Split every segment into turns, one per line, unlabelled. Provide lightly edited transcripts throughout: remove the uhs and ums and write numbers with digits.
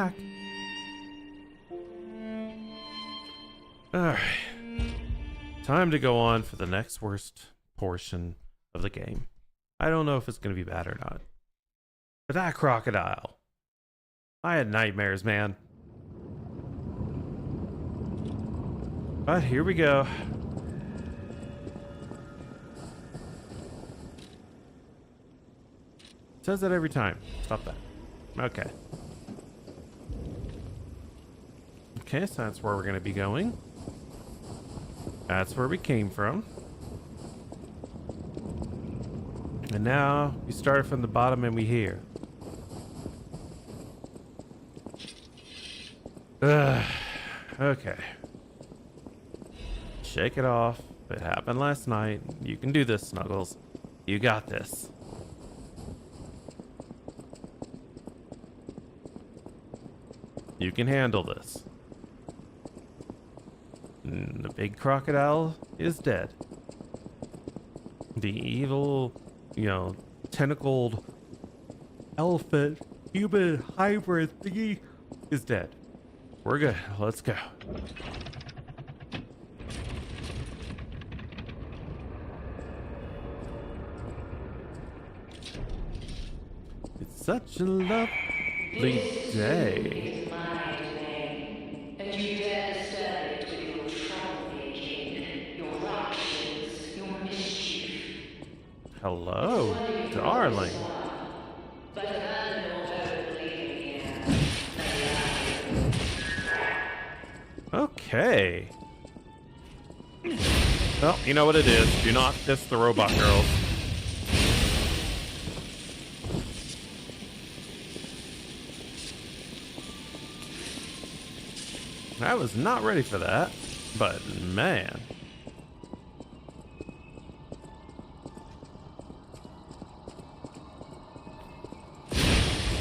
back. Alright. Time to go on for the next worst portion of the game. I don't know if it's going to be bad or not. But that crocodile. I had nightmares, man. But here we go. It says that every time. Stop that. Okay. Okay, so that's where we're going to be going. That's where we came from. And now we start from the bottom and we here. Okay. Shake it off. It happened last night. You can do this, Snuggles. You got this. You can handle this. And the big crocodile is dead. The evil, tentacled elephant human hybrid thingy is dead. We're good. Let's go. It's such a lovely day. Hello, darling. Okay. Well, you know what it is. Do not diss the robot girls. I was not ready for that, but man.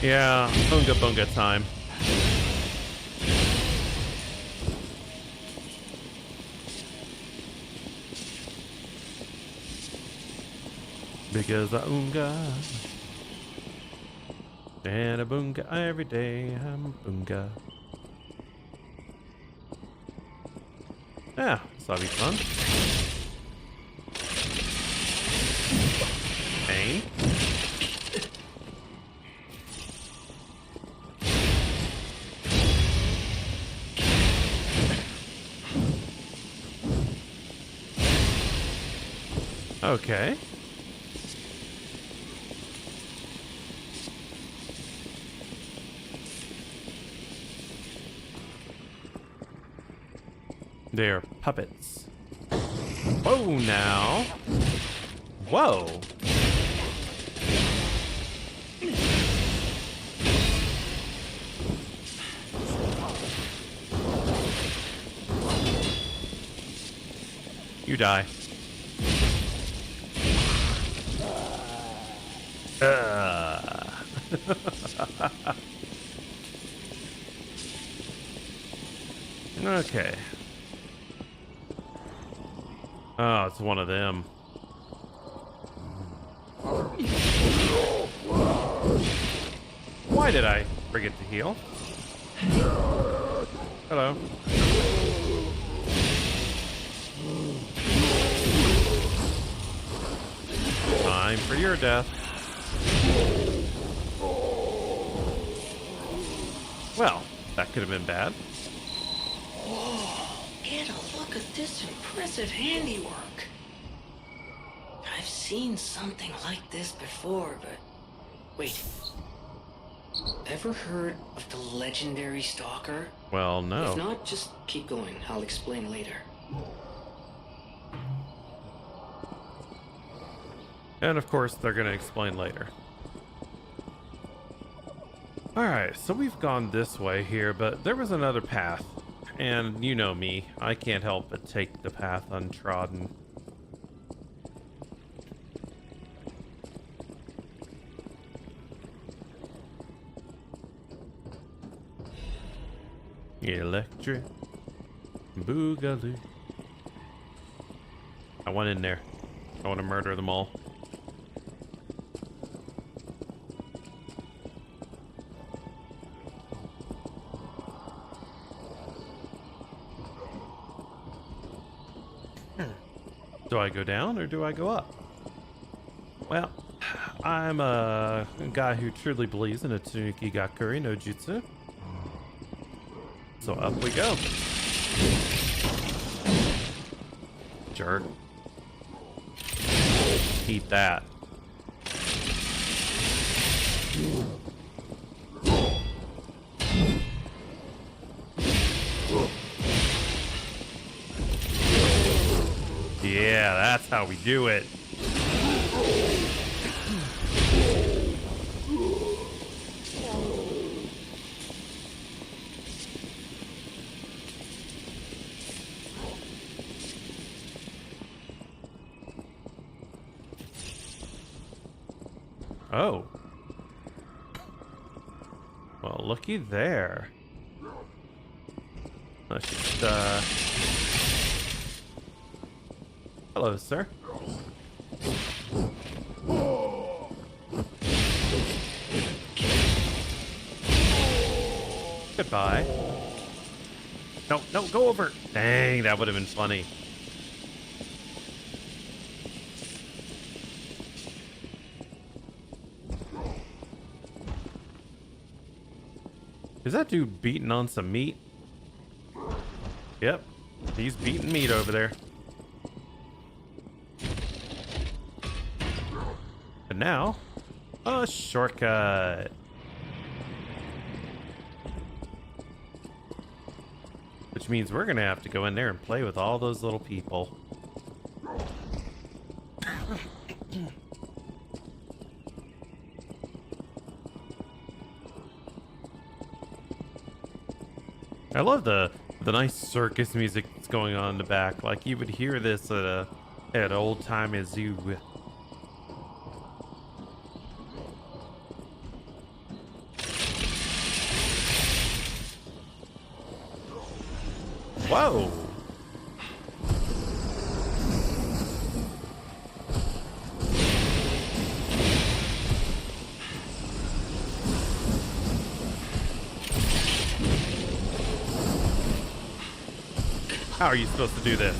Yeah, bunga bunga time. Because a unga and a bunga every day. I'm a bunga. Yeah, this ought to be fun. Pain. Okay. They're puppets. Whoa, now. Whoa. You die. Okay. Oh, it's one of them. Why did I forget to heal? Hello. Time for your death. Well, that could have been bad.
Whoa, get a look at this impressive handiwork. I've seen something like this before, but... Wait. Ever heard of the legendary stalker?
Well, no.
If not, just keep going. I'll explain later.
And of course, they're going to explain later. Alright, so we've gone this way here, but there was another path. And you know me, I can't help but take the path untrodden. Electric Boogaloo. I want in there. I want to murder them all. Do I go down or do I go up? Well, I'm a guy who truly believes in a Tsunuki Gakuri no Jutsu. So up we go. Jerk. Eat that. Yeah, that's how we do it. Oh. Well, looky there. Let's just, hello, sir. Goodbye. No, no, go over. Dang, that would have been funny. Is that dude beating on some meat? Yep, he's beating meat over there. And now, a shortcut. Which means we're gonna have to go in there and play with all those little people. I love the nice circus music that's going on in the back. Like you would hear this at an old time zoo. Whoa. How are you supposed to do this?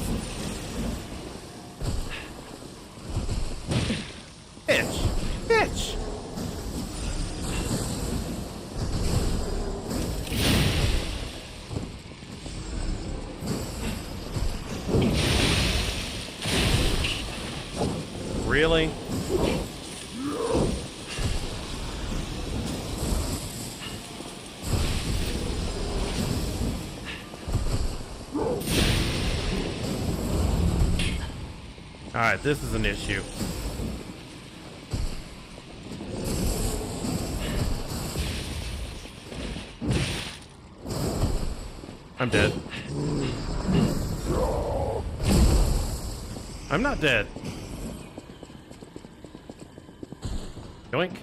Bitch! Bitch! Really? Alright, this is an issue. I'm dead. I'm not dead. Yoink.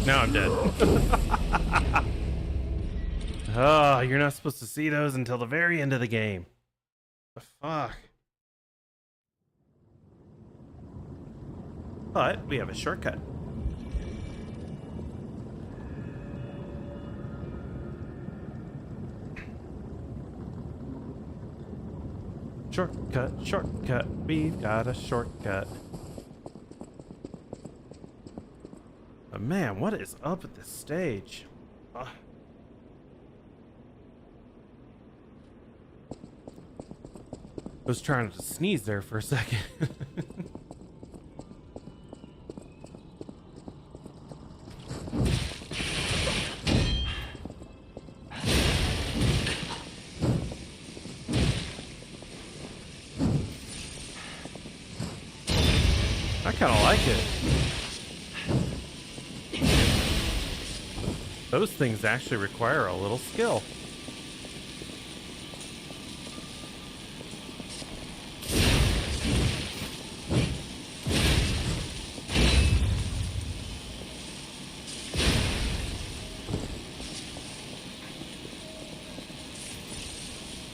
Now I'm dead. Oh, you're not supposed to see those until the very end of the game. The fuck? But we have a shortcut. Shortcut, shortcut, we've got a shortcut. But man, what is up at this stage? I was trying to sneeze there for a second. I kind of like it. Those things actually require a little skill.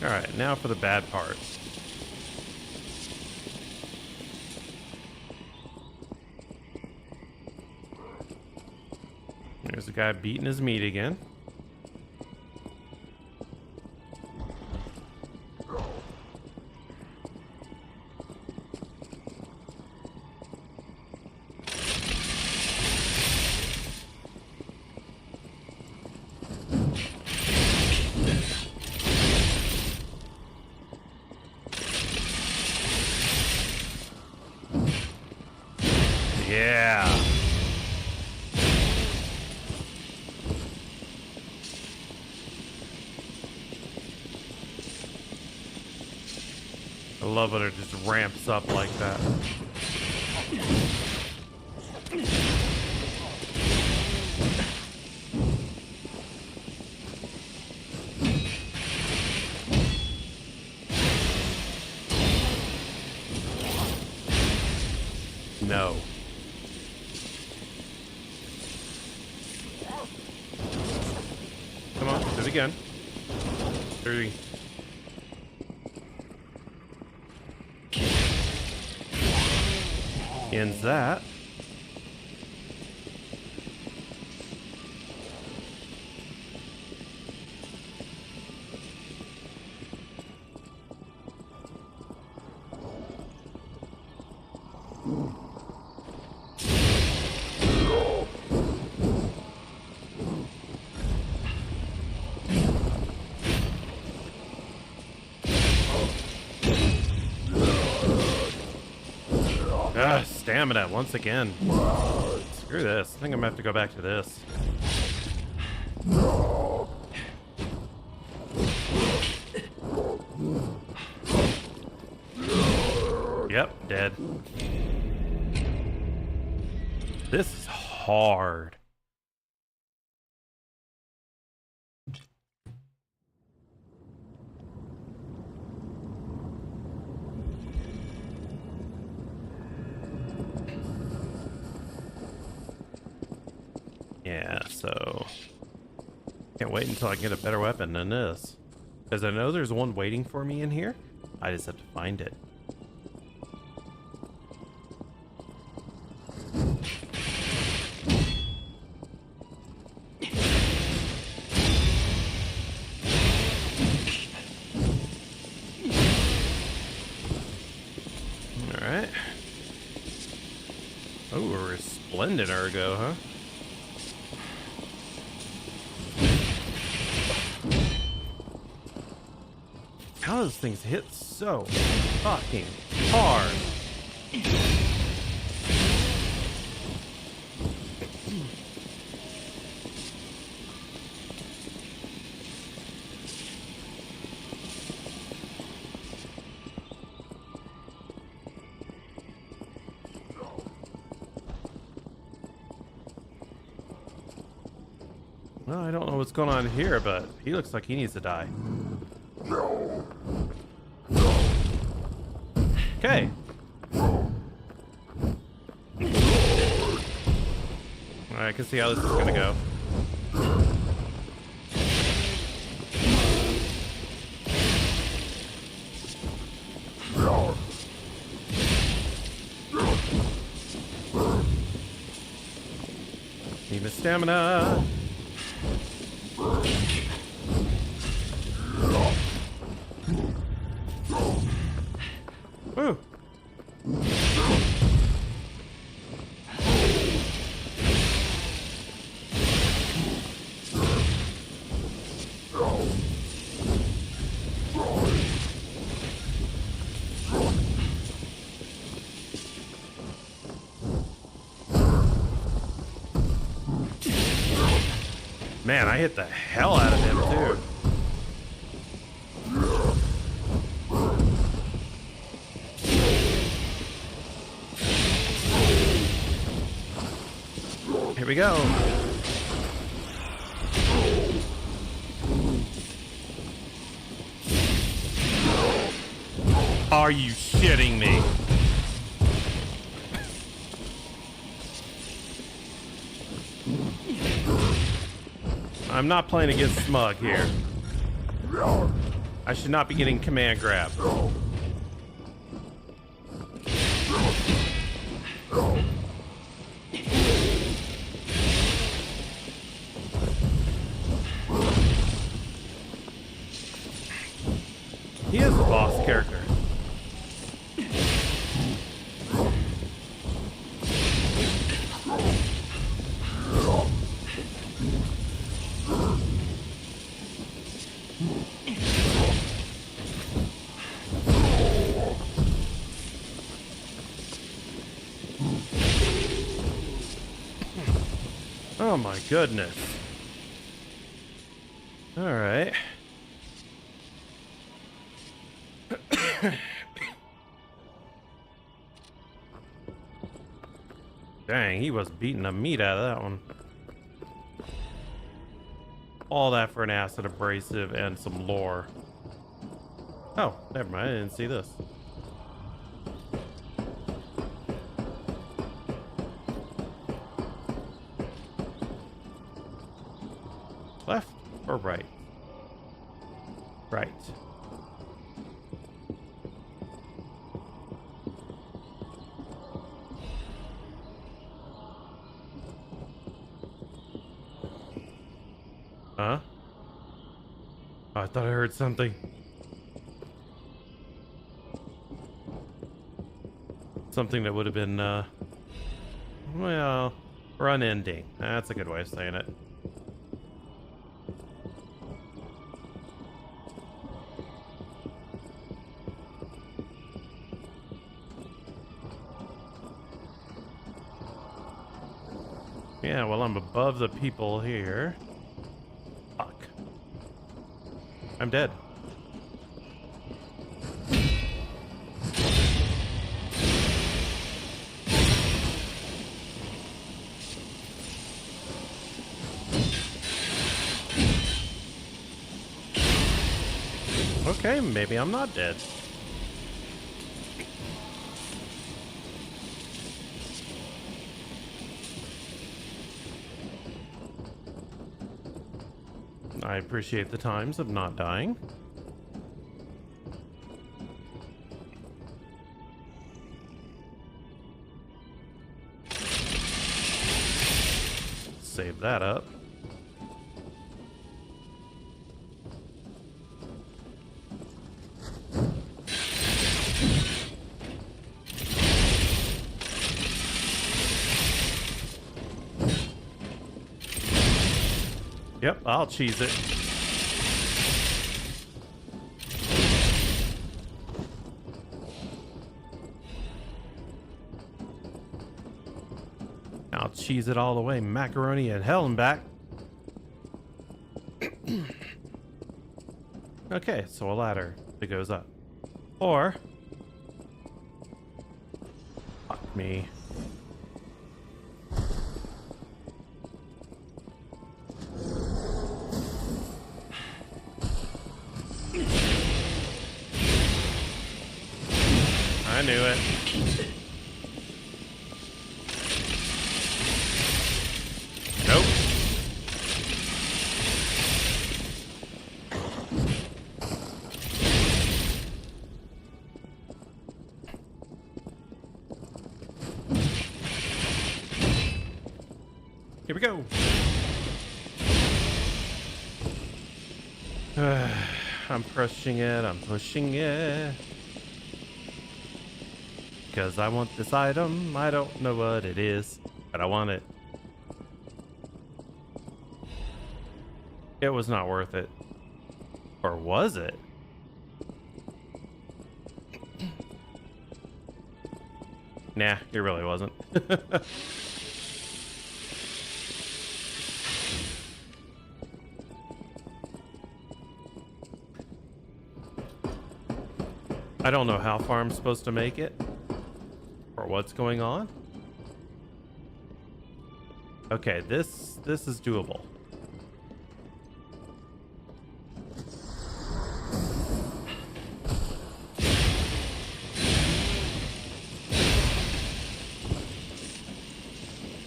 All right, now for the bad part. guy beating his meat again. Yeah. I love when it just ramps up like that. No. Come on, do it again. 3. Ends that. Stamina once again. Screw this. I think I'm gonna have to go back to this. Yep, dead. This is hard. Yeah, so can't wait until I get a better weapon than this. Because I know there's one waiting for me in here. I just have to find it. Alright. Oh, we're a splendid ergo, huh? How those things hit so fucking hard? Well, I don't know what's going on here, but he looks like he needs to die. Okay. Alright, I can see how this is gonna go. Need the stamina. Woo. Man, I hit the hell out of him too. Here we go. Are you shitting me? I'm not playing against Smug here. I should not be getting command grab. boss character. Oh my goodness. All right. Dang, he was beating the meat out of that one. All that for an acid abrasive and some lore. Oh, never mind. I didn't see this. Left or right? Right. Huh? Oh, I thought I heard something. Something that would have been, well, run ending. That's a good way of saying it. Yeah, well, I'm above the people here. Fuck. I'm dead. Okay, maybe I'm not dead. I appreciate the times of not dying. Save that up. Yep, I'll cheese it. I'll cheese it all the way, macaroni and hell and back. Okay, so a ladder that goes up. Or... fuck me. I knew it. Nope. Here we go. I'm pushing it. I'm pushing it. Because I want this item. I don't know what it is, but I want it. It was not worth it. Or was it? Nah, it really wasn't. I don't know how far I'm supposed to make it. Or what's going on? Okay, this is doable.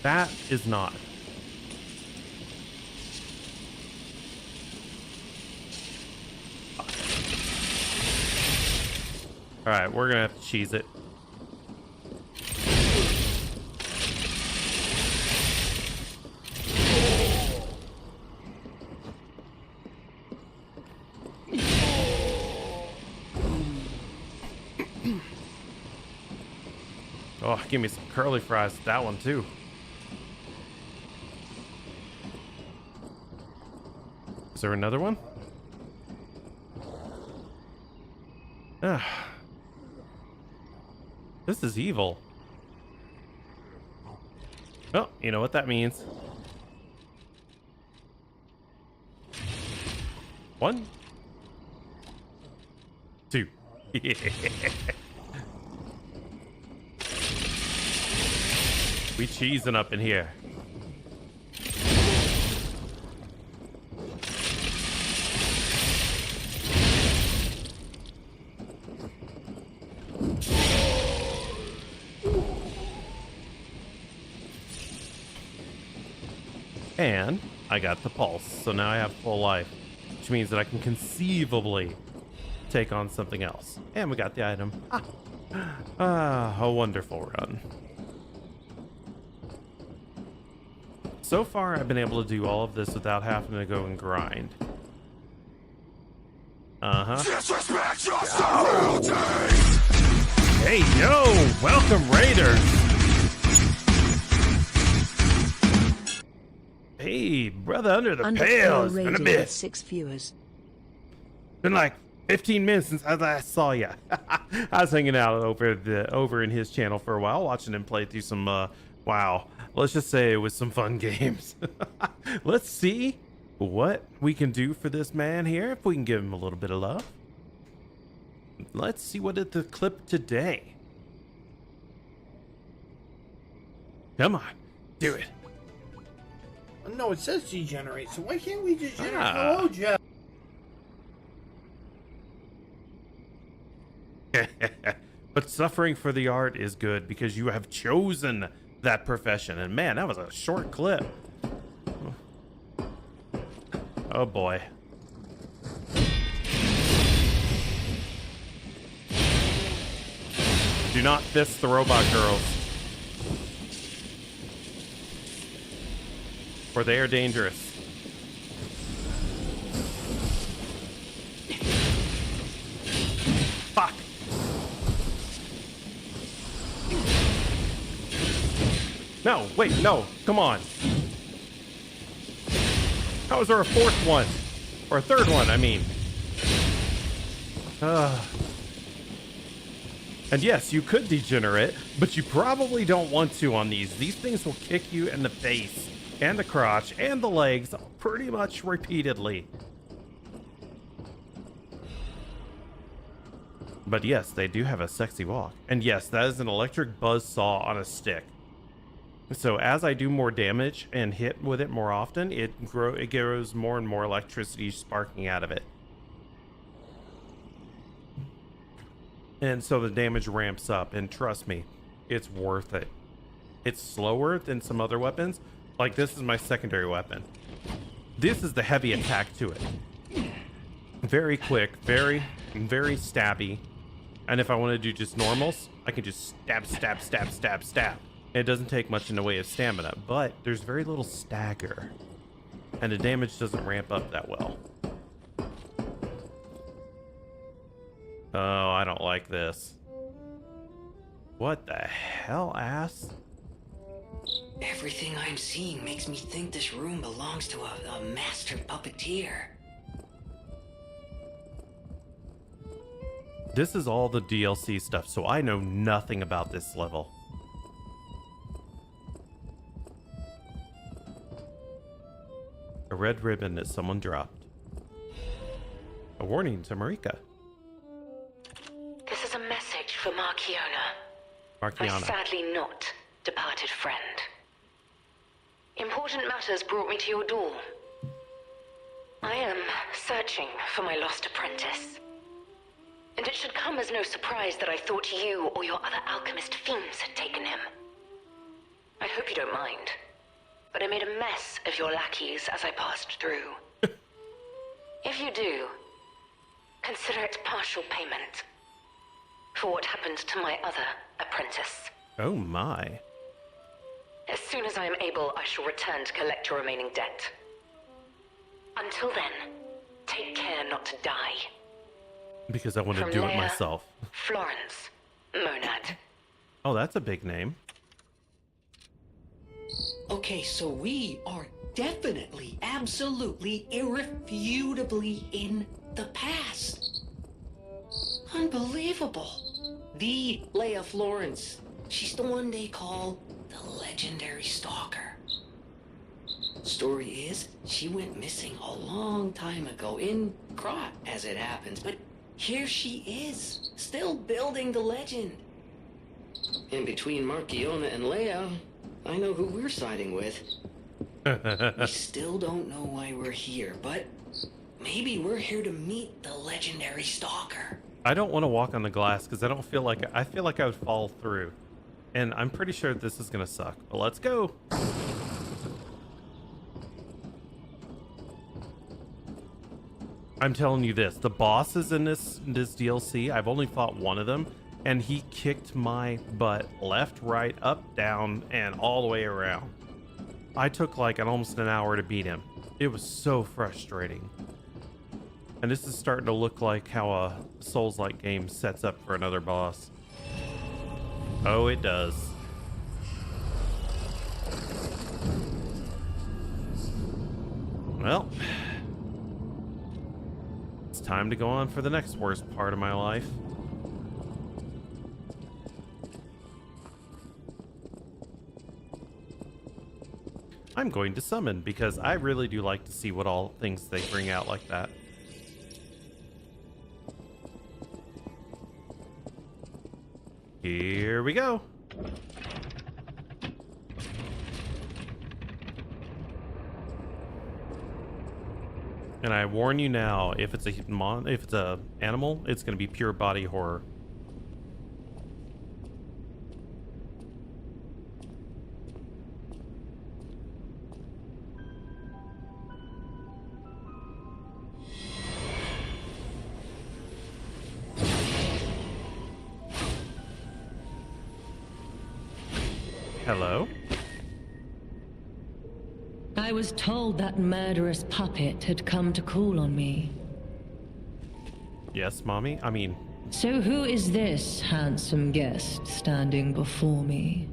That is not. All right, we're gonna have to cheese it. Oh, give me some curly fries with that one too. Is there another one? Ah. This is evil. Oh, you know what that means. 1, 2. We cheesing up in here. And I got the pulse, so now I have full life, which means that I can conceivably take on something else. And we got the item. A wonderful run. So far, I've been able to do all of this without having to go and grind.
Disrespect your surroundings!
Hey, yo! Welcome, Raiders! Hey, brother under the pale, it's been a bit.
6 viewers.
Been like 15 minutes since I last saw ya. I was hanging out over in his channel for a while, watching him play through some, wow. Let's just say it was some fun games. Let's see what we can do for this man here, if we can give him a little bit of love. Let's see what is the clip today. Come on, do it.
No, it says degenerate, so why can't we just generate?
Ah.
Hello, Jeff.
But suffering for the art is good because you have chosen that profession. And man, that was a short clip. Oh boy. Do not fist the robot girls. For they are dangerous. Fuck. No, wait, no, come on. How is there a fourth one? Or a third one, I mean. And yes, you could degenerate, but you probably don't want to on these. These things will kick you in the face, and the crotch, and the legs pretty much repeatedly. But yes, they do have a sexy walk. And yes, that is an electric buzzsaw on a stick. So as I do more damage and hit with it more often, it grows more and more electricity sparking out of it. And so the damage ramps up, and trust me, it's worth it. It's slower than some other weapons. Like, this is my secondary weapon. This is the heavy attack to it. Very quick, very stabby. And if I want to do just normals, I can just stab, stab, stab, stab, stab. It doesn't take much in the way of stamina, but there's very little stagger. And the damage doesn't ramp up that well. Oh, I don't like this. What the hell, ass?
Everything I'm seeing makes me think this room belongs to a master puppeteer.
This is all the DLC stuff, so I know nothing about this level. A red ribbon that someone dropped. A warning to Marika.
This is a message for Markiona. My
Markiana.
sadly not departed friend. Important matters brought me to your door. I am searching for my lost apprentice. And it should come as no surprise that I thought you or your other alchemist fiends had taken him. I hope you don't mind, but I made a mess of your lackeys as I passed through. If you do, consider it partial payment for what happened to my other apprentice.
Oh my.
As soon as I am able, I shall return to collect your remaining debt. Until then, take care not to die.
Because I want to
From
do it
Leia,
myself.
Florence, Monad.
Oh, that's a big name.
Okay, so we are definitely, absolutely, irrefutably in the past. Unbelievable. The Leia Florence. She's the one they call the legendary stalker. Story is, she went missing a long time ago in Croc, as it happens, but here she is, still building the legend. And between Markiona and Leia, I know who we're siding with. We still don't know why we're here, but maybe we're here to meet the legendary stalker.
I don't want to walk on the glass because I feel like I would fall through. And I'm pretty sure this is gonna suck. But let's go. I'm telling you this, the bosses in this DLC, I've only fought one of them, and he kicked my butt left, right, up, down, and all the way around. I took like almost an hour to beat him. It was so frustrating. And this is starting to look like how a Souls-like game sets up for another boss. Oh, it does. Well, it's time to go on for the next worst part of my life. I'm going to summon because I really do like to see what all things they bring out like that. Here we go. And I warn you now, if it's a animal, it's going to be pure body horror. Hello?
I was told that murderous puppet had come to call on me.
Yes, mommy? I mean...
So who is this handsome guest standing before me?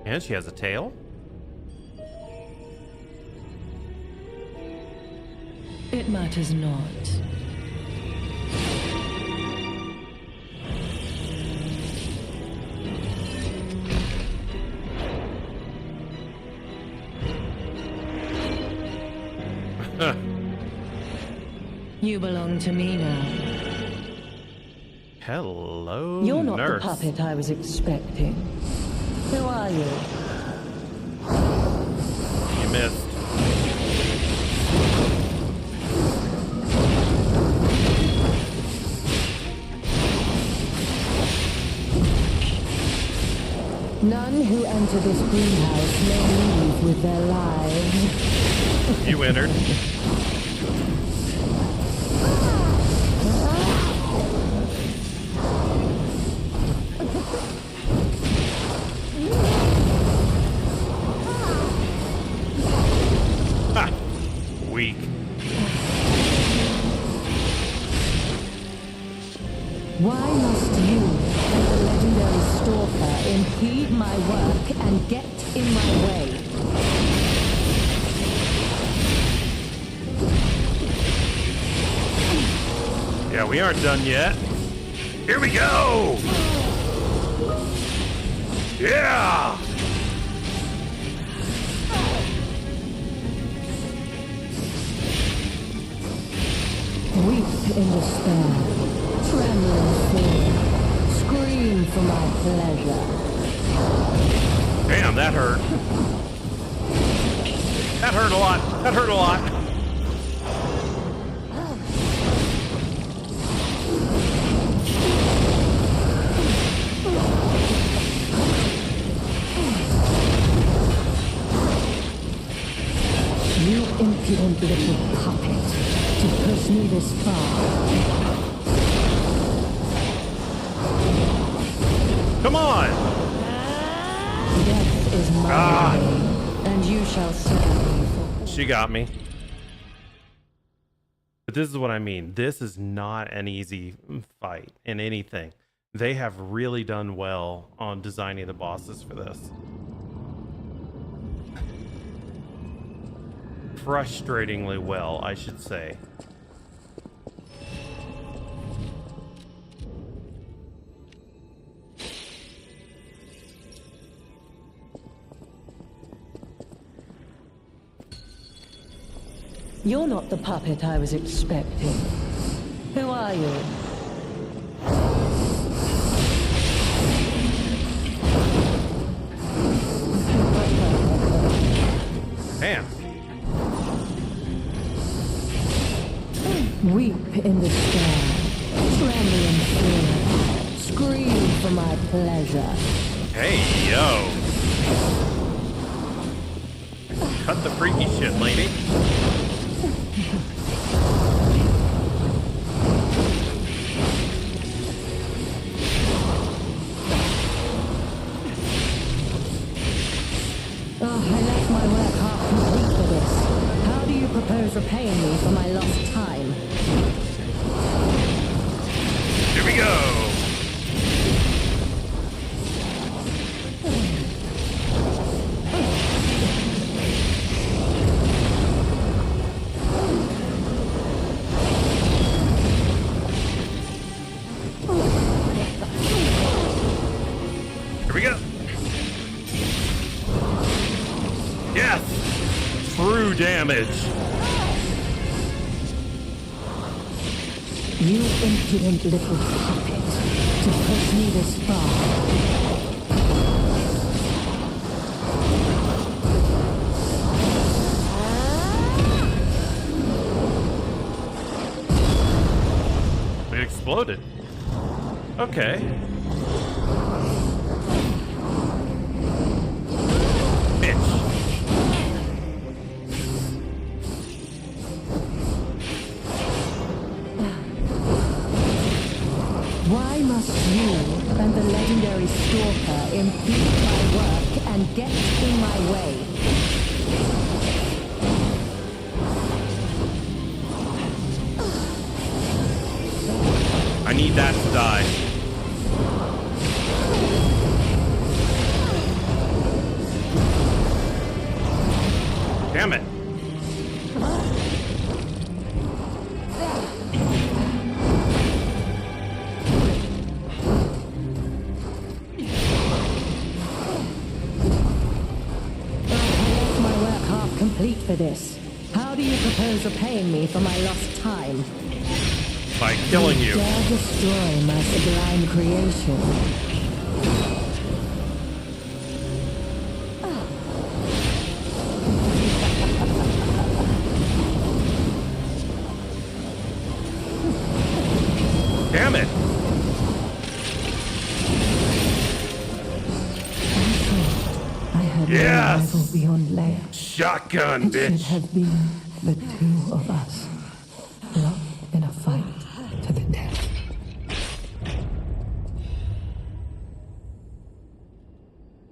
And she has a tail?
It matters not. You belong to me now.
Hello,
You're not
nurse.
the puppet I was expecting. Who are you?
You missed.
None who enter this greenhouse may leave with their lives.
You entered. Ha! Weak.
Why must you, and the legendary stalker, impede my work and get in my way?
Yeah, we aren't done yet. Here we go! Yeah!
Weep in despair, tremble in fear, scream for my pleasure.
Damn, that hurt. That hurt a lot. That hurt a lot.
You impudent little puppet, to push me this far.
Come on!
Death is my way, and you shall serve me for.
She got me. But this is what I mean. This is not an easy fight in anything. They have really done well on designing the bosses for this. Frustratingly well, I should say.
You're not the puppet I was expecting. Who are you?
Damn.
Weep in the sky, tremble in fear, scream for my pleasure.
Hey, yo. Cut the freaky shit, lady.
I left my work half complete for this. How do you propose repaying me for my lost time?
Here we go. Here we go. Yes! True damage.
You impudent little puppet, to push me this far.
It exploded. Okay. Bitch.
Why must you and the legendary stalker impede my work and get in my way?
I need that to die. Damn it.
My work half complete for this. How do you propose repaying me for my lost time?
By killing you.
Dare destroy my sublime creation.
Damn it.
I had
Yes!
no rival beyond Leia.
Shotgun,
It should
bitch.
have been the two of us, locked in a fight to the death.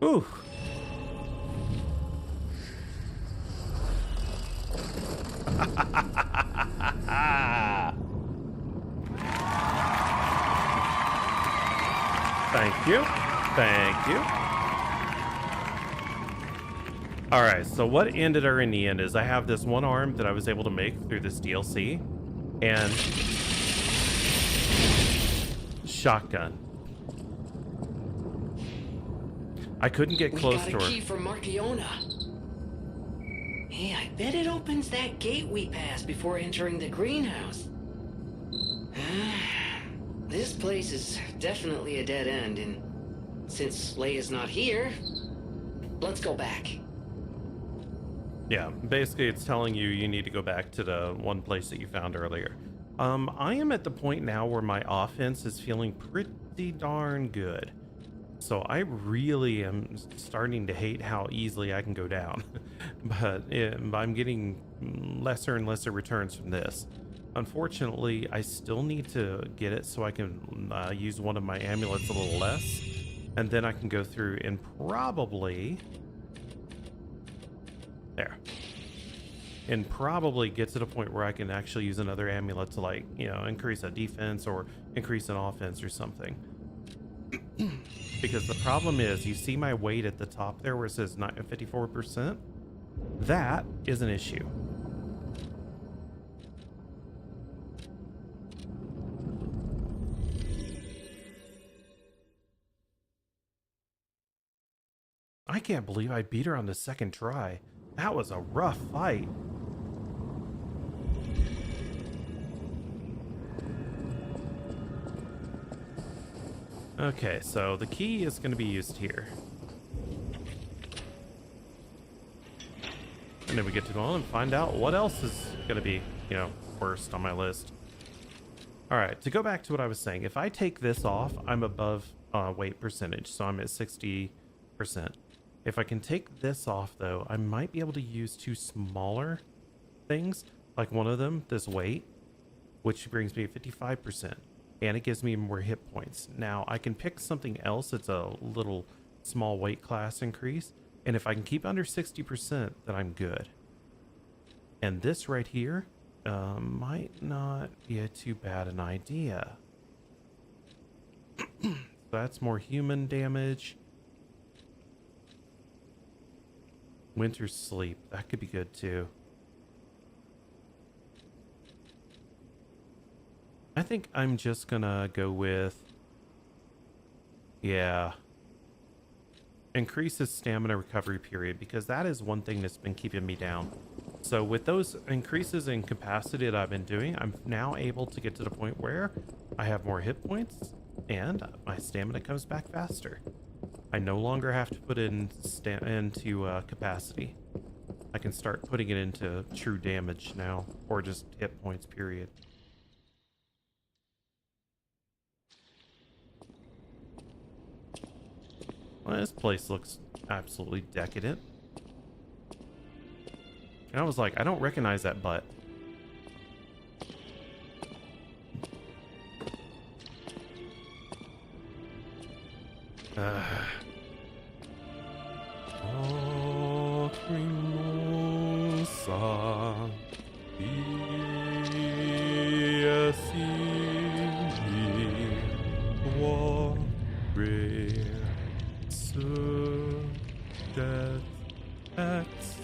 Ooh. Thank you. Thank you. All right, so what ended her in the end is I have this one arm that I was able to make through this DLC, and shotgun. I couldn't get close
We
to
got a
her.
key from Marciona. Hey, I bet it opens that gate we passed before entering the greenhouse. This place is definitely a dead end, and since Leia's not here, let's go back.
Yeah, basically it's telling you you need to go back to the one place that you found earlier. I am at the point now where my offense is feeling pretty darn good. So I really am starting to hate how easily I can go down. But I'm getting lesser and lesser returns from this. Unfortunately, I still need to get it so I can use one of my amulets a little less. And then I can go through and probably... There. And probably get to the point where I can actually use another amulet to, like, you know, increase a defense or increase an offense or something. Because the problem is, you see my weight at the top there where it says 54%? That is an issue. I can't believe I beat her on the second try. That was a rough fight. Okay, so the key is going to be used here. And then we get to go on and find out what else is going to be, you know, worst on my list. All right, to go back to what I was saying, if I take this off, I'm above weight percentage, so I'm at 60%. If I can take this off, though, I might be able to use two smaller things, like one of them, this weight, which brings me to 55%, and it gives me more hit points. Now, I can pick something else that's a little small weight class increase, and if I can keep under 60%, then I'm good. And this right here might not be too bad an idea. So that's more human damage. Winter sleep, that could be good too. I think I'm just gonna go with, yeah, increases stamina recovery period, because that is one thing that's been keeping me down. So with those increases in capacity that I've been doing, I'm now able to get to the point where I have more hit points and my stamina comes back faster. I no longer have to put it into capacity. I can start putting it into true damage now, or just hit points, period. Well, this place looks absolutely decadent. And I was like, I don't recognize that butt. Lacrimosa, via simili, quare sudet ex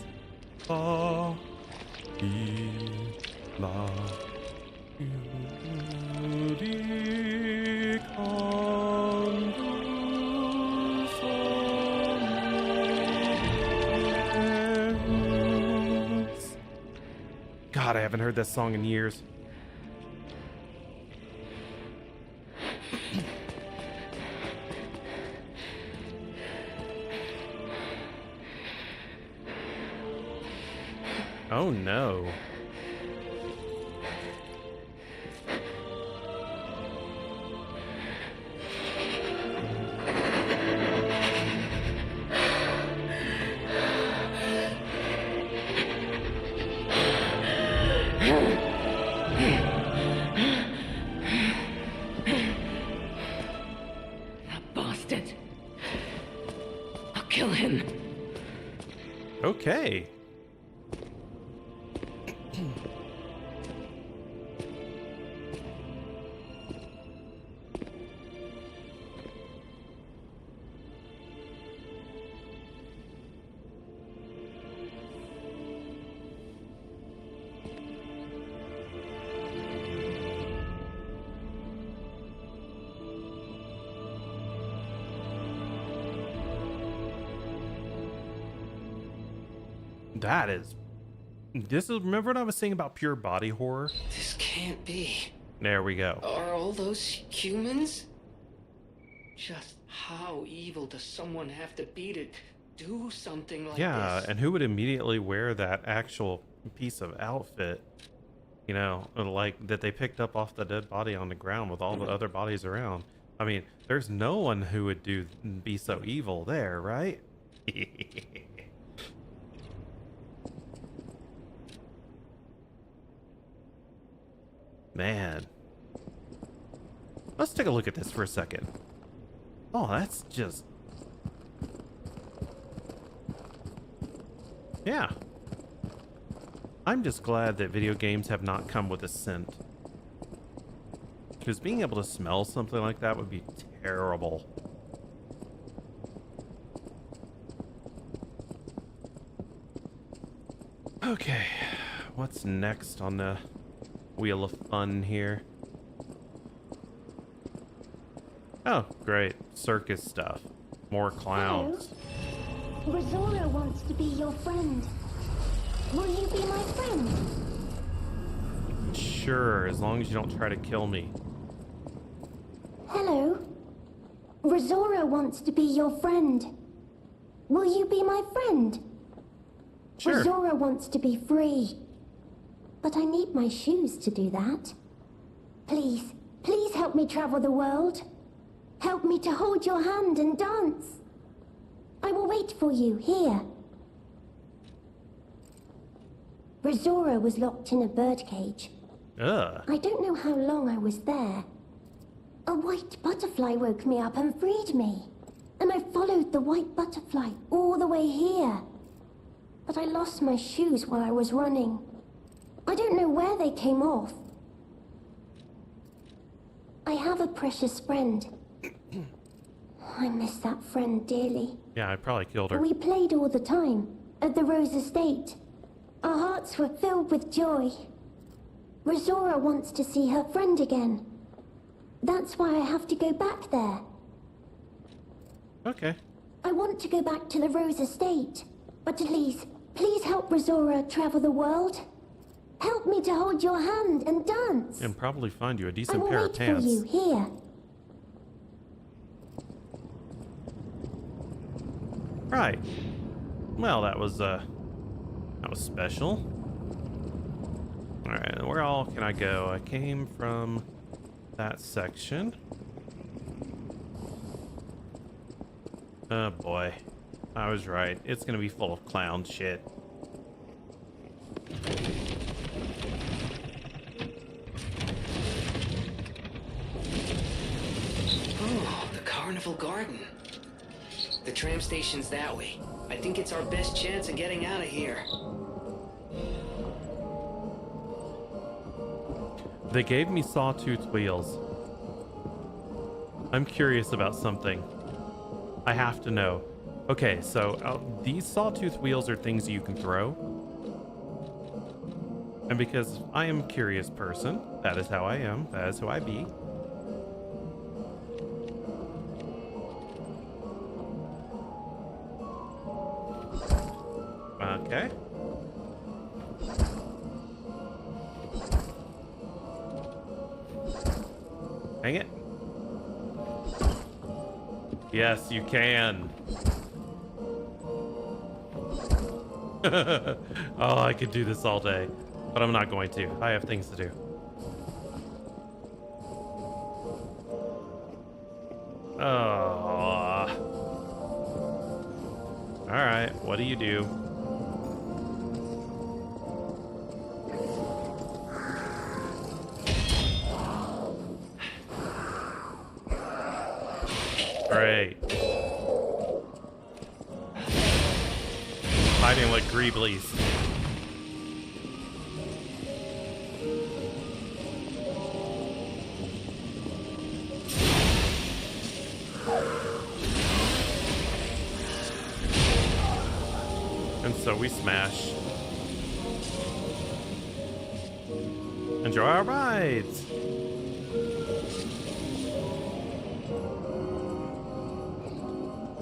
la God, I haven't heard that song in years. Oh no.
That bastard. I'll kill him.
Okay. That is... This is... Remember what I was saying about pure body horror?
This can't be.
There we go.
Are all those humans? Just how evil does someone have to be to do something like
Yeah,
this?
and who would immediately wear that actual piece of outfit? You know, like that they picked up off the dead body on the ground with all the other bodies around. I mean, there's no one who would be so evil there, right? Man. Let's take a look at this for a second. Oh, that's just... Yeah. I'm just glad that video games have not come with a scent. Because being able to smell something like that would be terrible. Okay, what's next on the wheel of fun here? Oh, great. Circus stuff. More clowns.
Rosora wants to be your friend. Will you be my friend?
Sure, as long as you don't try to kill me.
Hello. Rosora wants to be your friend. Will you be my friend?
Sure.
Rosora wants to be free. But I need my shoes to do that. Please, please help me travel the world. Help me to hold your hand and dance. I will wait for you here. Rosora was locked in a birdcage.
Ugh.
I don't know how long I was there. A white butterfly woke me up and freed me. And I followed the white butterfly all the way here. But I lost my shoes while I was running. I don't know where they came off. I have a precious friend. I miss that friend dearly.
Yeah, I probably killed her.
We played all the time at the Rose Estate. Our hearts were filled with joy. Rosora wants to see her friend again. That's why I have to go back there.
Okay.
I want to go back to the Rose Estate. But please, please help Rosora travel the world. Help me to hold your hand and dance.
And probably find you a
I
decent
will
pair
wait
of pants.
for you here.
Right. Well, that was special. Alright, where all can I go? I came from that section. Oh boy. I was right. It's gonna be full of clown shit.
Oh, the Carnival Garden. The tram station's that way. I think it's our best chance of getting out of here.
They gave me sawtooth wheels. I'm curious about something. I have to know. Okay, so these sawtooth wheels are things you can throw. And because I am a curious person, that is how I am. That is who I be. Okay. Hang it. Yes, you can. Oh, I could do this all day, but I'm not going to. I have things to do. Oh. All right, what do you do? Great. Fighting like Greeblies. And so we smash. Enjoy our rides.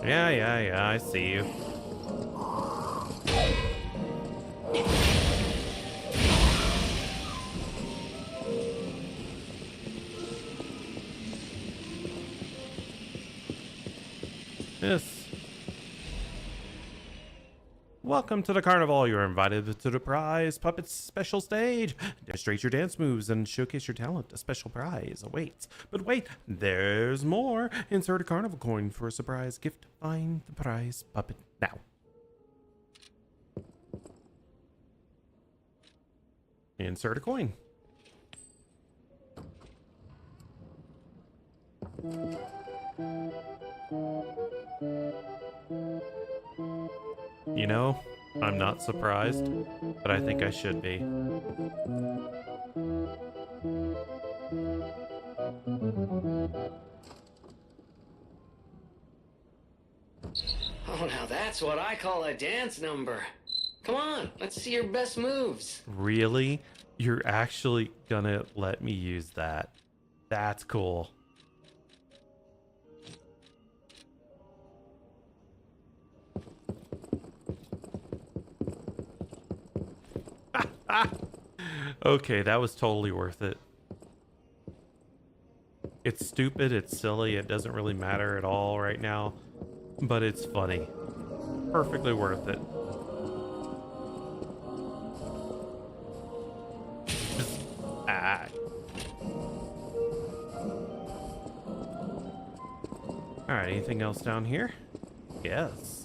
Yeah, I see you. Yes. Welcome to the carnival. You're invited to the prize puppets special stage. Demonstrate your dance moves and showcase your talent. A special prize awaits. But wait, there's more. Insert a carnival coin for a surprise gift. Find the prize puppet now. Insert a coin. You know, I'm not surprised, but I think I should be.
Oh, now that's what I call a dance number. Come on, let's see your best moves.
Really? You're actually gonna let me use that? That's cool. Okay, that was totally worth it. It's stupid, it's silly, it doesn't really matter at all right now, but it's funny. Perfectly worth it. Just, Alright, anything else down here? Yes.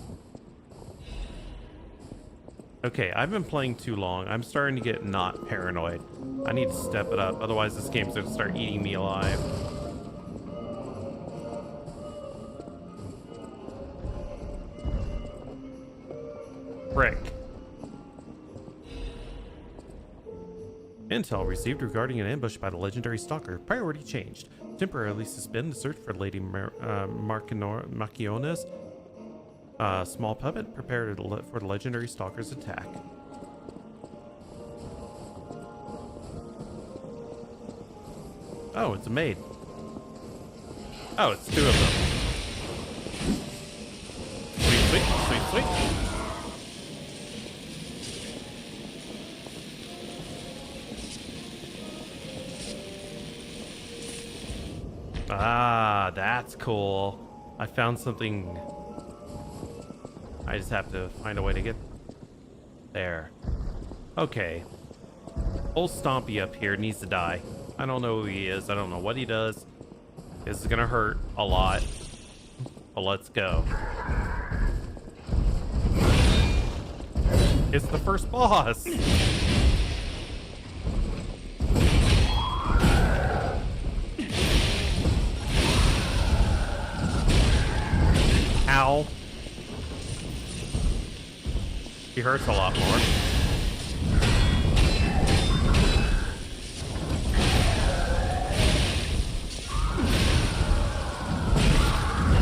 Okay, I've been playing too long. I'm starting to get not paranoid. I need to step it up, otherwise this game's gonna start eating me alive. Frick. Intel received regarding an ambush by the legendary stalker. Priority changed. Temporarily suspend the search for Lady Marchiona's small puppet. Prepare for the legendary stalker's attack. Oh, it's a maid. Oh, it's two of them. Sweet, sweet, sweet, sweet. Ah, that's cool. I found something. I just have to find a way to get there. Okay. Old Stompy up here needs to die. I don't know who he is. I don't know what he does. This is gonna hurt a lot. But let's go. It's the first boss. Ow. He hurts a lot more.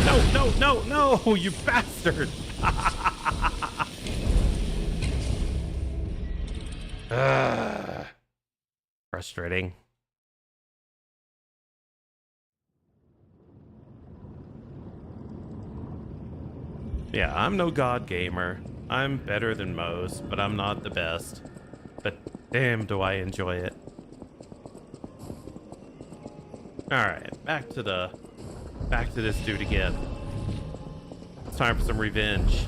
No, no, no, no, you bastard. Frustrating. Yeah, I'm no god gamer. I'm better than most, but I'm not the best. But damn, do I enjoy it. Alright, back to this dude again. It's time for some revenge.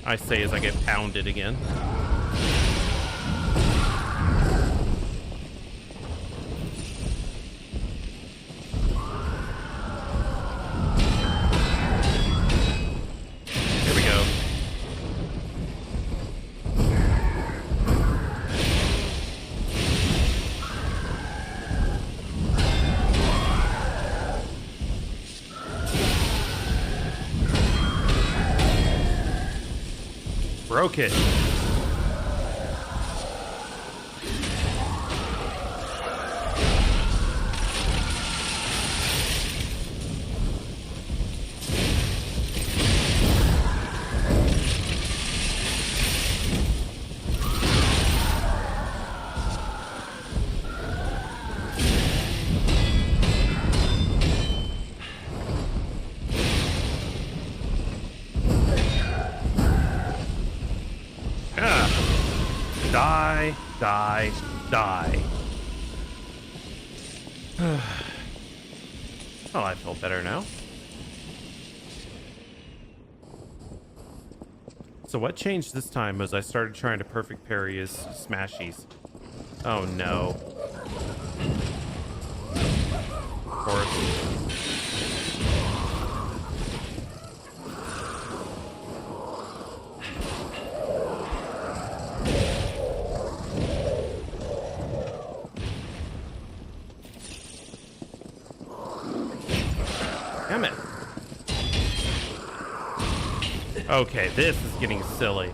I say as I get pounded again. Here we go. Broke it. Die, die, die. Oh, I feel better now. So what changed this time was I started trying to perfect parry his smashies. Oh no. Of course. Damn it. Okay, this is getting silly.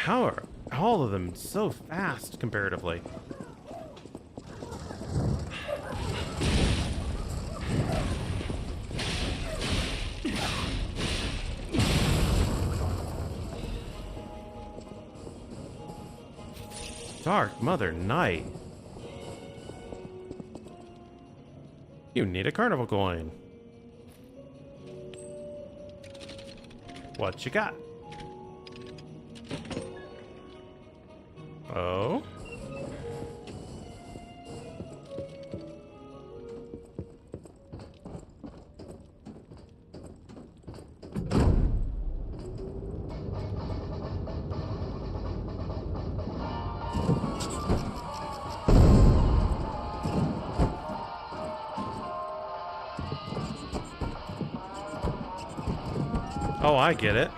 How are all of them so fast comparatively? Dark Mother Night. You need a carnival coin. What you got? Oh? Oh, I get it.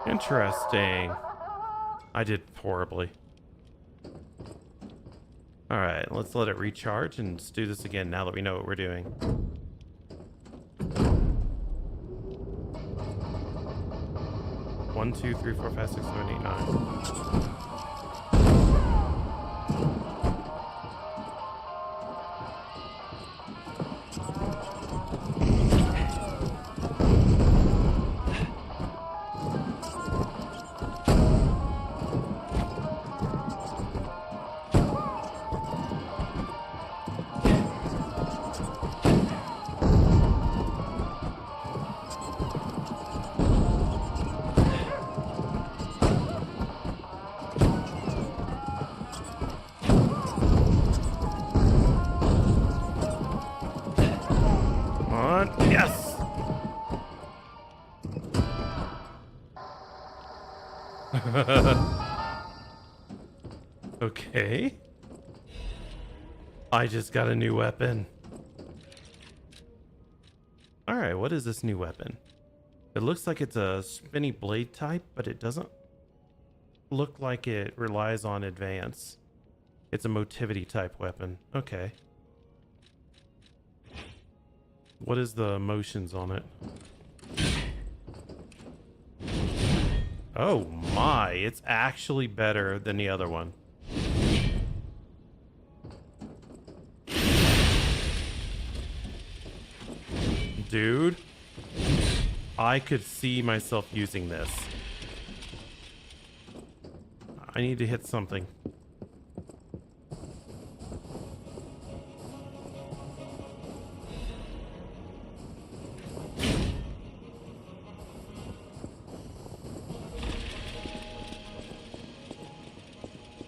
Interesting. I did horribly. Alright, let's let it recharge and let's do this again now that we know what we're doing. One, two, three, four, five, six, seven, eight, nine. Yes! Okay. I just got a new weapon. Alright, what is this new weapon? It looks like it's a spinny blade type, but it doesn't look like it relies on advance. It's a motivity type weapon. Okay. What is the motions on it? Oh my, it's actually better than the other one. Dude, I could see myself using this. I need to hit something.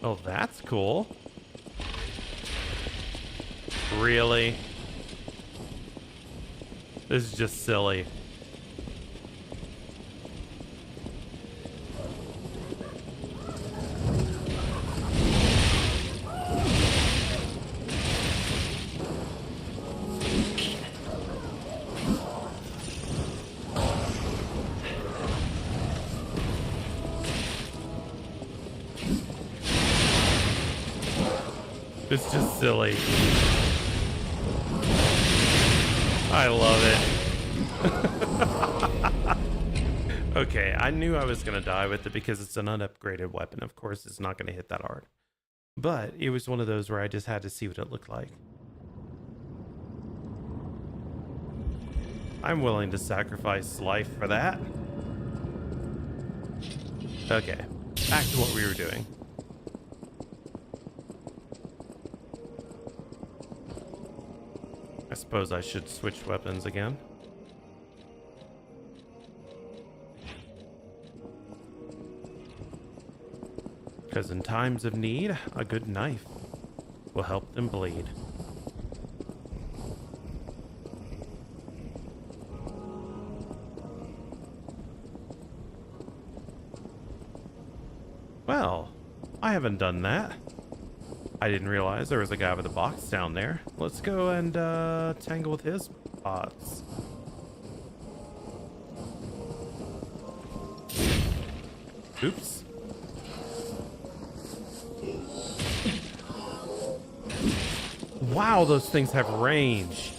Oh, that's cool. Really? This is just silly. It's just silly. I love it. Okay, I knew I was going to die with it because it's an unupgraded weapon. Of course, it's not going to hit that hard. But it was one of those where I just had to see what it looked like. I'm willing to sacrifice life for that. Okay, back to what we were doing. I suppose I should switch weapons again. Because in times of need, a good knife will help them bleed. haven't done that. I didn't realize there was a guy with a box down there. Let's go and tangle with his bots. Oops. Wow, those things have range.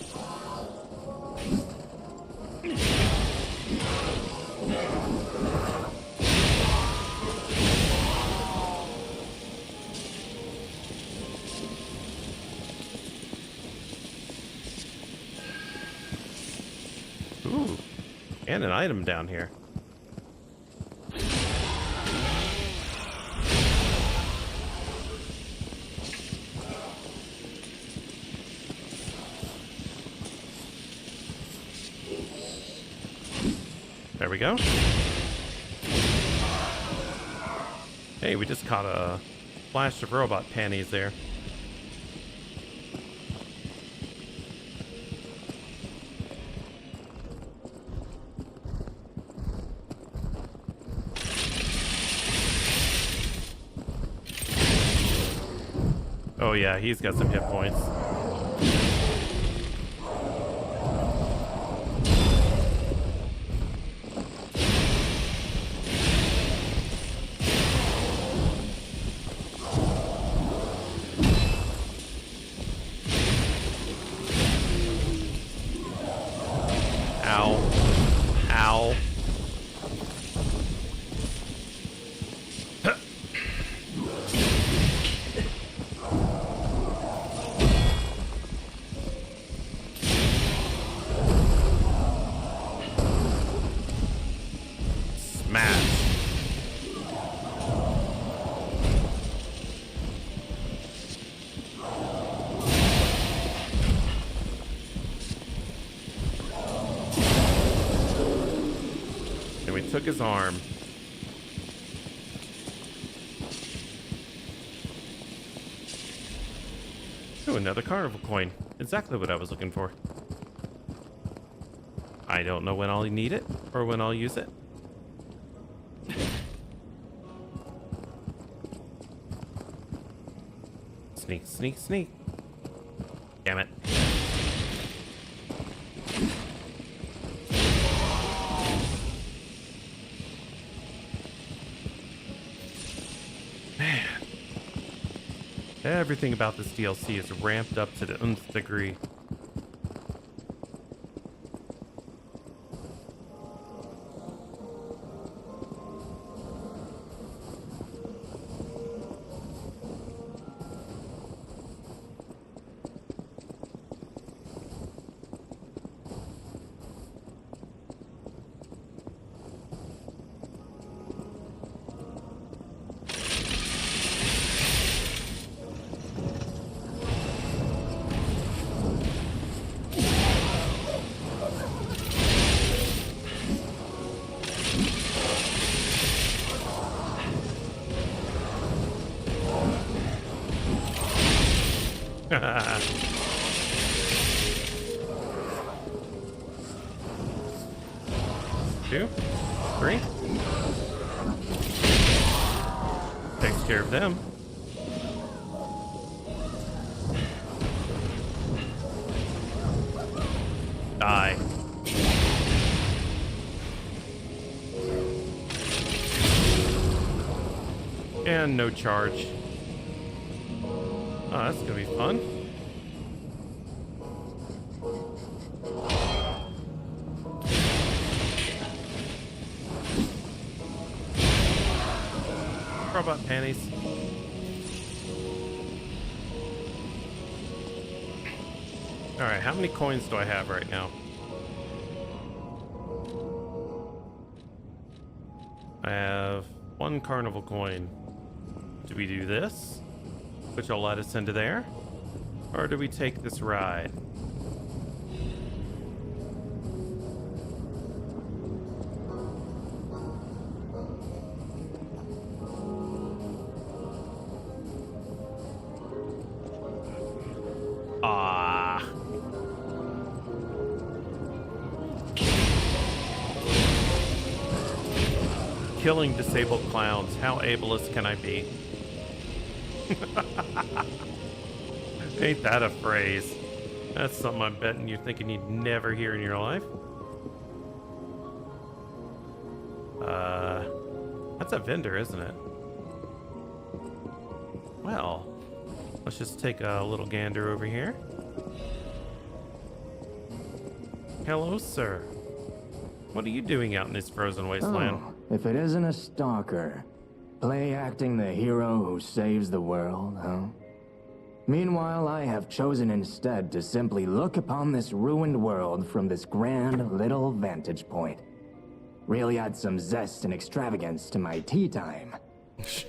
Ooh, and an item down here. There we go. Hey, we just caught a flash of robot panties there. Oh yeah, he's got some hit points. Ow. Ow. Smash. And we took his arm. Ooh, another carnival coin. Exactly what I was looking for. I don't know when I'll need it or when I'll use it. Sneak, sneak, sneak. Damn it. Man. Everything about this DLC is ramped up to the nth degree. Two, three. Takes care of them. Die. And no charge. Oh, that's gonna be fun. Robot panties. Alright, how many coins do I have right now? I have one carnival coin. Do we do this? Which will let us into there? Or do we take this ride? Ah. Killing disabled clowns. How ableist can I be? Ain't that a phrase? That's something I'm betting you're thinking you'd never hear in your life. That's a vendor, isn't it? Well, let's just take a little gander over here. Hello, sir. What are you doing out in this frozen wasteland?
Oh, if it isn't a stalker. Play acting the hero who saves the world, huh? Meanwhile, I have chosen instead to simply look upon this ruined world from this grand little vantage point. Really add some zest and extravagance to my tea time.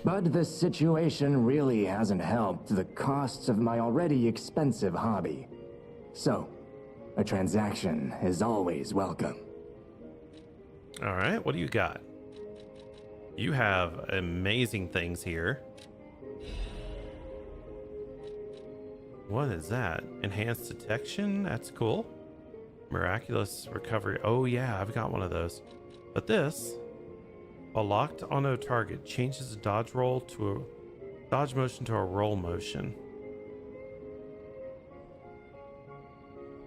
But this situation really hasn't helped the costs of my already expensive hobby. So, a transaction is always welcome.
All right, what do you got? You have amazing things here. What is that? Enhanced detection? That's cool. Miraculous recovery. Oh yeah, I've got one of those. But this, while locked on a target, changes the dodge motion to a roll motion.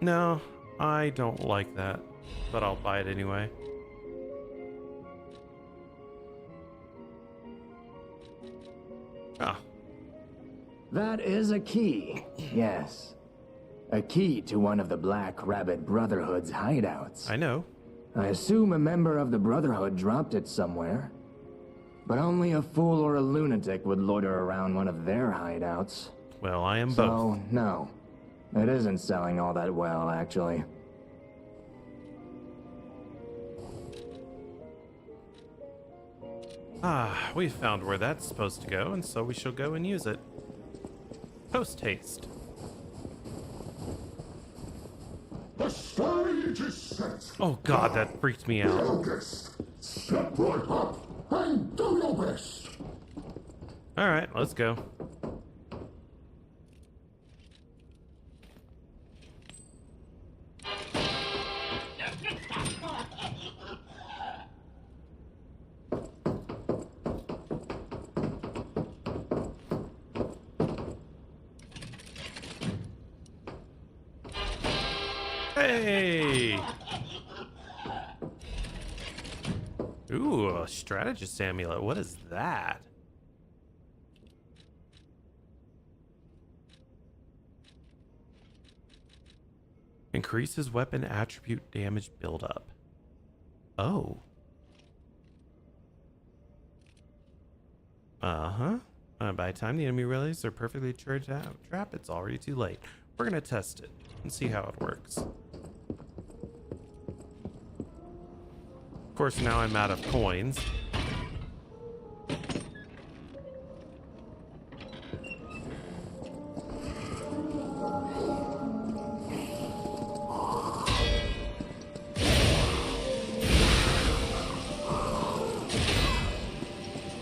No, I don't like that, but I'll buy it anyway. Ah.
That is a key, yes. A key to one of the Black Rabbit Brotherhood's hideouts.
I know.
I assume a member of the Brotherhood dropped it somewhere. But only a fool or a lunatic would loiter around one of their hideouts.
Well, I am both.
So, no. It isn't selling all that well, actually.
Ah, we found where that's supposed to go, and so we shall go and use it. Post haste.
The stage is set.
Oh god, that freaked me out.
August, step right up and do your best.
Alright, let's go. Hey! Ooh, a strategist amulet. What is that? Increases weapon attribute damage buildup. Oh. Uh-huh. By the time the enemy realizes they're perfectly trapped, it's already too late. We're gonna test it and see how it works. Of course, now I'm out of coins.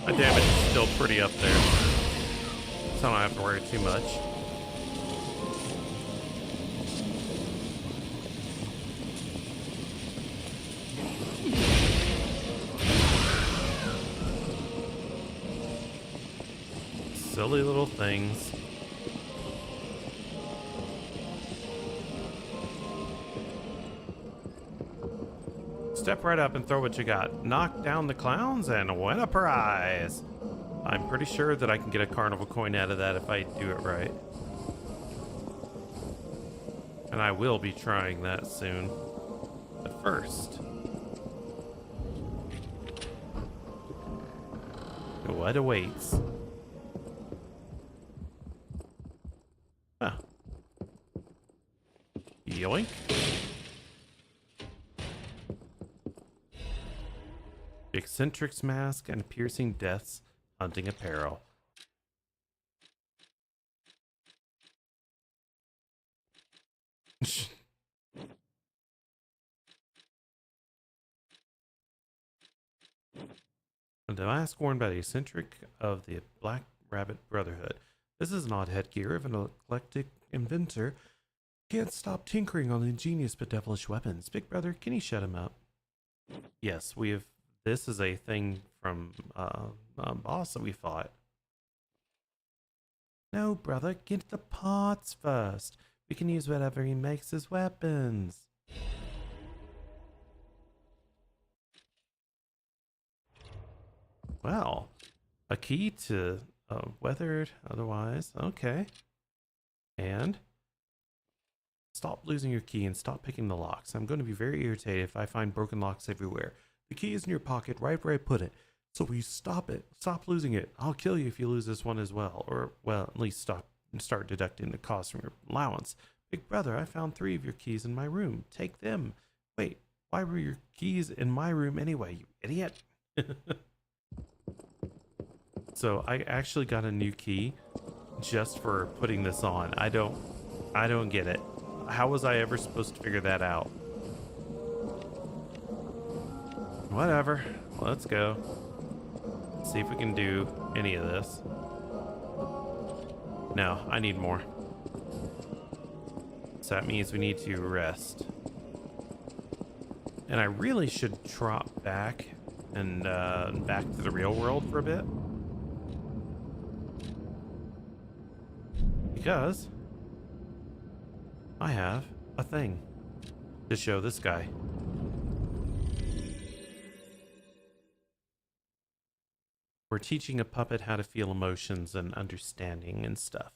My damage is still pretty up there, so I don't have to worry too much. Silly little things. Step right up and throw what you got. Knock down the clowns and win a prize. I'm pretty sure that I can get a carnival coin out of that if I do it right. And I will be trying that soon. But first, what awaits? Ah. Yoink. Eccentric's mask and piercing death's hunting apparel. The mask worn by the eccentric of the Black Rabbit Brotherhood. This is an odd headgear of an eclectic inventor. Can't stop tinkering on ingenious but devilish weapons. Big brother, can you shut him up? Yes, we have. This is a thing from boss that we fought. No, brother, get the parts first. We can use whatever he makes as weapons. Well, a key to weathered otherwise. Okay. And stop losing your key and stop picking the locks. I'm going to be very irritated if I find broken locks everywhere. The key is in your pocket right where I put it. So will you stop it? Stop losing it. I'll kill you if you lose this one as well. Or, well, at least start deducting the cost from your allowance. Big brother, I found 3 of your keys in my room. Take them. Wait, why were your keys in my room anyway, you idiot? So I actually got a new key just for putting this on. I don't get it. How was I ever supposed to figure that out? Whatever. Let's go. See if we can do any of this. No, I need more. So that means we need to rest. And I really should trot back and back to the real world for a bit. Because I have a thing to show this guy. We're teaching a puppet how to feel emotions and understanding and stuff.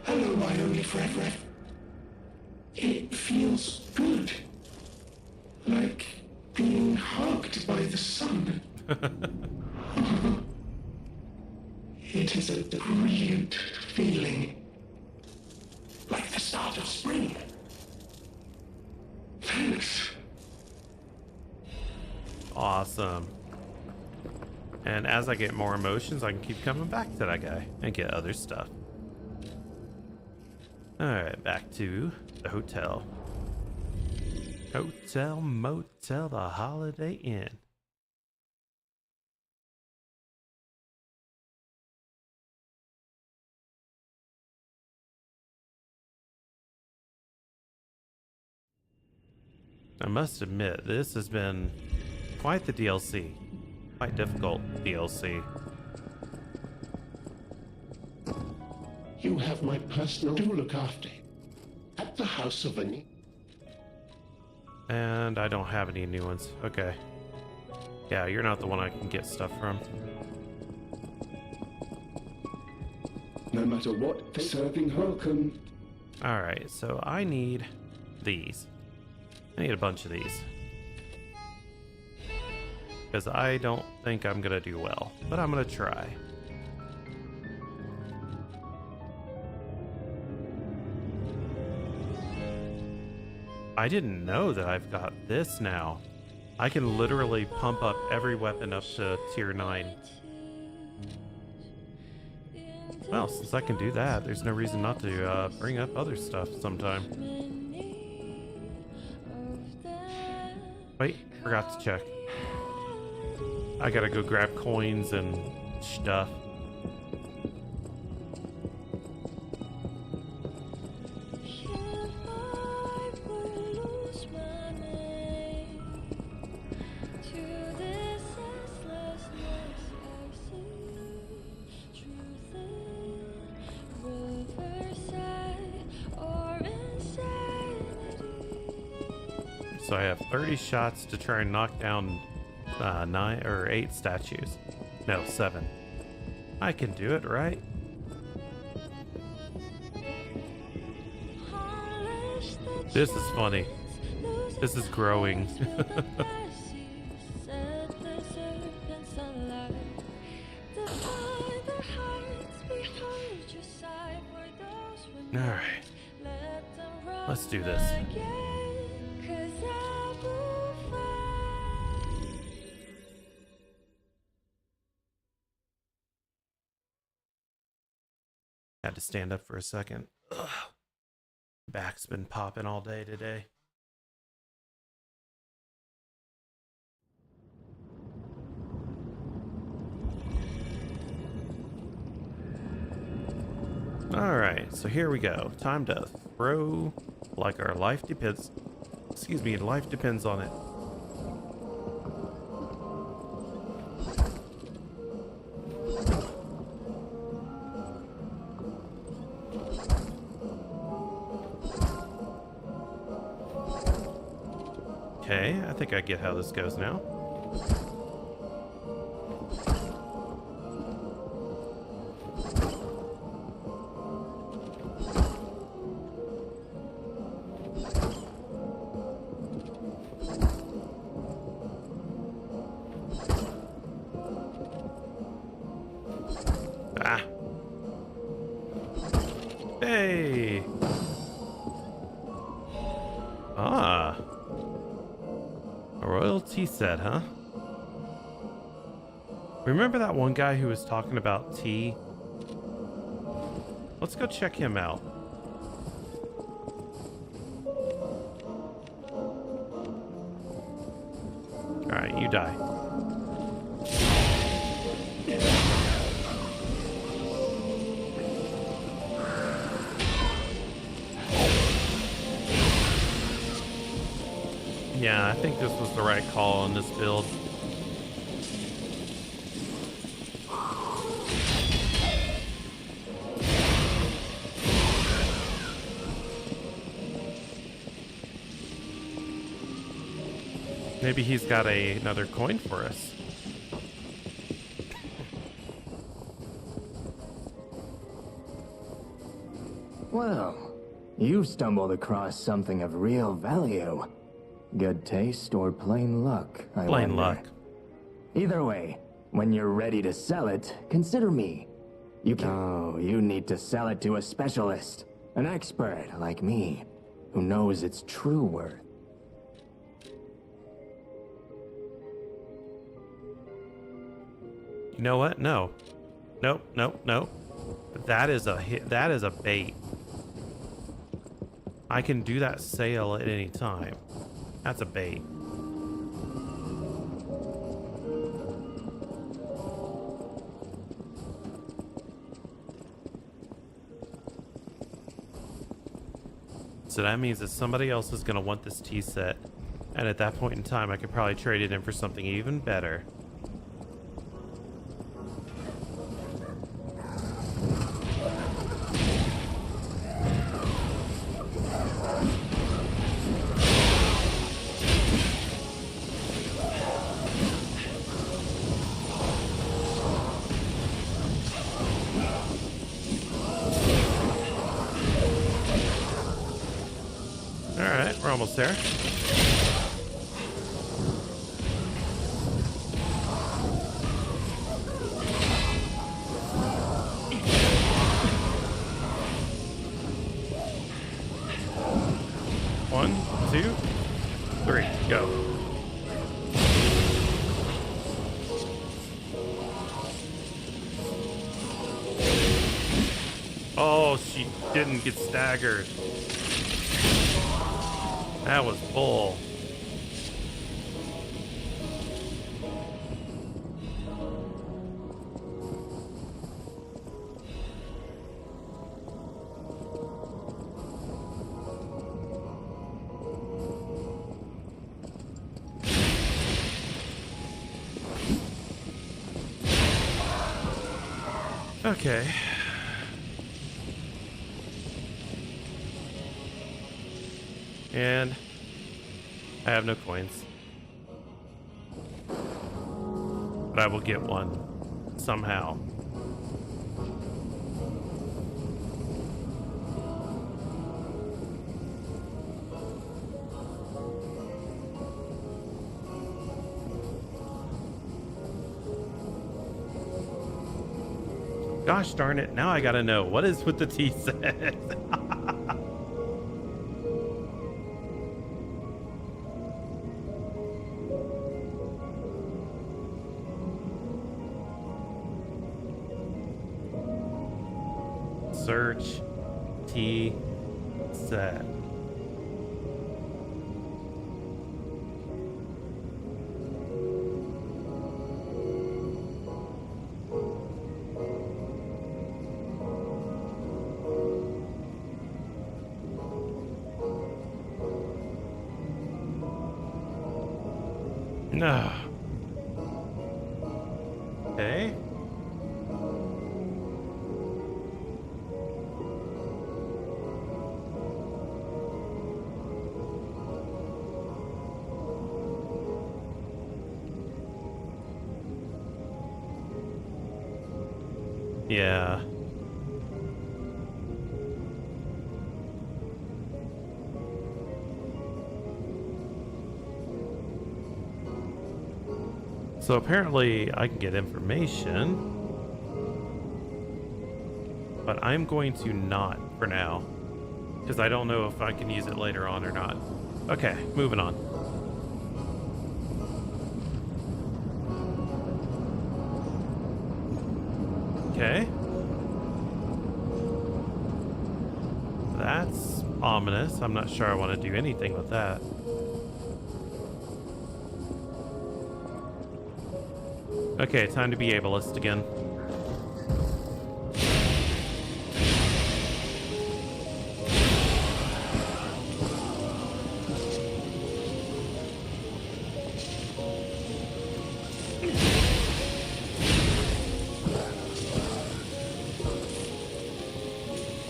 Hello, my only friend. It feels good. Like being hugged by the sun. It is a brilliant feeling. Like the start of spring. Thanks.
Awesome. And as I get more emotions, I can keep coming back to that guy and get other stuff. Alright, back to the hotel. Hotel, motel, the Holiday Inn. I must admit, this has been quite the DLC. Quite difficult DLC.
You have my personal to look after. At the house of any.
And I don't have any new ones. Okay. Yeah, you're not the one I can get stuff from.
No matter what, serving welcome.
Alright, so I need these. I need a bunch of these. Because I don't think I'm going to do well. But I'm going to try. I didn't know that I've got this now. I can literally pump up every weapon up to tier 9. Well, since I can do that, there's no reason not to bring up other stuff sometime. Wait, forgot to check. I gotta go grab coins and stuff. So I have 30 shots to try and knock down 9 or 8 statues. No, 7. I can do it, right? This is funny. This is growing. Alright. Let's do this. Had to stand up for a second. Ugh. Back's been popping all day today. Alright, so here we go. Time to throw like our life depends. Excuse me, life depends on it. Okay, I think I get how this goes now. Ah. Hey. Ah. A royal tea set, huh? Remember that one guy who was talking about tea? Let's go check him out. Alright, you die. Yeah, I think this was the right call on this build. Maybe he's got another coin for us.
Well, you've stumbled across something of real value. Good taste or plain luck, I
Plain
wonder.
luck.
Either way, when you're ready to sell it, consider me. You need to sell it to a specialist, an expert like me, who knows its true worth.
You know what? No. Nope, nope, nope. That is a hit. That is a bait. I can do that sale at any time. That's a bait. So that means that somebody else is going to want this tea set. And at that point in time, I could probably trade it in for something even better. Alright, we're almost there. One, two, three, go. Oh, she didn't get staggered. That was bull. Okay. And I have no coins. But I will get one somehow. Gosh darn it, now I gotta know. What is with the tea set? Search tea set. No. Okay. Yeah. So apparently I can get information, but I'm going to not for now, because I don't know if I can use it later on or not. Okay, moving on. Okay. That's ominous. I'm not sure I want to do anything with that. Okay, time to be ableist again.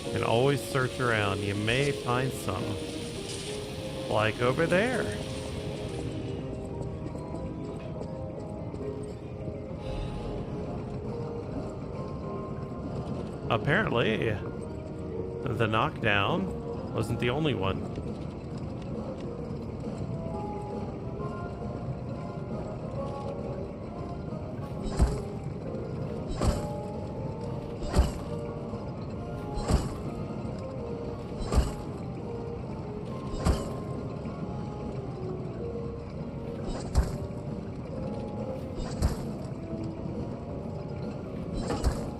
You can always search around. You may find something. Like over there. Apparently, the knockdown wasn't the only one.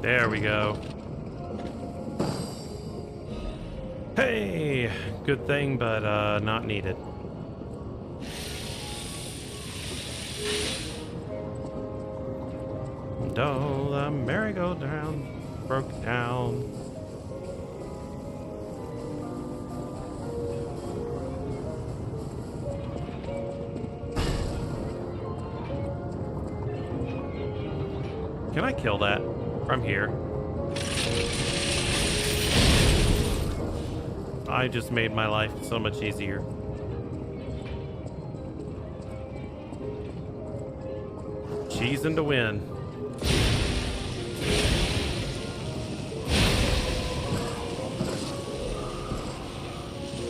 There we go. Hey, good thing, but not needed. Oh, the merry-go-round broke down. Can I kill that from here? I just made my life so much easier. Cheesing to win.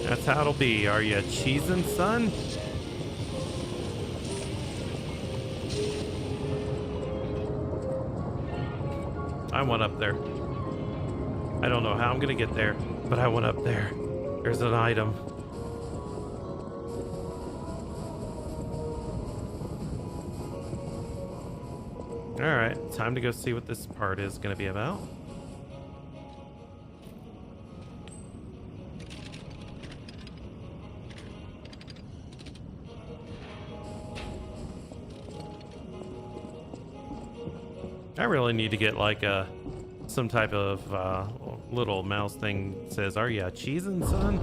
That's how it'll be. Are you cheesing, son? I went up there. I don't know how I'm gonna get there, but I went up there. There's an item. Alright, time to go see what this part is gonna be about. I really need to get like some type of little mouse thing that says, "Are you cheesing, son?"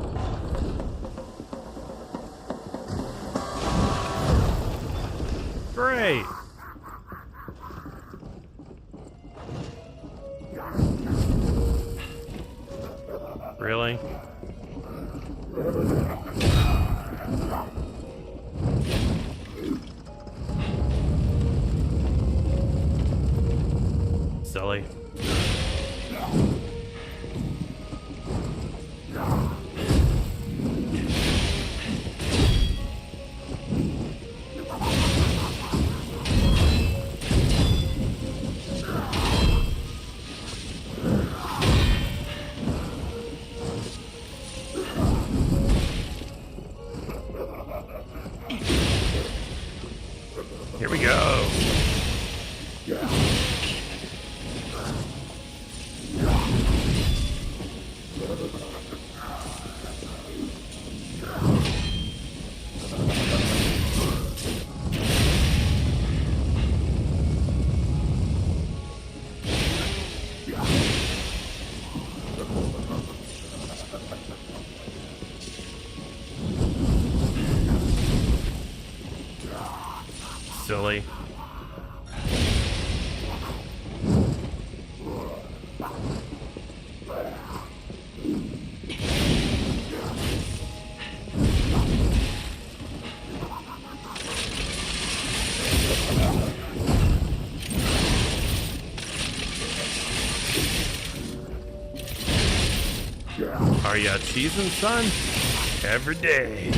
Great. Really? Silly. silly. Are ya cheesing, son? Every day.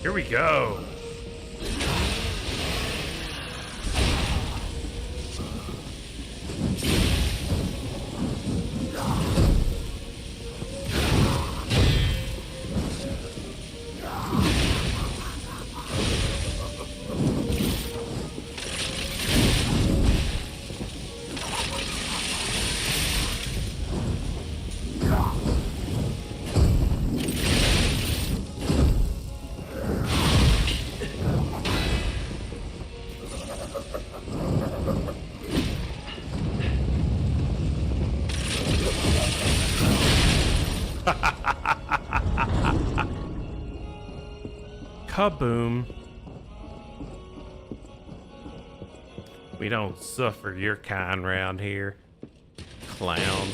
Here we go. Kaboom. We don't suffer your kind round here, clown.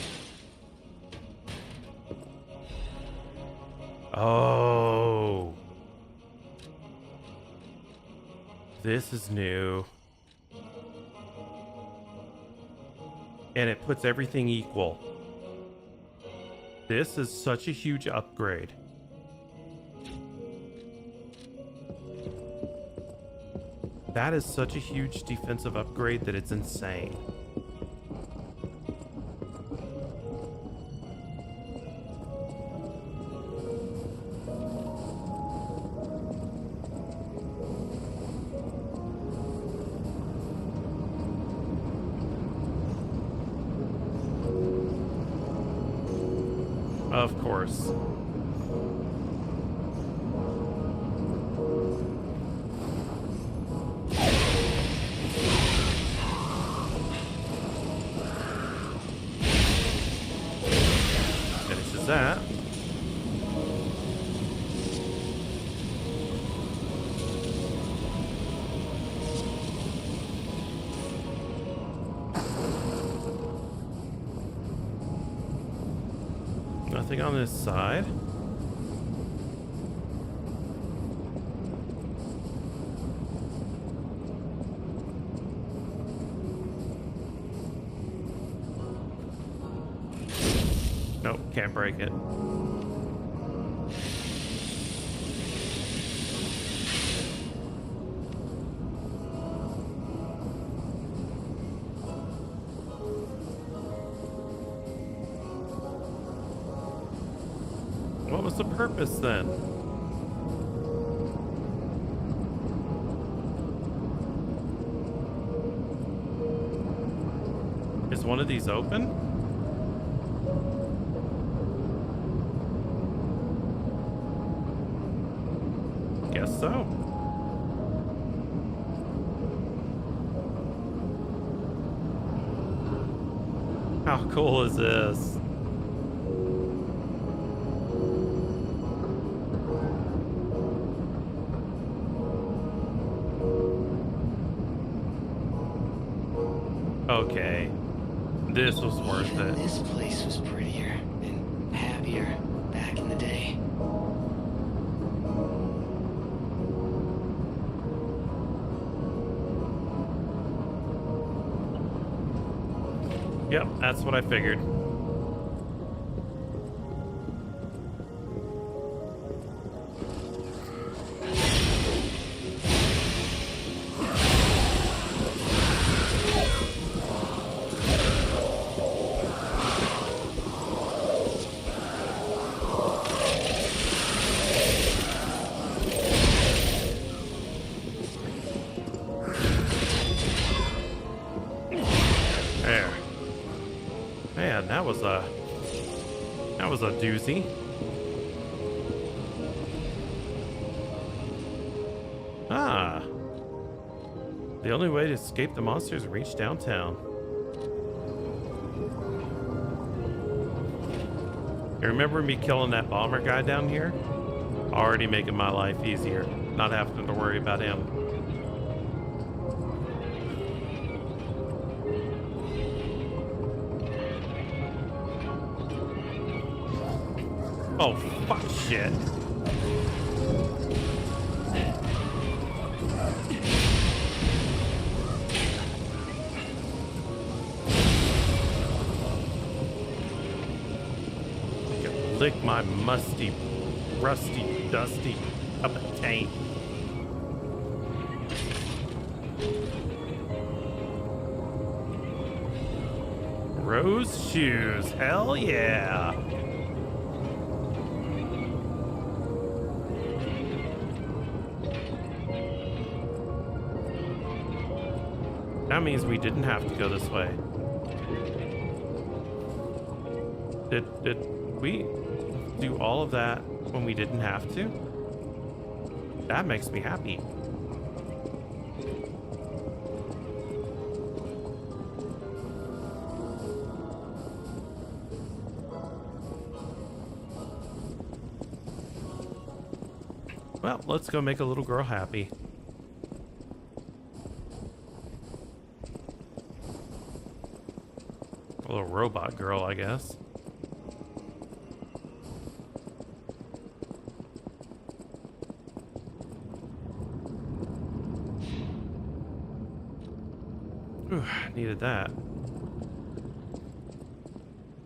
Oh. This is new. And it puts everything equal. This is such a huge upgrade. That is such a huge defensive upgrade that it's insane. Of course. Finishes that. Nothing on this side. Nope, can't break it. What was the purpose then? Is one of these open? Guess so. How cool is this? Okay, this was worth it.
This place was prettier and happier back in the day.
Yep, that's what I figured. There. Man, that was a doozy. Ah. The only way to escape the monsters is reach downtown. You remember me killing that bomber guy down here? Already making my life easier. Not having to worry about him. Oh, fuck shit. Lick my musty, rusty, dusty up a taint. Rose shoes, hell yeah. That means we didn't have to go this way. Did we do all of that when we didn't have to? That makes me happy. Well, let's go make a little girl happy. A little robot girl, I guess. Ooh, needed that.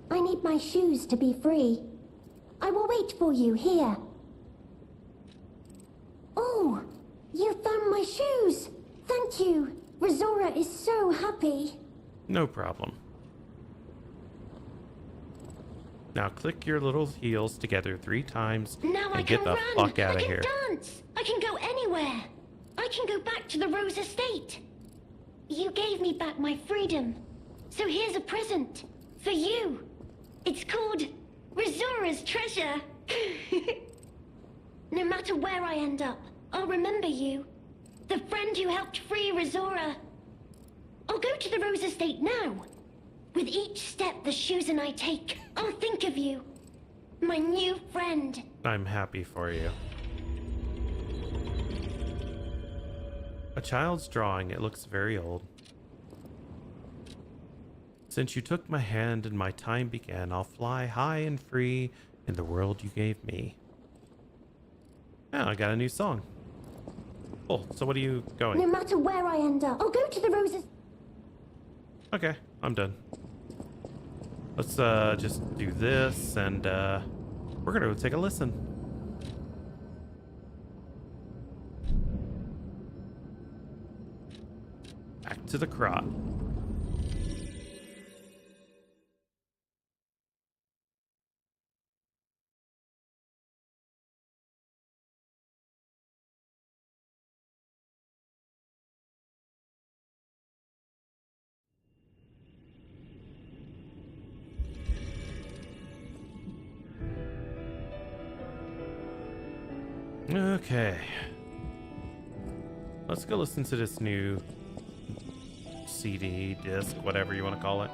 I need my shoes to be free. I will wait for you here. Oh, you found my shoes. Thank you. Rizora is so happy.
No problem. Now click your little heels together 3 times
Now
and
I
get
can
the
run.
fuck out
I
of
can
here.
dance. I can go anywhere. I can go back to the Rose Estate. You gave me back my freedom. So here's a present for you. It's called Rizora's Treasure. No matter where I end up, I'll remember you. The friend who helped free Rizora. I'll go to the Rose Estate now. With each step the shoes and I take, I'll think of you. My new friend.
I'm happy for you. A child's drawing. It looks very old. Since you took my hand and my time began, I'll fly high and free in the world you gave me. Oh, I got a new song. Cool. So what are you going?
No matter where I end up, I'll go to the Roses.
Okay, I'm done. Let's just do this and we're gonna go take a listen. Back to the Croc. Okay. Let's go listen to this new CD, disc, whatever you want to call it.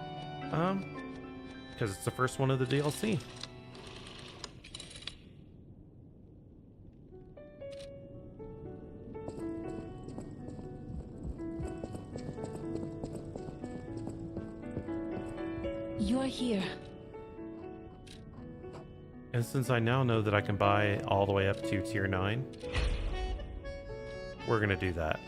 Because it's the first one of the DLC.
You're here.
And since I now know that I can buy all the way up to tier 9, we're gonna do that.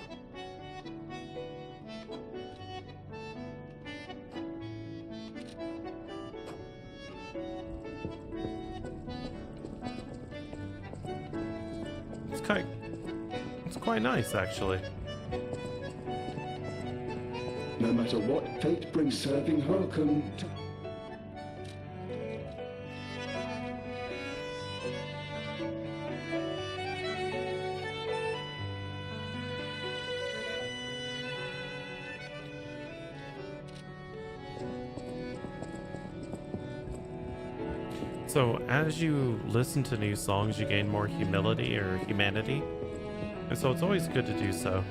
It's quite nice, actually.
No matter what fate brings serving her to... So as you listen to new songs, you gain more humility or humanity.
And so it's always good to do so.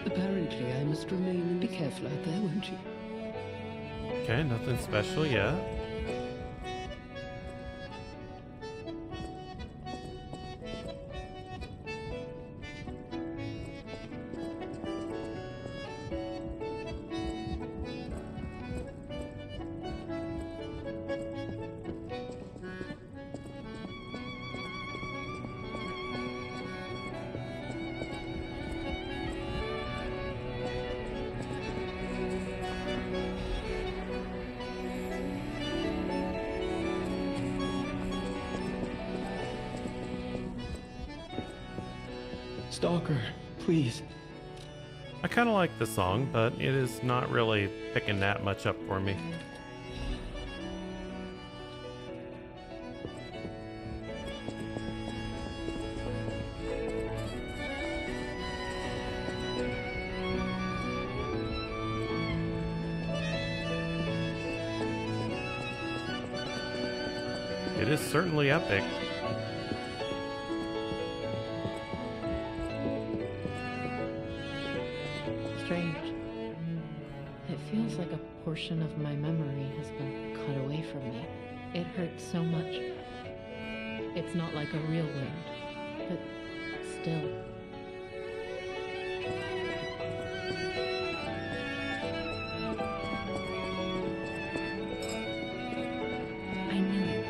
Apparently, I must remain and be careful out there, won't you?
Okay, nothing special yet.
Stalker, please.
I kind of like the song, but it is not really picking that much up for me. It is certainly epic.
Strange. It feels like a portion of my memory has been cut away from me. It hurts so much. It's not like a real wound, but still. I knew it.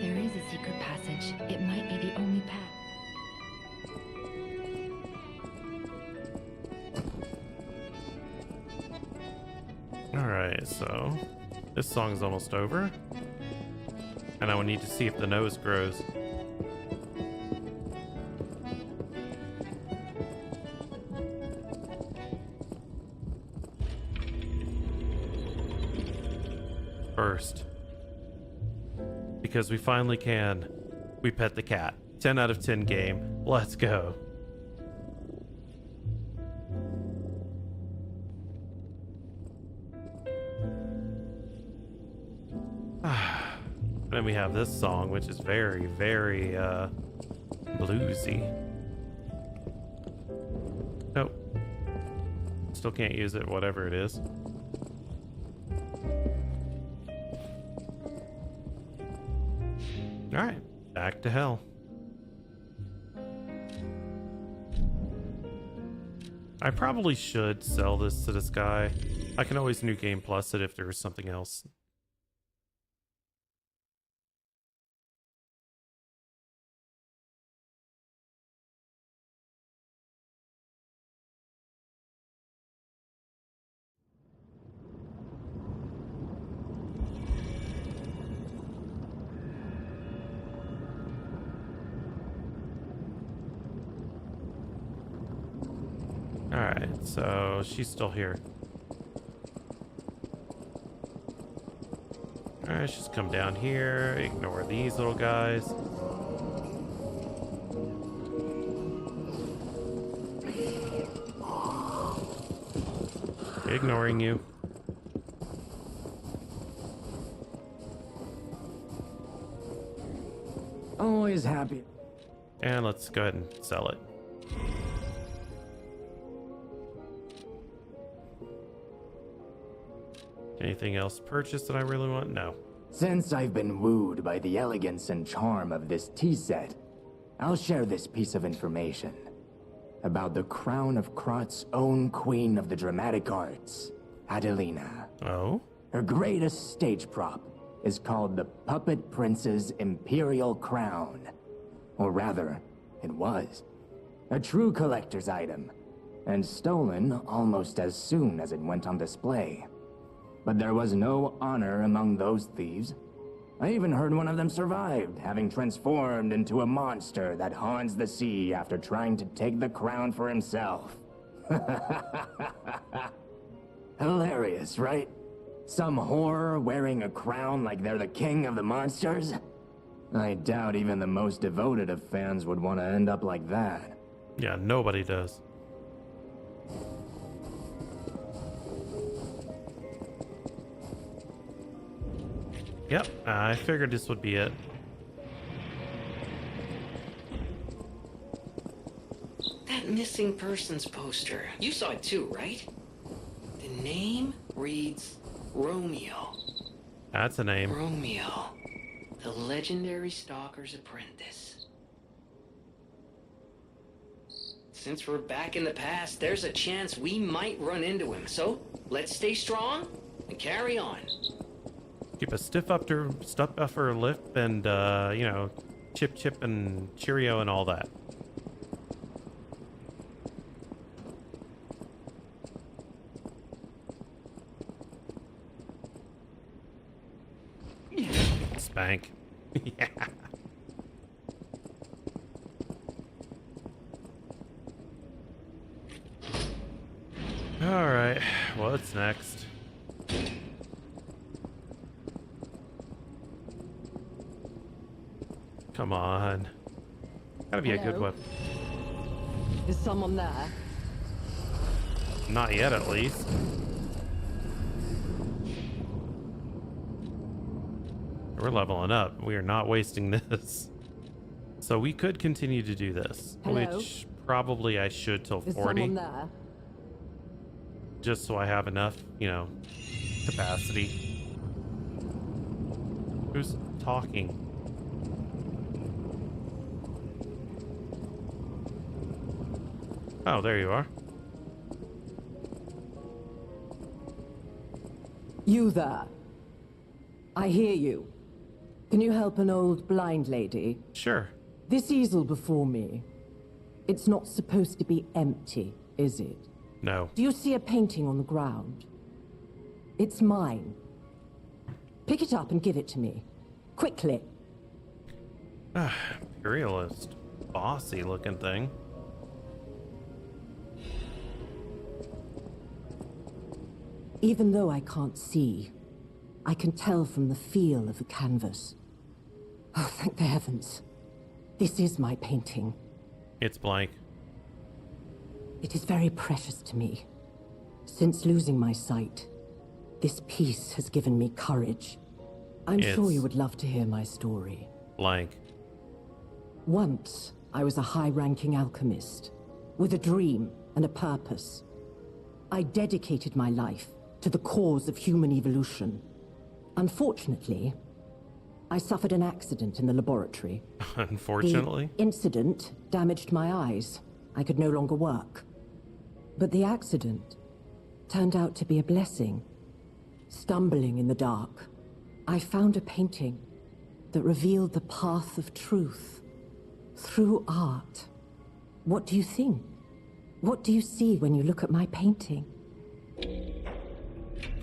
There is a secret passage. It might be the only path.
Alright, so this song's almost over. And I would need to see if the nose grows. First, because we finally can, we pet the cat. 10 out of 10 game. Let's go. Then we have this song, which is very, very bluesy. Nope. Still can't use it, whatever it is. Alright, back to hell. I probably should sell this to this guy. I can always New Game Plus it if there was something else. Alright, so she's still here. Alright, she's come down here. Ignore these little guys. Ignoring you.
Always happy.
And let's go ahead and sell it. Anything else purchased that I really want? No.
Since I've been wooed by the elegance and charm of this tea set, I'll share this piece of information about the crown of Croc's own queen of the dramatic arts, Adelina.
Oh?
Her greatest stage prop is called the Puppet Prince's Imperial Crown. Or rather, it was. A true collector's item, and stolen almost as soon as it went on display. but there was no honor among those thieves. I even heard one of them survived, having transformed into a monster that haunts the sea after trying to take the crown for himself. Hilarious, right? Some whore wearing a crown like they're the king of the monsters? I doubt even the most devoted of fans would want to end up like that.
Yeah, nobody does. Yep, I figured this would be it.
That missing persons poster. You saw it too, right? The name reads Romeo.
That's a name.
Romeo, the legendary stalker's apprentice. Since we're back in the past, there's a chance we might run into him. So let's stay strong and carry on.
Keep a stiff upper lip and, you know, chip and cheerio and all that. Spank. Yeah. All right, what's next? Come on. Gotta be a good
Hello?
weapon.
Is someone there?
Not yet, at least. We're leveling up. We are not wasting this. So we could continue to do this,
Hello?
which probably I should till
Is
40,
someone there?
just so I have enough, you know, capacity. Who's talking? Oh, there you are.
You there? I hear you. Can you help an old blind lady?
Sure.
This easel before me. It's not supposed to be empty, is it?
No.
Do you see a painting on the ground? It's mine. Pick it up and give it to me. Quickly.
Imperialist. Bossy looking thing.
Even though I can't see, I can tell from the feel of the canvas. Oh, thank the heavens. This is my painting.
It's blank.
It is very precious to me. Since losing my sight, this piece has given me courage. I'm sure
It's
you would love to hear my story.
blank.
Once, I was a high-ranking alchemist, with a dream and a purpose. I dedicated my life to the cause of human evolution. Unfortunately, I suffered an accident in the laboratory.
Unfortunately.
The incident damaged my eyes. I could no longer work. But the accident turned out to be a blessing. Stumbling in the dark, I found a painting that revealed the path of truth through art. What do you think? What do you see when you look at my painting?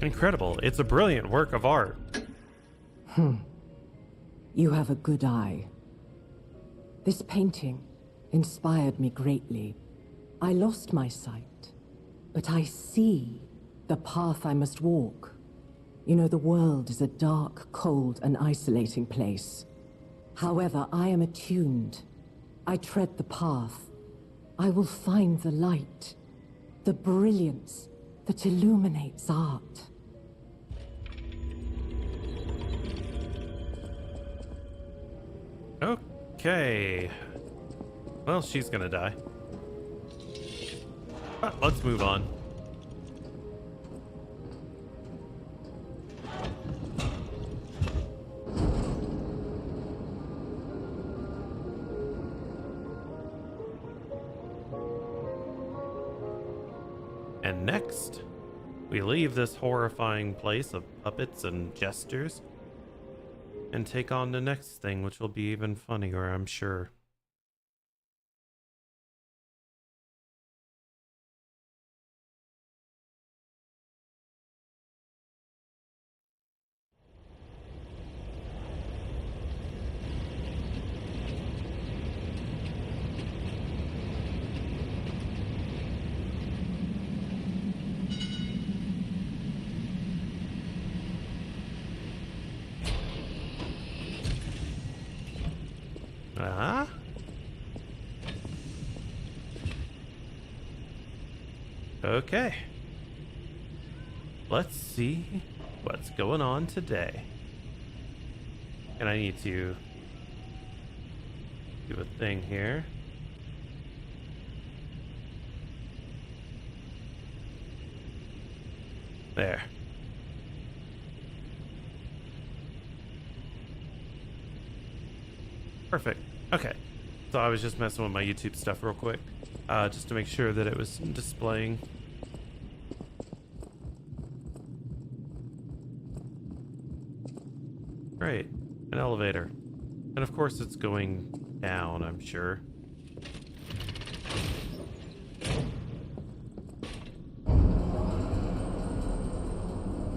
Incredible. It's a brilliant work of art.
You have a good eye. This painting inspired me greatly. I lost my sight, but I see the path I must walk. You know, the world is a dark, cold, and isolating place. However, I am attuned. I tread the path. I will find the light, the brilliance that illuminates art.
Okay. Well, she's gonna die. But let's move on. And next, we leave this horrifying place of puppets and jesters and take on the next thing, which will be even funnier, I'm sure. Okay. Let's see what's going on today. And I need to do a thing here. There. Perfect. Okay. So I was just messing with my YouTube stuff real quick, just to make sure that it was displaying. Great. An elevator. And of course it's going down, I'm sure.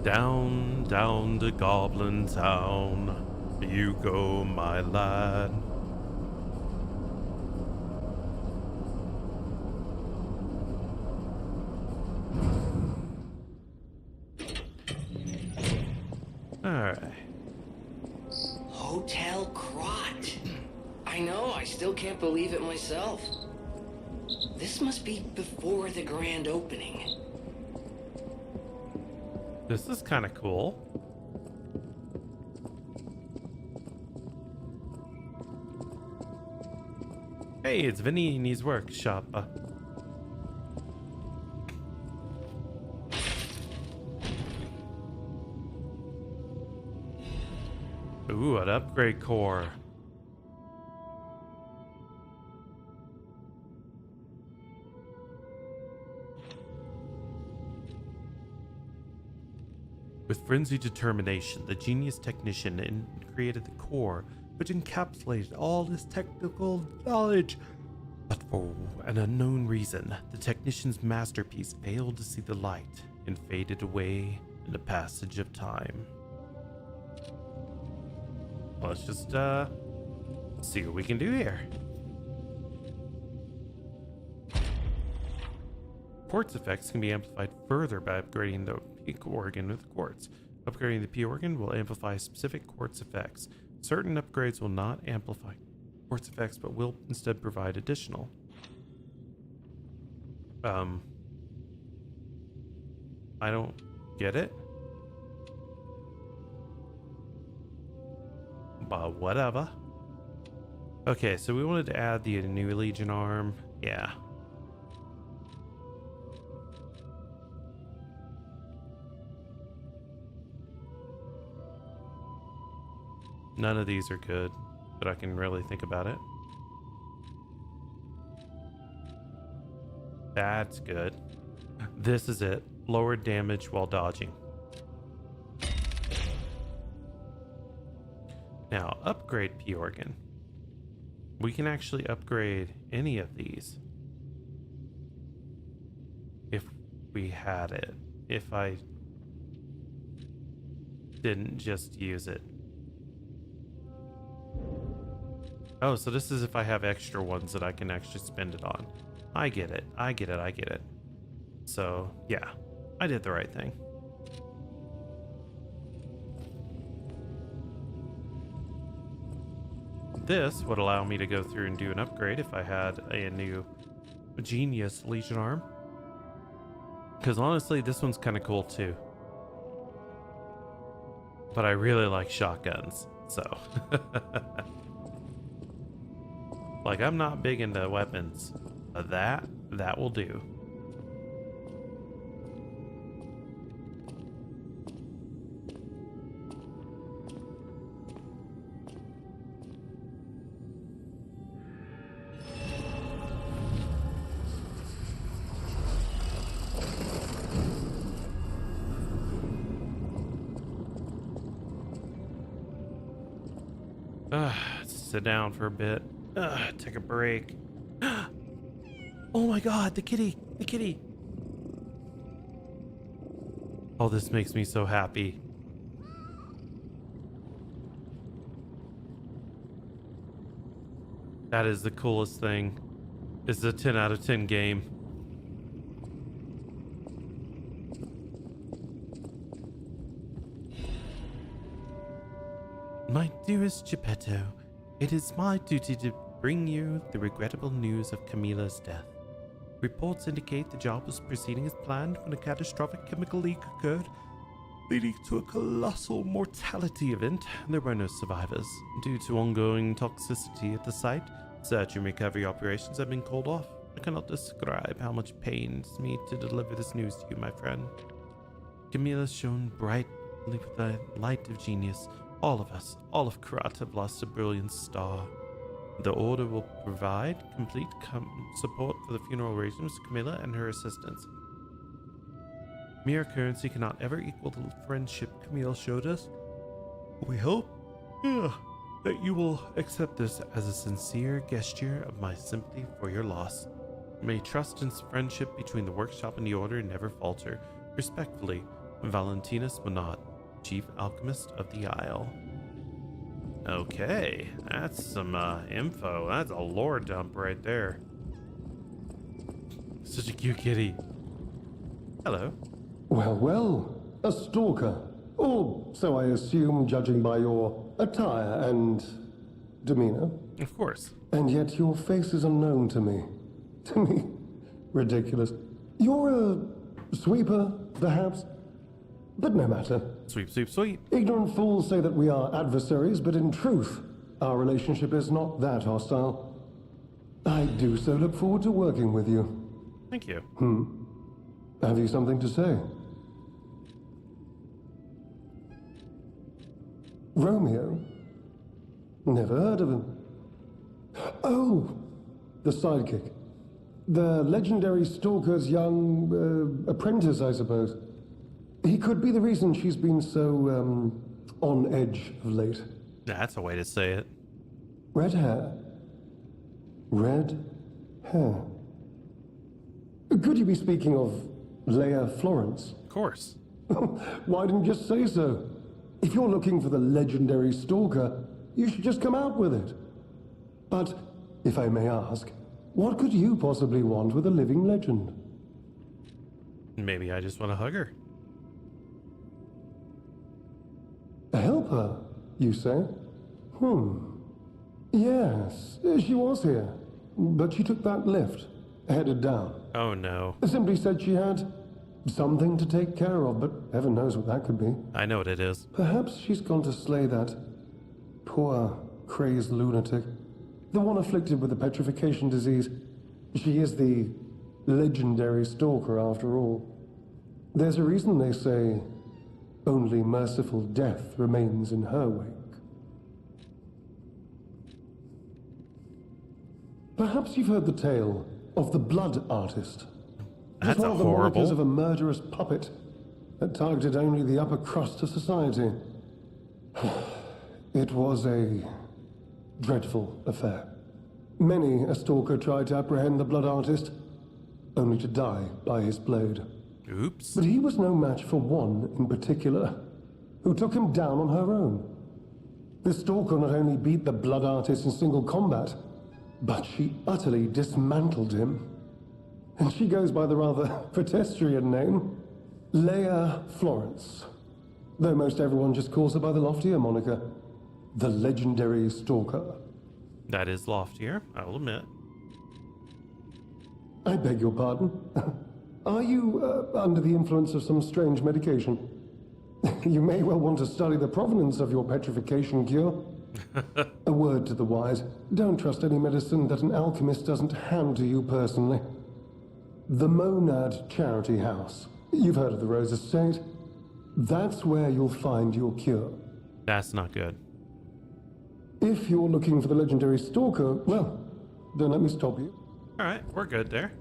Down, down to Goblin Town. You go, my lad. Alright.
Hotel Croc. I know, I still can't believe it myself. This must be before the grand opening.
This is kind of cool. Hey, it's Vinny's workshop. Ooh, an upgrade core. With frenzied determination, the genius technician created the core, which encapsulated all his technical knowledge. But for an unknown reason, the technician's masterpiece failed to see the light and faded away in the passage of time. Let's just see what we can do here. Quartz effects can be amplified further by upgrading the P organ with quartz. Upgrading the P organ will amplify specific quartz effects. Certain upgrades will not amplify quartz effects, but will instead provide additional. I don't get it. But whatever. Okay, so we wanted to add the new Legion arm. Yeah. None of these are good, but I can really think about it. That's good. This is it. Lower damage while dodging. Now, upgrade P organ. We can actually upgrade any of these. If we had it. If I didn't just use it. Oh, so this is if I have extra ones that I can actually spend it on. I get it. I get it. I get it. So, yeah. I did the right thing. This would allow me to go through and do an upgrade if I had a new Genius Legion arm. Because honestly, this one's kind of cool too. But I really like shotguns, so. Like, I'm not big into weapons, but that will do. Sit down for a bit. Take a break. Oh my god, the kitty! The kitty! Oh, this makes me so happy. That is the coolest thing. It's a 10 out of 10 game. My dearest Geppetto, it is my duty to bring you the regrettable news of Camilla's death. Reports indicate the job was proceeding as planned when a catastrophic chemical leak occurred, leading to a colossal mortality event. There were no survivors. Due to ongoing toxicity at the site, search and recovery operations have been called off. I cannot describe how much pains me to deliver this news to you, my friend. Camilla shone brightly with the light of genius. All of us, all of Karat, have lost a brilliant star. The Order will provide complete support for the funeral arrangements of Camilla and her assistants. Mere currency cannot ever equal the friendship Camille showed us. We hope that you will accept this as a sincere gesture of my sympathy for your loss. May trust and friendship between the workshop and the Order never falter. Respectfully, Valentinus Monod, Chief Alchemist of the Isle. Okay, that's some info. That's a lore dump right there. Such a cute kitty. Hello.
Well, well, a stalker. Or so I assume, judging by your attire and demeanor.
Of course.
And yet your face is unknown to me. To me? Ridiculous. You're a sweeper, perhaps? But no matter.
Sweep, sweep, sweep.
Ignorant fools say that we are adversaries, but in truth, our relationship is not that hostile. I do so look forward to working with you.
Thank you.
Have you something to say? Romeo? Never heard of him. Oh, the sidekick. The legendary stalker's young apprentice, I suppose. He could be the reason she's been so, on edge of late.
That's a way to say it.
Red hair. Red hair. Could you be speaking of Leia Florence?
Of course.
Why didn't you just say so? If you're looking for the legendary stalker, you should just come out with it. But, if I may ask, what could you possibly want with a living legend?
Maybe I just want to hug her.
Help her, you say? Yes, she was here. But she took that lift, headed down.
Oh no.
Simply said she had something to take care of, but heaven knows what that could be.
I know what it is.
Perhaps she's gone to slay that poor, crazed lunatic. The one afflicted with the petrification disease. She is the legendary stalker after all. There's a reason they say only merciful death remains in her wake. Perhaps you've heard the tale of the blood artist.
That's
one of the
horrible.
monikers of a murderous puppet that targeted only the upper crust of society. It was a dreadful affair. Many a stalker tried to apprehend the blood artist, only to die by his blade.
Oops.
But he was no match for one in particular, who took him down on her own. The stalker not only beat the blood artist in single combat, but she utterly dismantled him. And she goes by the rather pedestrian name, Leia Florence. Though most everyone just calls her by the loftier moniker, the legendary stalker.
That is loftier, I will admit.
I beg your pardon? Are you under the influence of some strange medication? You may well want to study the provenance of your petrification cure. A word to the wise, don't trust any medicine that an alchemist doesn't hand to you personally. The Monad Charity House. You've heard of the Rose Estate. That's where you'll find your cure.
That's not good.
If you're looking for the legendary stalker, well, don't let me stop you.
Alright, we're good there.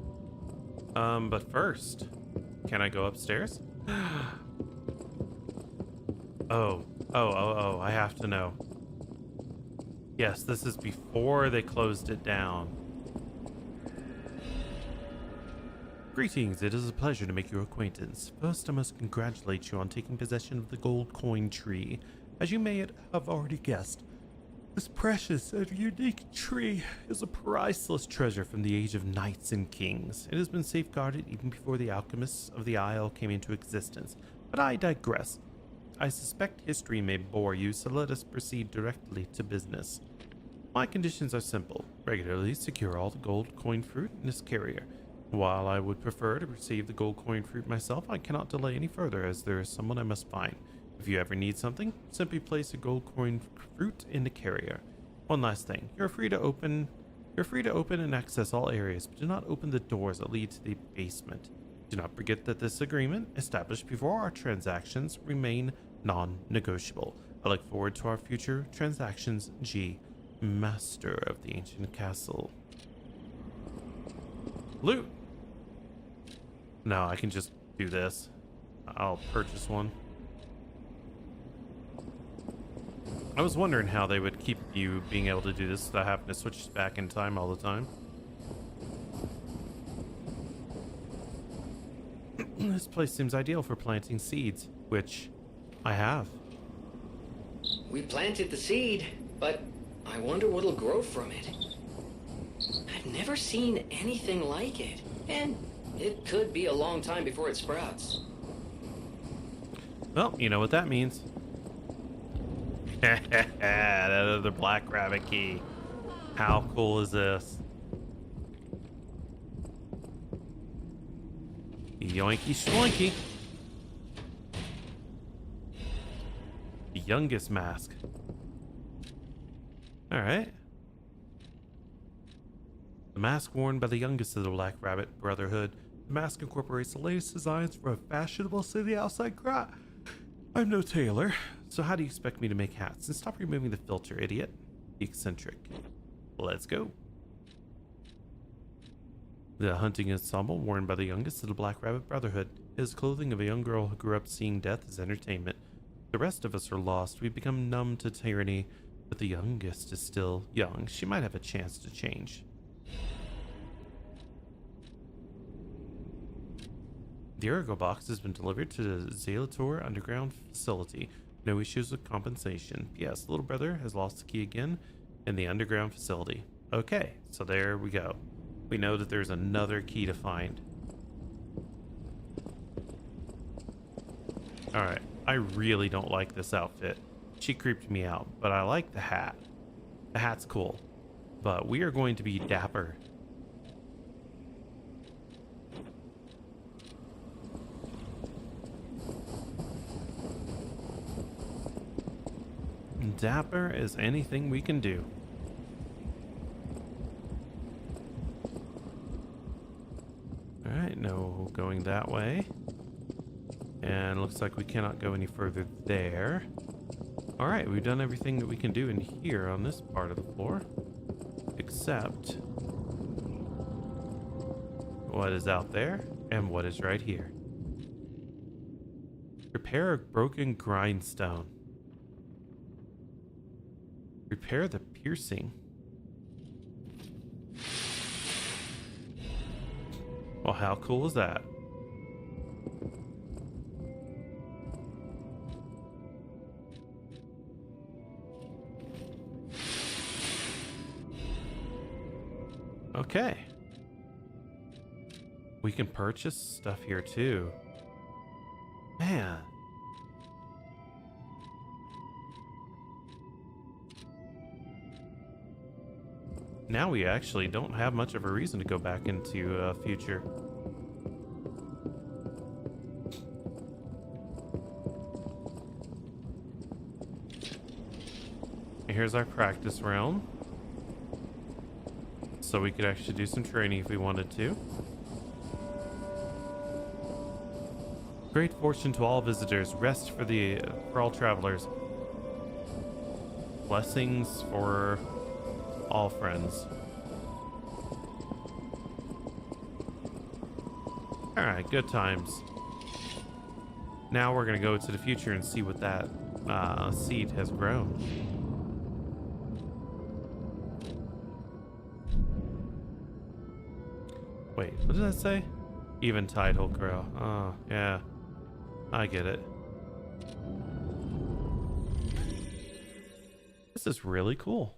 But first, can I go upstairs? Oh, I have to know. Yes, this is before they closed it down. Greetings, it is a pleasure to make your acquaintance. First, I must congratulate you on taking possession of the gold coin tree. As you may have already guessed, this precious and unique tree is a priceless treasure from the age of knights and kings. It has been safeguarded even before the alchemists of the Isle came into existence. But I digress. I suspect history may bore you, so let us proceed directly to business. My conditions are simple. Regularly secure all the gold coin fruit in this carrier. While I would prefer to receive the gold coin fruit myself, I cannot delay any further as there is someone I must find. If you ever need something, simply place a gold coin fruit in the carrier. One last thing, you're free to open and access all areas, but do not open the doors that lead to the basement. Do not forget that this agreement, established before our transactions, remain non-negotiable. I look forward to our future transactions, G, Master of the Ancient Castle. Loot! No, I can just do this. I'll purchase one. I was wondering how they would keep you being able to do this without having to switch back in time all the time. This place seems ideal for planting seeds, which I have.
We planted the seed, but I wonder what'll grow from it. I've never seen anything like it, and it could be a long time before it sprouts.
Well, you know what that means. That other black rabbit key. How cool is this? Yoinky schloinky. The youngest mask. Alright. The mask worn by the youngest of the Black Rabbit Brotherhood. The mask incorporates the latest designs for a fashionable city outside Croc. I'm no tailor, so how do you expect me to make hats? And stop removing the filter, idiot. Eccentric. Let's go. The hunting ensemble worn by the youngest of the Black Rabbit Brotherhood is clothing of a young girl who grew up seeing death as entertainment. The rest of us are lost. We've become numb to tyranny, but the youngest is still young. She might have a chance to change. The Ergo box has been delivered to the Zelator underground facility. No issues with compensation. P.S. Little brother has lost the key again in the underground facility. Okay, so there we go. We know that there's another key to find. Alright, I really don't like this outfit. She creeped me out, but I like the hat. The hat's cool. But we are going to be dapper. Dapper is anything we can do. Alright, no going that way. And looks like we cannot go any further there. Alright, we've done everything that we can do in here on this part of the floor. Except what is out there and what is right here. Repair a broken grindstone. Repair the piercing. Well, how cool is that? Okay. We can purchase stuff here too. Man. Now we actually don't have much of a reason to go back into future. And here's our practice realm. So we could actually do some training if we wanted to. Great fortune to all visitors. Rest for all travelers. Blessings for all friends. Alright, good times. Now we're gonna go to the future and see what that seed has grown. Wait, what did that say? Eventide will grow. Oh, yeah. I get it. This is really cool.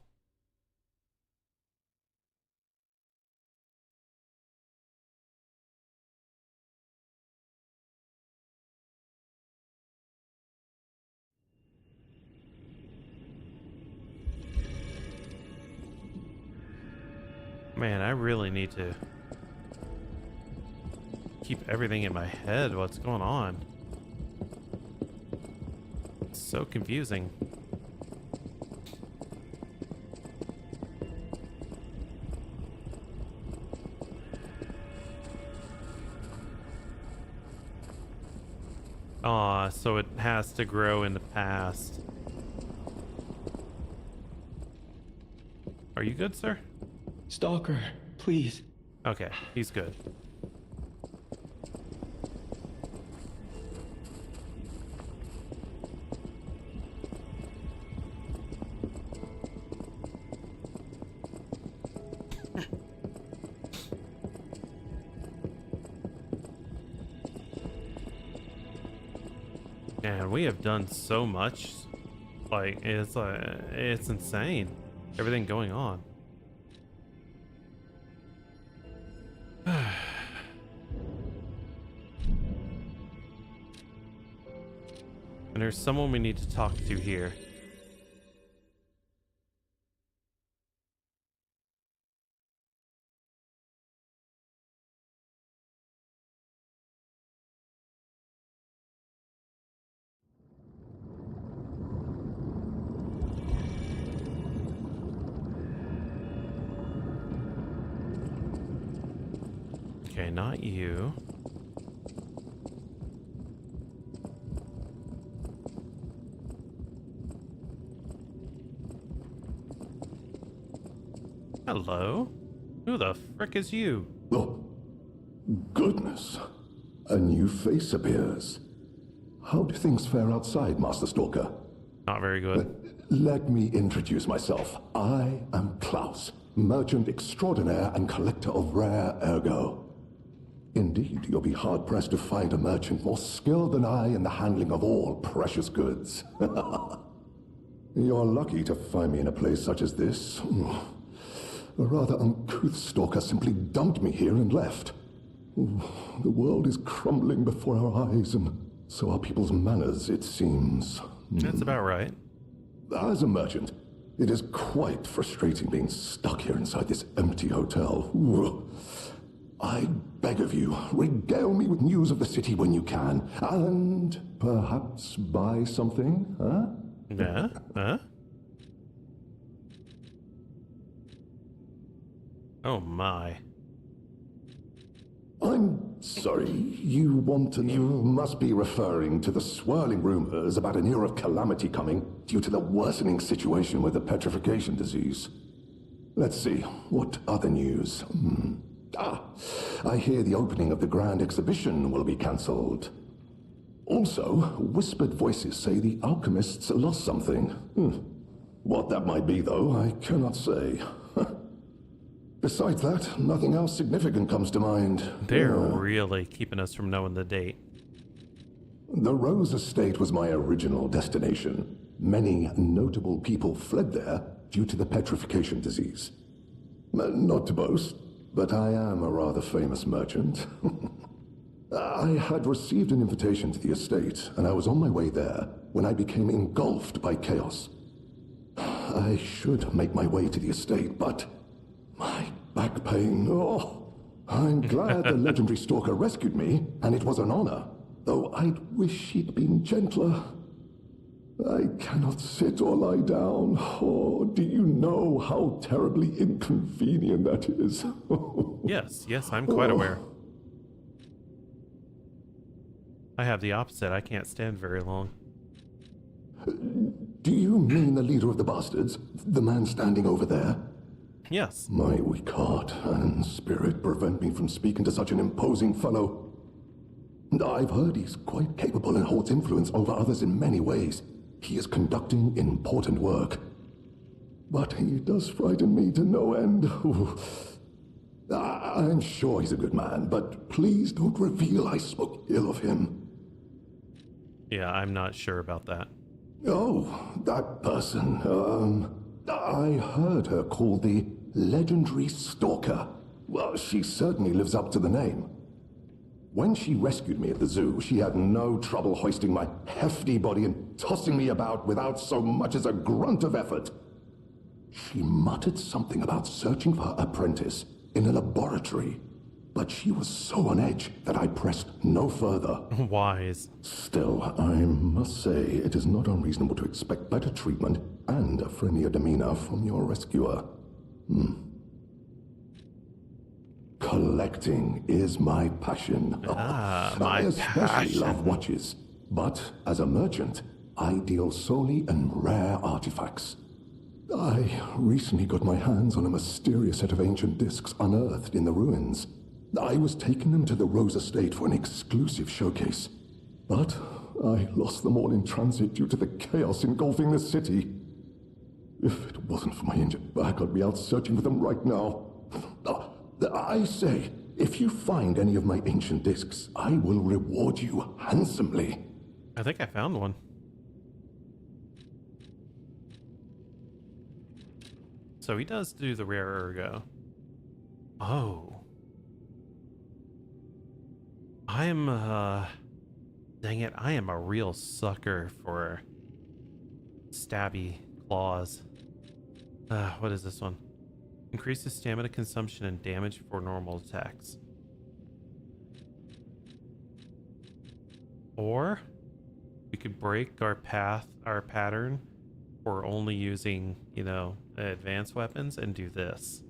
Man, I really need to keep everything in my head. What's going on? It's so confusing. Aw, so it has to grow in the past. Are you good, sir?
Stalker, please.
Okay, he's good. Man, we have done so much. Like, it's insane. Everything going on. And there's someone we need to talk to here. Okay, not you. Hello? Who the frick is you?
Oh, goodness. A new face appears. How do things fare outside, Master Stalker?
Not very good.
Let me introduce myself. I am Klaus, merchant extraordinaire and collector of rare ergo. Indeed, you'll be hard-pressed to find a merchant more skilled than I in the handling of all precious goods. You're lucky to find me in a place such as this. A rather uncouth stalker simply dumped me here and left. The world is crumbling before our eyes, and so are people's manners, it seems.
That's about right.
As a merchant, it is quite frustrating being stuck here inside this empty hotel. I beg of you, regale me with news of the city when you can, and perhaps buy something, huh?
Yeah? Huh? Oh my.
I'm sorry, you must be referring to the swirling rumors about an era of calamity coming due to the worsening situation with the petrification disease. Let's see, what other news? I hear the opening of the Grand Exhibition will be cancelled. Also, whispered voices say the alchemists lost something. What that might be, though, I cannot say. Besides that, nothing else significant comes to mind.
They're really keeping us from knowing the date.
The Rose Estate was my original destination. Many notable people fled there due to the petrification disease. Not to boast, but I am a rather famous merchant. I had received an invitation to the estate, and I was on my way there when I became engulfed by chaos. I should make my way to the estate, but my back pain, I'm glad the legendary stalker rescued me, and it was an honor, though I'd wish he'd been gentler. I cannot sit or lie down. Oh, do you know how terribly inconvenient that is?
Yes, I'm quite aware. I have the opposite. I can't stand very long.
Do you mean the leader of the bastards? The man standing over there?
Yes.
My weak heart and spirit prevent me from speaking to such an imposing fellow. I've heard he's quite capable and holds influence over others in many ways. He is conducting important work. But he does frighten me to no end. I'm sure he's a good man, but please don't reveal I spoke ill of him.
Yeah, I'm not sure about that.
Oh, that person. I heard her called the legendary stalker. Well, she certainly lives up to the name. When she rescued me at the zoo, she had no trouble hoisting my hefty body and tossing me about without so much as a grunt of effort. She muttered something about searching for her apprentice in a laboratory. but she was so on edge that I pressed no further.
Wise.
Still, I must say it is not unreasonable to expect better treatment and a friendlier demeanor from your rescuer. Collecting is my passion.
My
I especially
passion.
love watches, but as a merchant, I deal solely in rare artifacts. I recently got my hands on a mysterious set of ancient discs unearthed in the ruins. I was taking them to the Rose Estate for an exclusive showcase, but I lost them all in transit due to the chaos engulfing the city. If it wasn't for my injured back, I'd be out searching for them right now. I say, if you find any of my ancient discs, I will reward you handsomely.
I think I found one. So he does do the rare ergo. Oh. I am, dang it, I am a real sucker for stabby claws. What is this one? Increases stamina consumption and damage for normal attacks. Or we could break our pattern for only using, you know, advanced weapons and do this.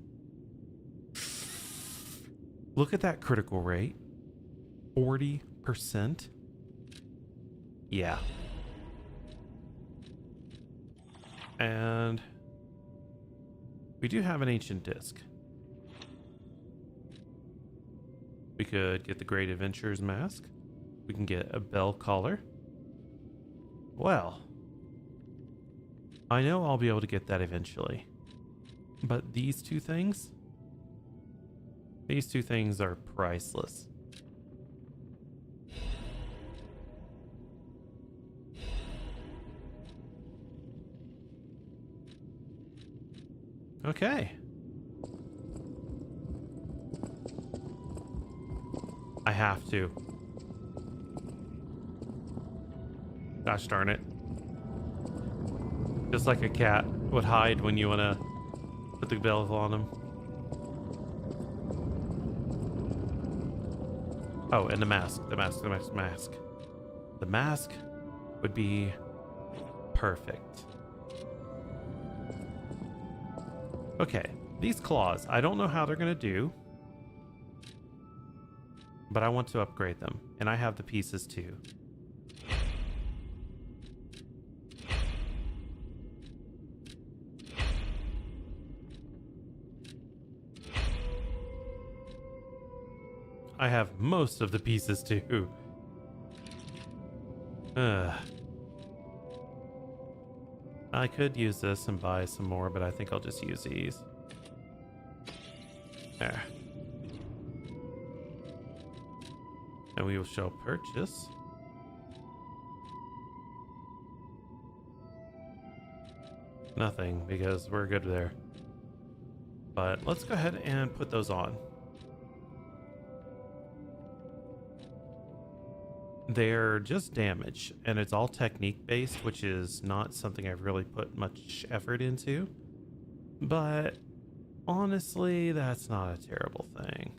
Look at that critical rate. 40%. Yeah. And we do have an ancient disc. We could get the Great Adventurer's Mask. We can get a bell collar. Well, I know I'll be able to get that eventually. But these two things are priceless. Okay. I have to. Gosh darn it. Just like a cat would hide when you want to put the bell on him. Oh, and the mask. The mask. The mask would be perfect. Okay, these claws, I don't know how they're going to do, but I want to upgrade them, and I have the pieces too. I have most of the pieces too. I could use this and buy some more, but I think I'll just use these. There. And we will show purchase. Nothing, because we're good there. But let's go ahead and put those on. They're just damage, and it's all technique based, which is not something I've really put much effort into. But honestly, that's not a terrible thing.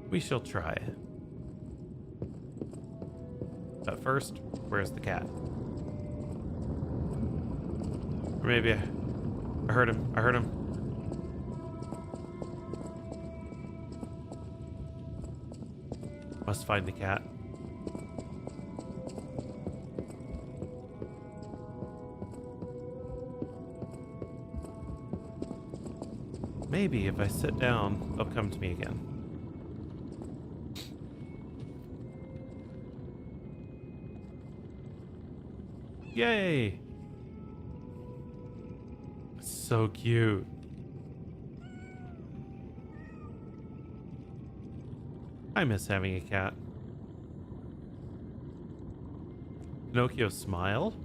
We shall try it. But first, where's the cat? Or maybe I heard him. I heard him. Must find the cat. Maybe if I sit down, they'll come to me again. Yay! So cute. I miss having a cat. Pinocchio smiled?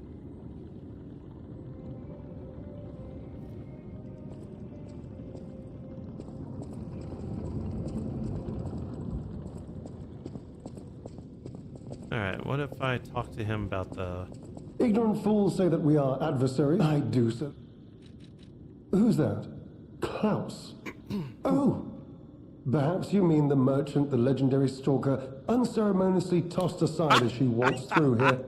Alright, what if I talk to him about the
Ignorant fools say that we are adversaries. I do so. Who's that? Klaus. Oh! Perhaps you mean the merchant the legendary stalker unceremoniously tossed aside as she waltzed through here.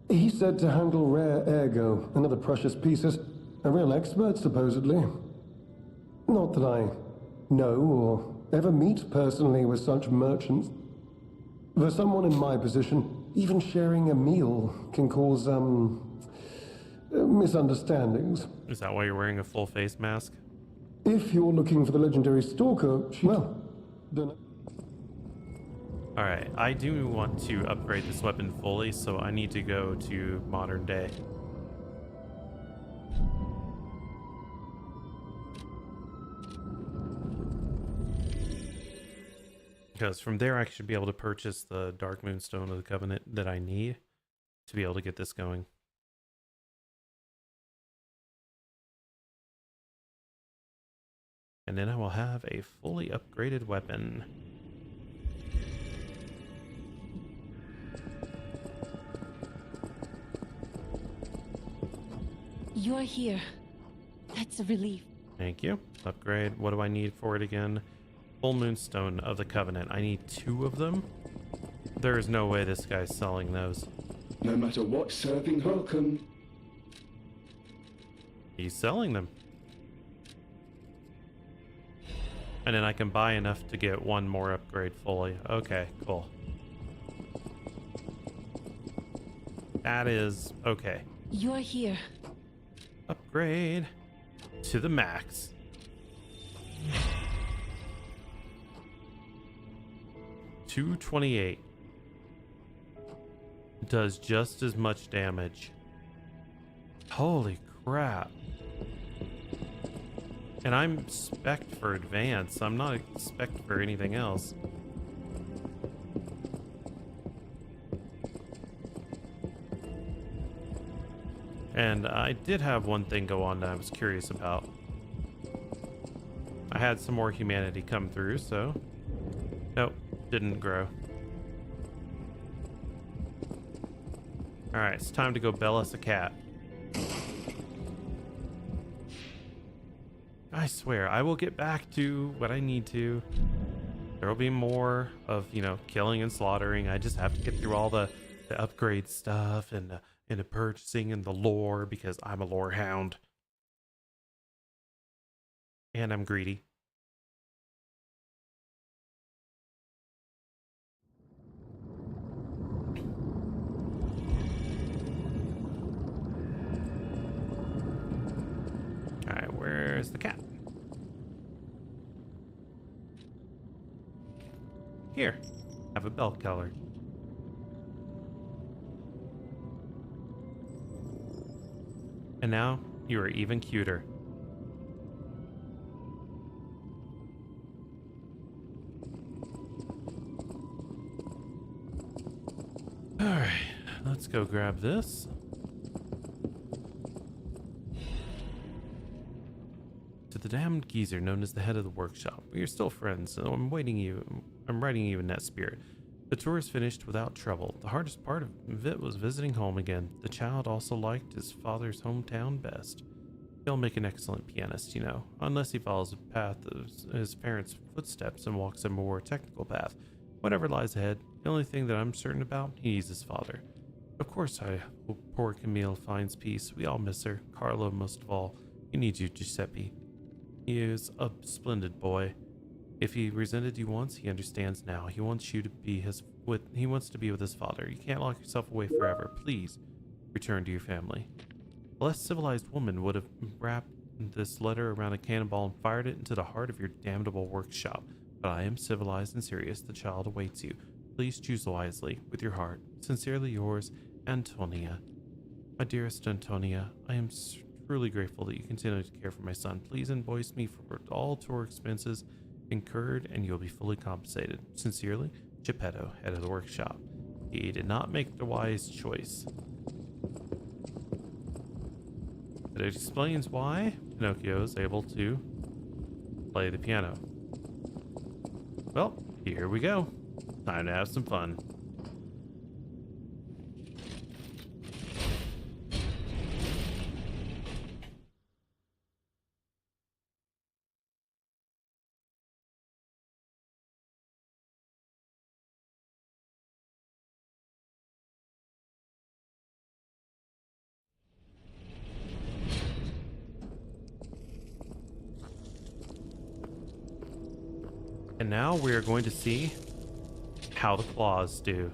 He said to handle rare ergo and other precious pieces. A real expert, supposedly. Not that I know or ever meet personally with such merchants. For someone in my position, even sharing a meal can cause, misunderstandings.
Is that why you're wearing a full face mask?
If you're looking for the legendary stalker, then...
Alright, I do want to upgrade this weapon fully, so I need to go to modern day. Because from there I should be able to purchase the Dark Moonstone of the Covenant that I need to be able to get this going. And then I will have a fully upgraded weapon.
You're here. That's a relief.
Thank you. Upgrade. What do I need for it again? Full Moonstone of the Covenant. I need 2 of them. There is no way this guy's selling those.
No matter what serving welcome.
He's selling them. And then I can buy enough to get 1 more upgrade fully. Okay, cool. That is okay.
You're here.
Upgrade to the max. $228. Does just as much damage. Holy crap. And I'm spec for advance. I'm not spec for anything else. And I did have one thing go on that I was curious about. I had some more humanity come through, so... Nope, didn't grow. Alright, it's time to go bell us a cat. I swear, I will get back to what I need to. There will be more of, you know, killing and slaughtering. I just have to get through all the upgrade stuff and the purchasing and the lore, because I'm a lore hound. And I'm greedy. Alright, where's the cat? Here, have a bell color. And now you are even cuter. Alright, let's go grab this. To the damned geezer known as the head of the workshop. We are still friends, so I'm writing you in that spirit. The tour is finished without trouble. The hardest part of it was visiting home again. The child also liked his father's hometown best. He'll make an excellent pianist, you know, unless he follows the path of his parents' footsteps and walks a more technical path. Whatever lies ahead, the only thing that I'm certain about, he needs his father. Of course, I hope poor Camille finds peace. We all miss her. Carlo most of all. He needs you, Giuseppe. He is a splendid boy. If he resented you once, he understands now. He wants you to be he wants to be with his father. You can't lock yourself away forever. Please return to your family. A less civilized woman would have wrapped this letter around a cannonball and fired it into the heart of your damnable workshop. But I am civilized and serious. The child awaits you. Please choose wisely with your heart. Sincerely yours, Antonia. My dearest Antonia, I am truly grateful that you continue to care for my son. Please invoice me for all tour expenses incurred, and you'll be fully compensated. Sincerely, Geppetto, head of the workshop. He did not make the wise choice. But it explains why Pinocchio is able to play the piano. Well, here we go. Time to have some fun. And now we are going to see how the claws do.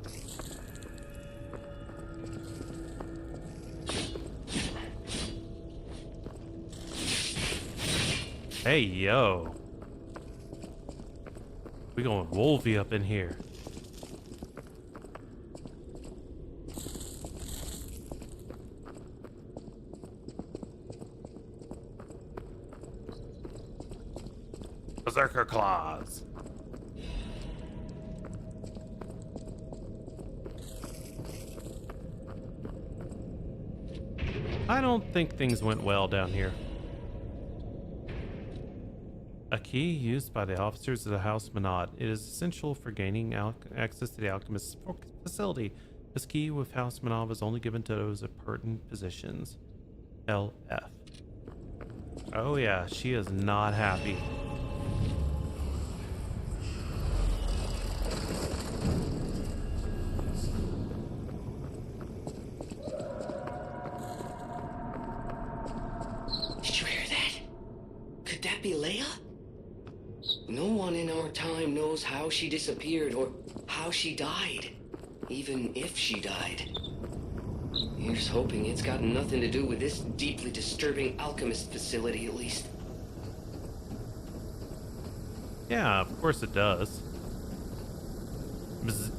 Hey, yo. We going Wolvie up in here. Berserker claws. I don't think things went well down here. A key used by the officers of the House Manad. It is essential for gaining access to the alchemist's facility. This key with House Manad is only given to those at pertinent positions. LF. Oh yeah, she is not happy.
Did you hear that? Could that be Leia? No one in our time knows how she disappeared or how she died, even if she died. Here's hoping it's got nothing to do with this deeply disturbing alchemist facility, at least.
Yeah, of course it does. Bzz.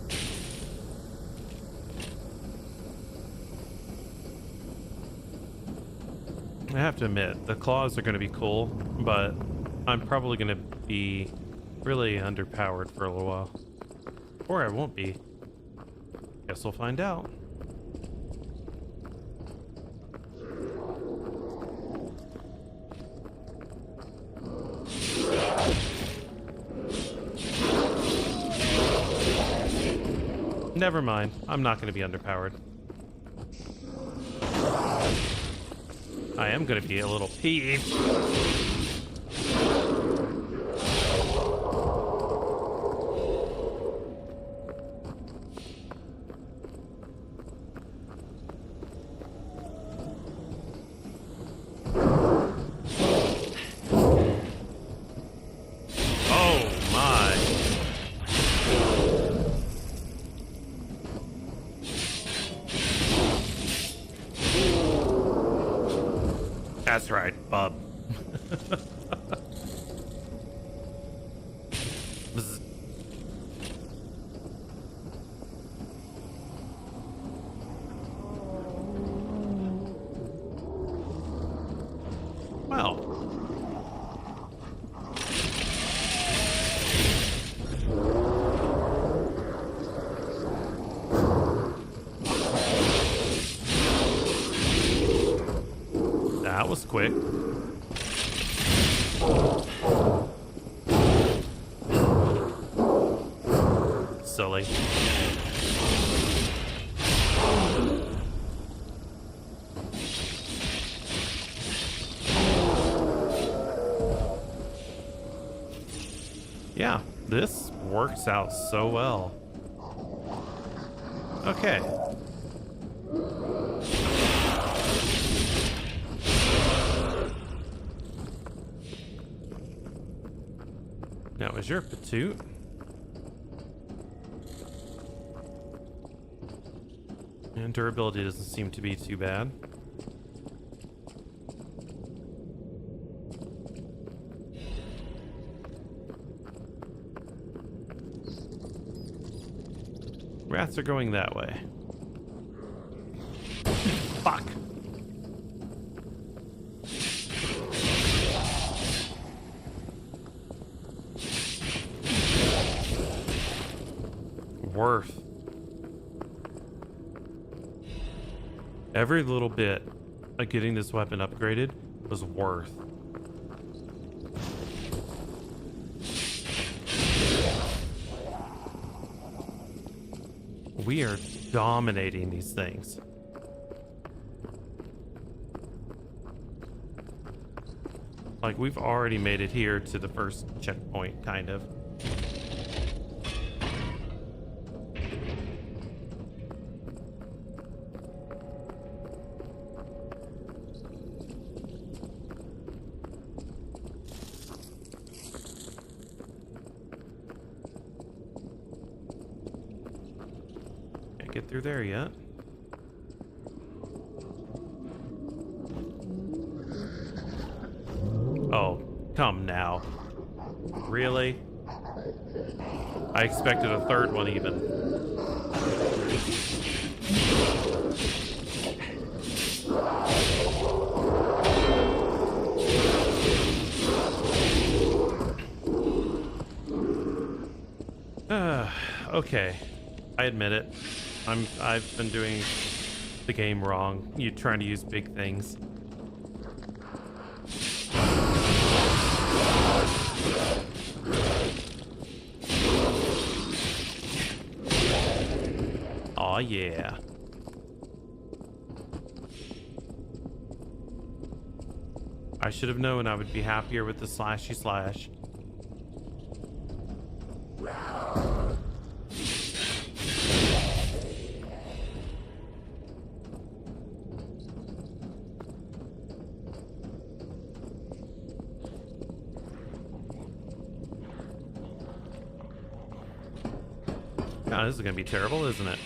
I have to admit, the claws are going to be cool, but I'm probably going to be really underpowered for a little while. Or I won't be. Guess we'll find out. Never mind. I'm not going to be underpowered. I am going to be a little peeved. Oh my. That's right, bub. Bzz. Well. That was quick. Silly. Yeah, this works out so well. Okay. Now, is your patoot? And durability doesn't seem to be too bad. Rats are going that way. Fuck. Worth. Every little bit of getting this weapon upgraded was worth. We are dominating these things. Like, we've already made it here to the first checkpoint, kind of. get through there yet. Oh, come now. Really? I expected a third one even. Okay. I admit it. I've been doing the game wrong. You trying to use big things. Aw, yeah. I should have known I would be happier with the slashy slash. God, this is gonna be terrible, isn't it?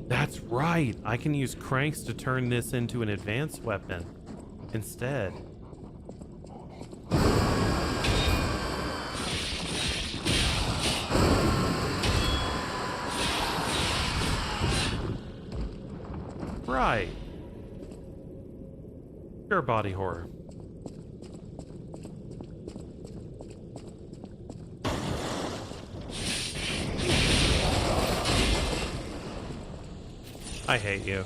That's right. I can use cranks to turn this into an advanced weapon instead. Right. Pure body horror. I hate you.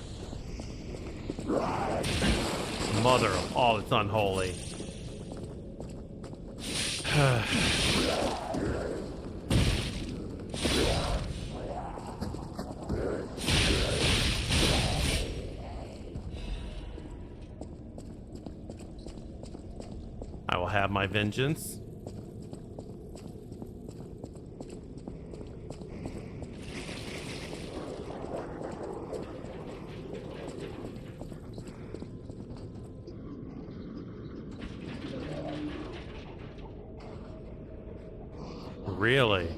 Mother of all that's unholy. I will have my vengeance. Really?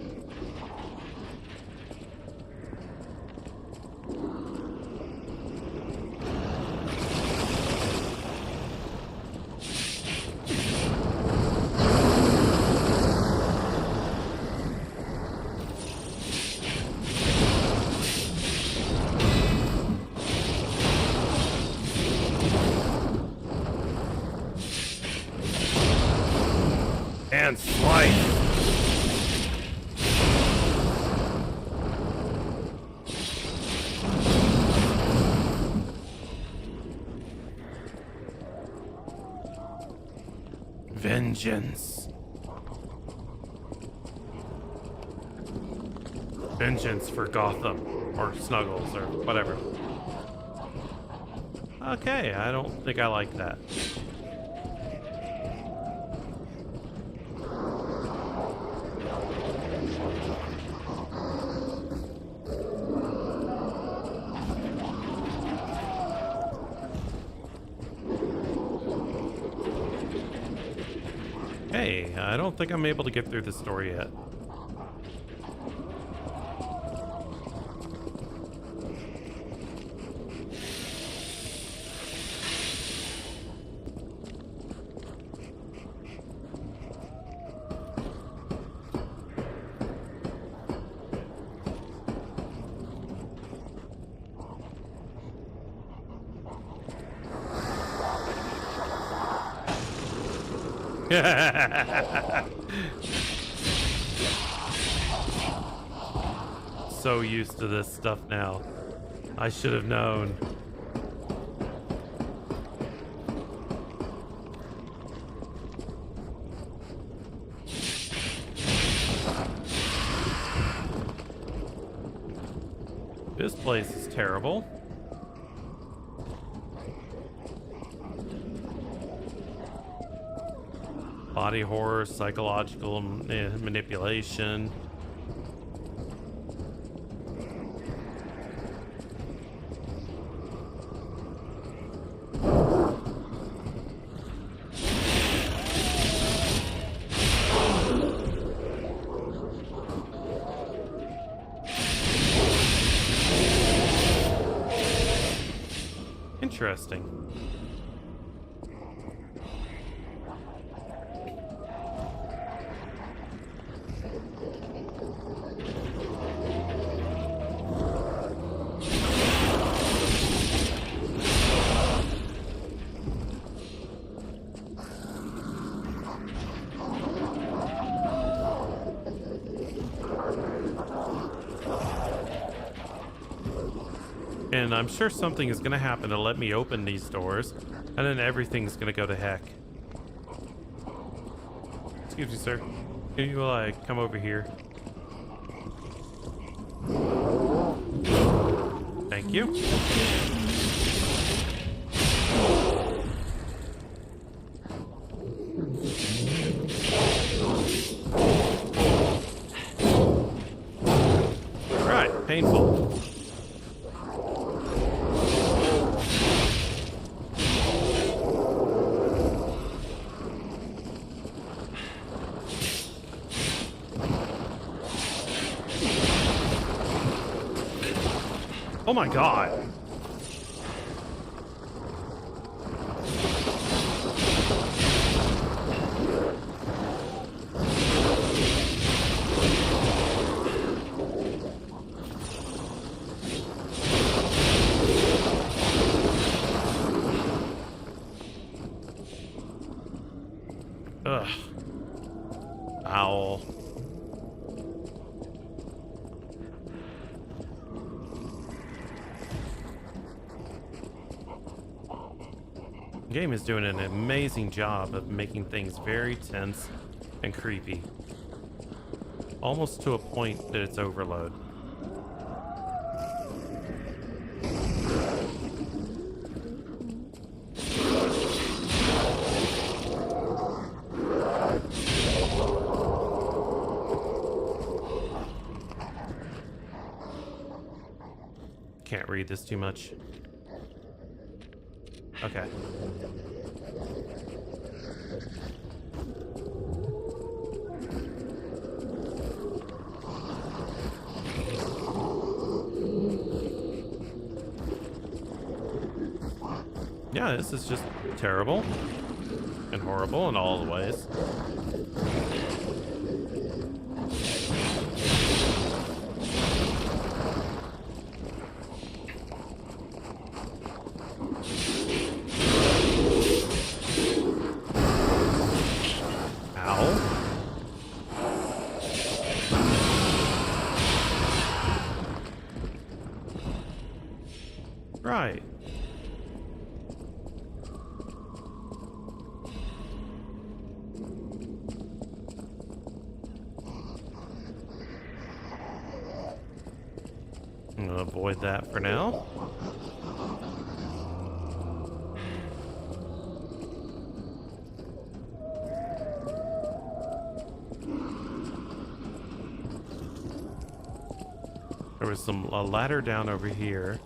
And slice. Vengeance. Vengeance for Gotham. Or Snuggles, or whatever. Okay, I don't think I like that. Hey, I don't think I'm able to get through this story yet. So used to this stuff now. I should have known. This place is terrible. Body horror, psychological manipulation. Interesting. And I'm sure something is going to happen to let me open these doors, and then everything's going to go to heck. Excuse me, sir. Can you, like, come over here? Thank you. Right, painful. Oh my god. Ugh. Owl. The game is doing an amazing job of making things very tense and creepy. Almost to a point that it's overload. Can't read this too much. Okay. Yeah, this is just terrible and horrible in all the ways. Right. I'm gonna avoid that for now. There was a ladder down over here.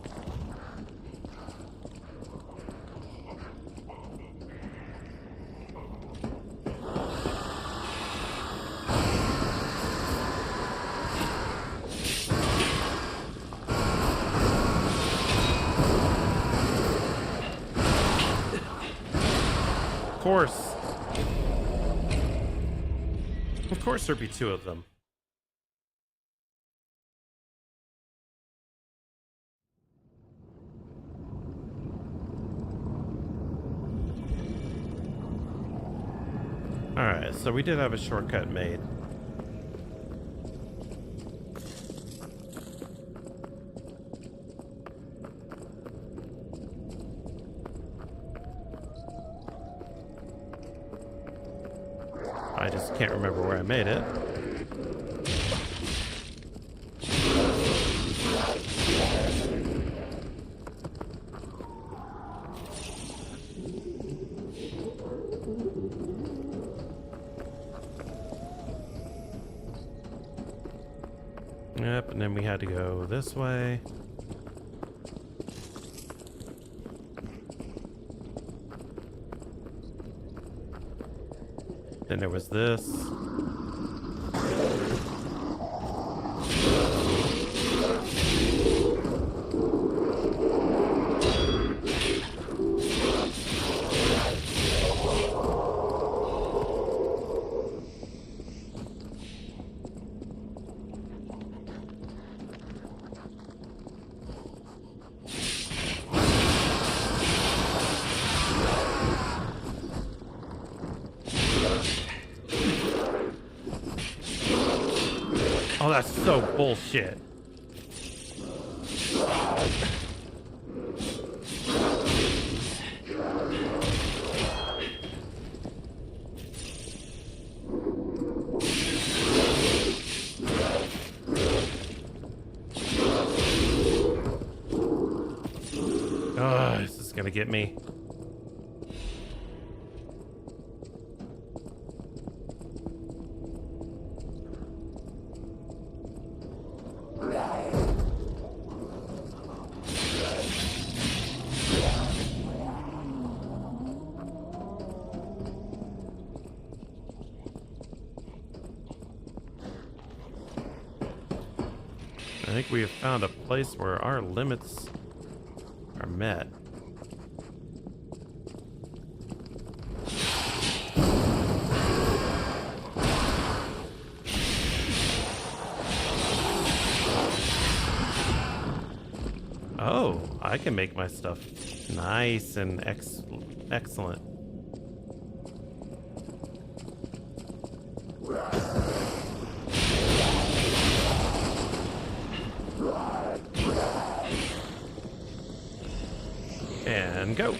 Of course there'd be two of them. Alright, so we did have a shortcut made. I just can't remember where I made it. Yep, and then we had to go this way. Then there was this. so bullshit. Oh, this is gonna get me. I think we have found a place where our limits are met. Oh, I can make my stuff nice and excellent. And go.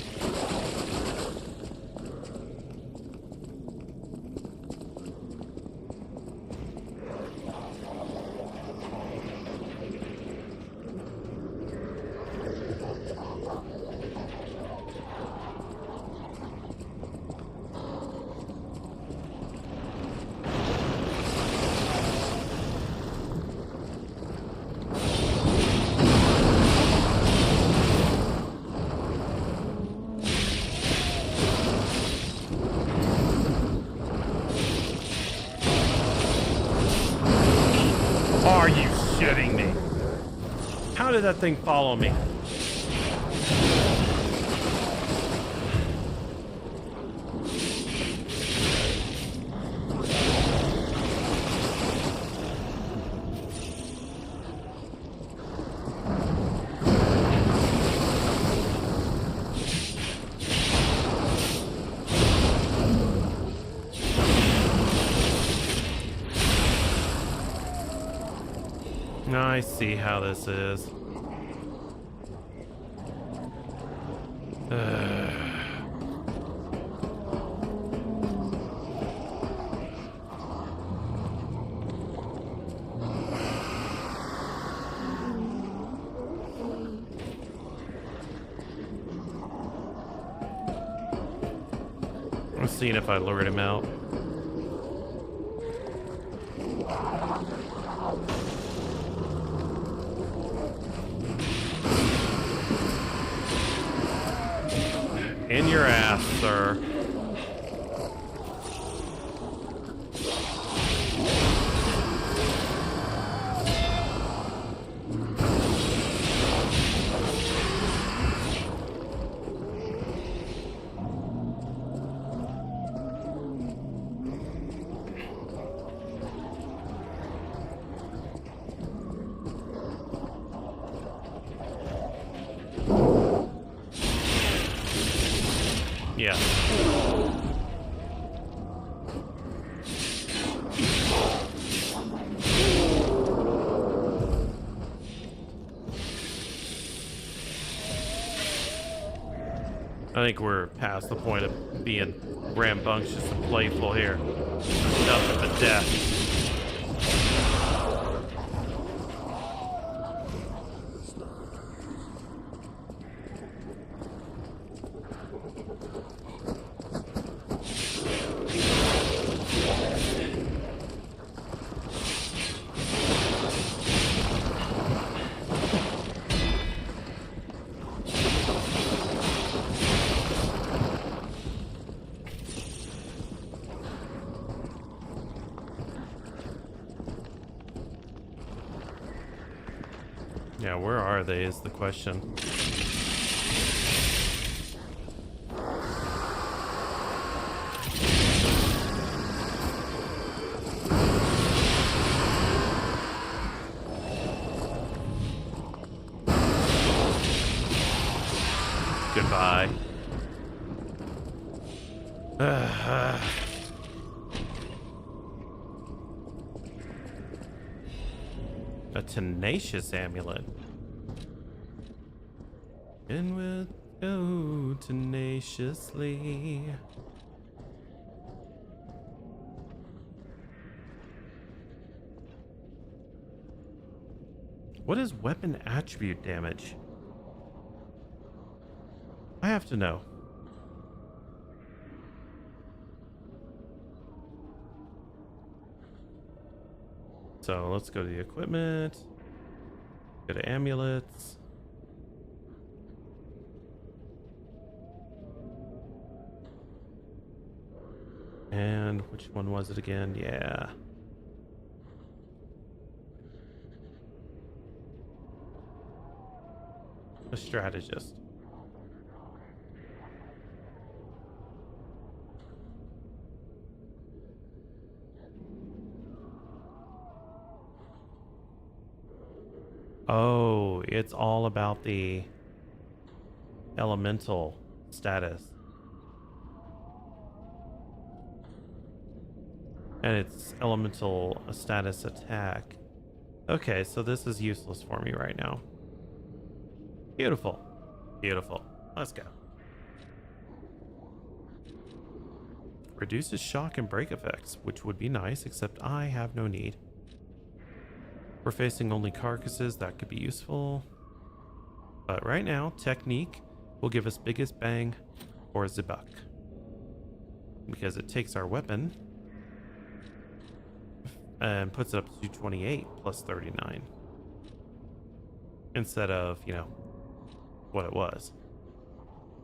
Are you shitting me? How did that thing follow me? I see how this is. I'm seeing if I lured him out. In your ass, sir. Yeah. I think we're past the point of being rambunctious and playful here. Nothing but death. Yeah, where are they is the question. Goodbye. tenacious amulet. And we'll go tenaciously. What is weapon attribute damage? I have to know. So let's go to the equipment. Go to amulets. And which one was it again? Yeah. A strategist. Oh, it's all about the elemental status. And it's elemental status attack. Okay, so this is useless for me right now. Beautiful. Beautiful. Let's go. Reduces shock and break effects, which would be nice, except I have no need. We're facing only carcasses, that could be useful. But right now, technique will give us biggest bang or the buck. Because it takes our weapon and puts it up to 228 plus 39. Instead of, you know, what it was.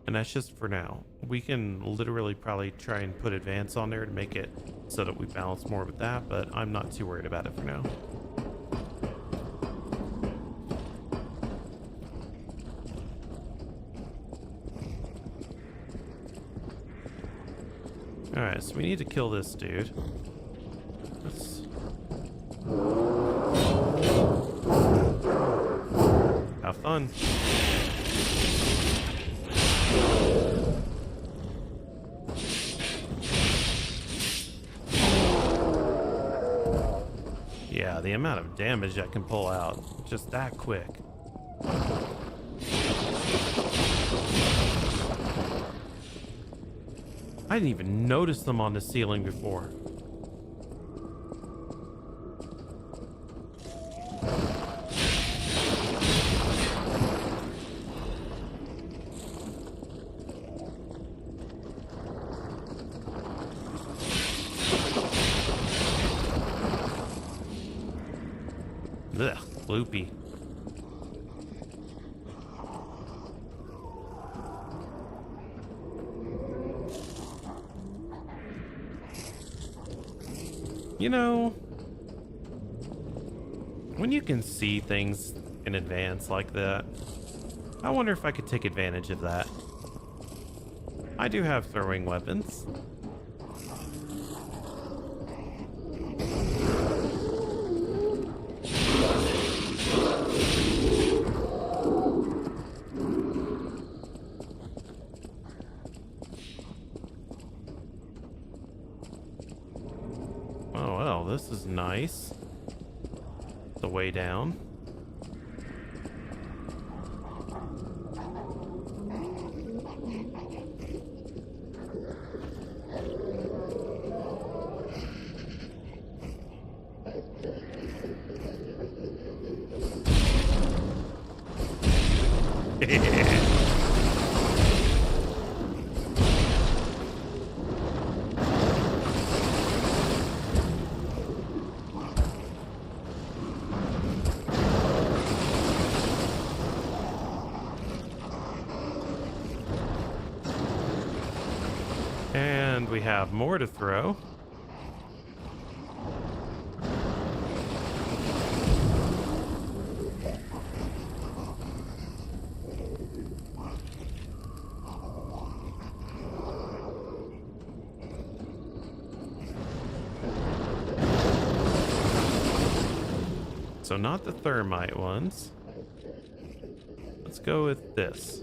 And that's just for now. We can literally probably try and put advance on there to make it so that we balance more with that, but I'm not too worried about it for now. Alright, so we need to kill this dude. Let's... Have fun. Yeah, the amount of damage I can pull out just that quick. I didn't even notice them on the ceiling before. Ugh, loopy. You know, when you can see things in advance like that, I wonder if I could take advantage of that. I do have throwing weapons. Oh well, this is nice. The way down. And we have more to throw. So not the thermite ones. Let's go with this.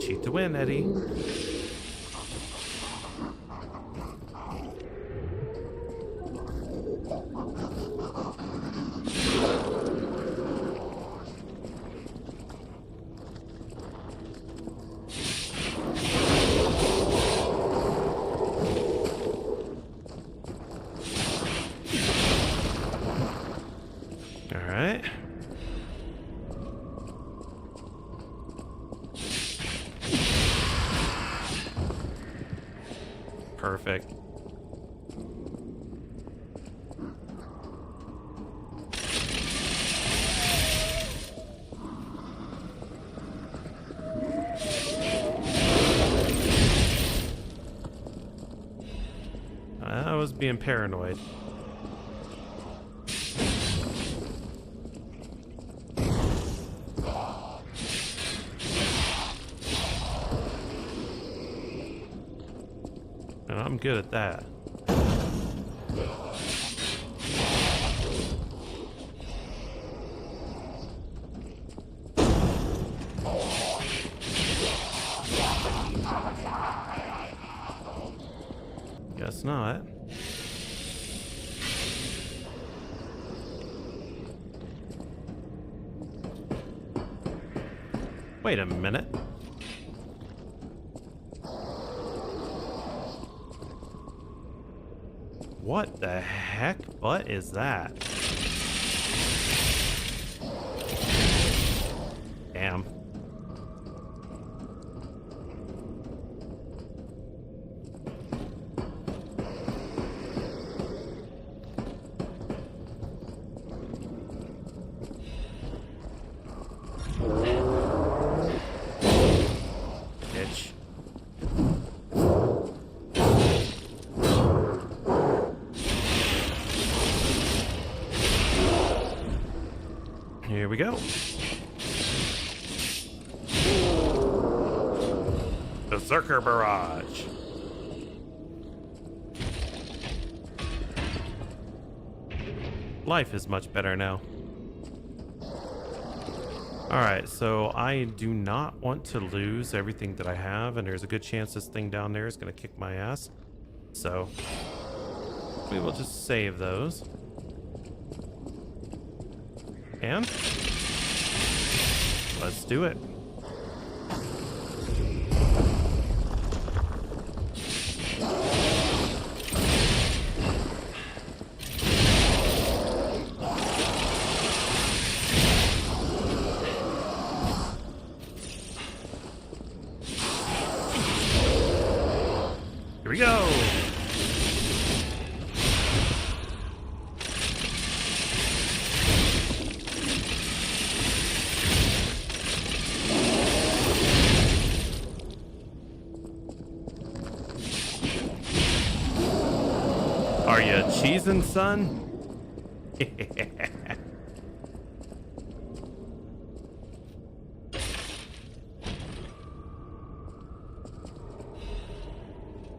Cheat to win, Eddie. Alright. Perfect. I was being paranoid. And I'm good at that. Guess not. Wait a minute. What the heck? What is that? Damn. Bitch. Here we go. Berserker Barrage. Life is much better now. Alright, so I do not want to lose everything that I have, and there's a good chance this thing down there is going to kick my ass. So, we will just save those. And let's do it. Here we go. Are you cheesing, son?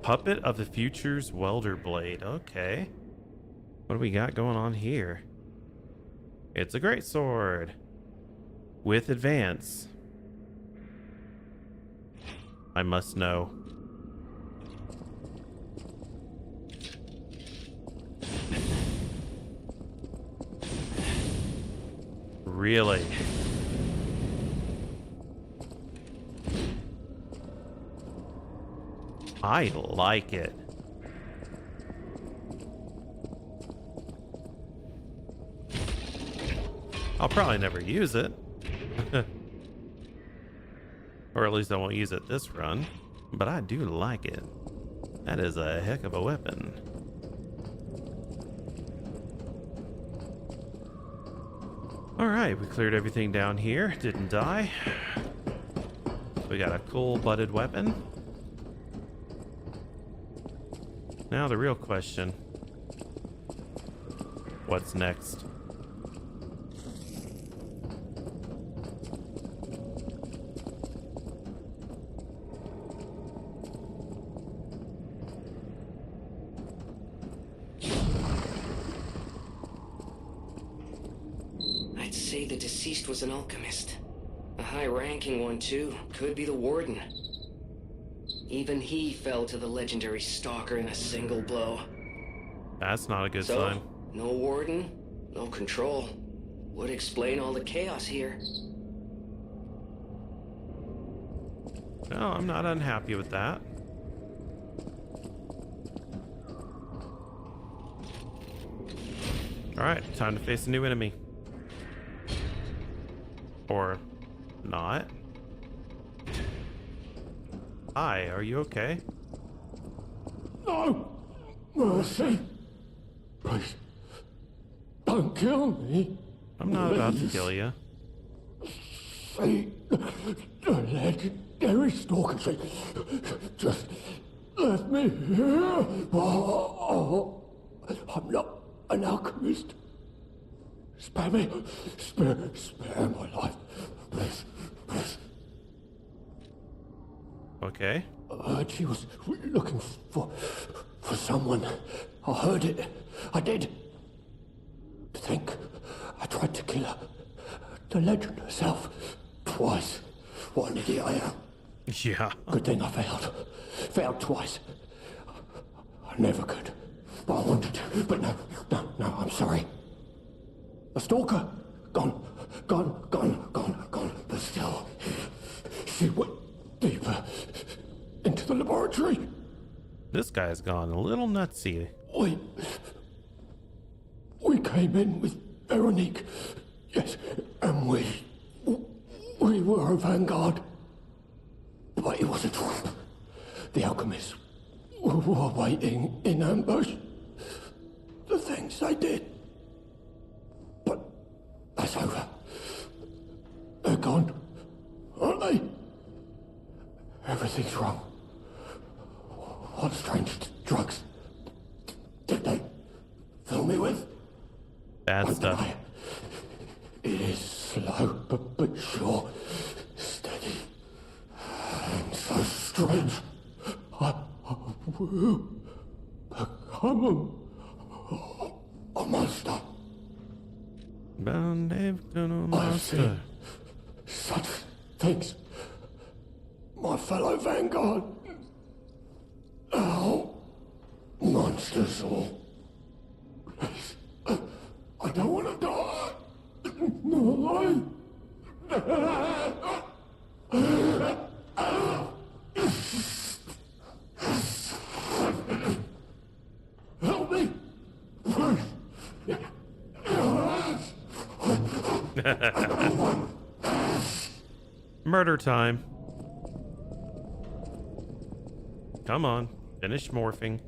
Puppet of the Future's Welder Blade. Okay. What do we got going on here? It's a great sword with advance. I must know. Really? I like it. I'll probably never use it. Or at least I won't use it this run. But I do like it. That is a heck of a weapon. Alright, we cleared everything down here. Didn't die. We got a cool butted weapon. Now the real question. What's next?
I'd say the deceased was an alchemist. A high-ranking one, too. Could be the warden. Even he fell to the legendary stalker in a single blow.
That's not a good
So,
sign.
no warden, no control. Would explain all the chaos here.
No, I'm not unhappy with that. Alright, time to face a new enemy. Or not. Hi, are you okay?
No! Mercy! Please, don't kill me.
I'm not about to kill you.
See, the legendary stalker, see, just left me here. Oh, I'm not an alchemist. Spare me, spare my life, please, please.
Okay.
I heard she was looking for someone. I heard it. I did. To think I tried to kill her. The legend herself. Twice. What an idiot I am.
Yeah.
Good thing I failed. Failed twice. I never could. But I wanted to. But no, I'm sorry. A stalker. Gone. But still, she went deeper into the laboratory.
This guy's gone a little nutsy.
We came in with Veronique. Yes, and we were a vanguard. But it was a trap. The alchemists were waiting in ambush. The things they did. But that's over. They're gone, aren't they? Everything's wrong. What strange drugs did they fill me with?
Bad stuff.
It is slow, but sure, steady, and so strange. I will become a monster.
Bound to no
I've seen
monster.
such things. My fellow vanguard. Oh, monsters all. Please, I don't want to die. No, help me.
Murder time. Come on, finish morphing.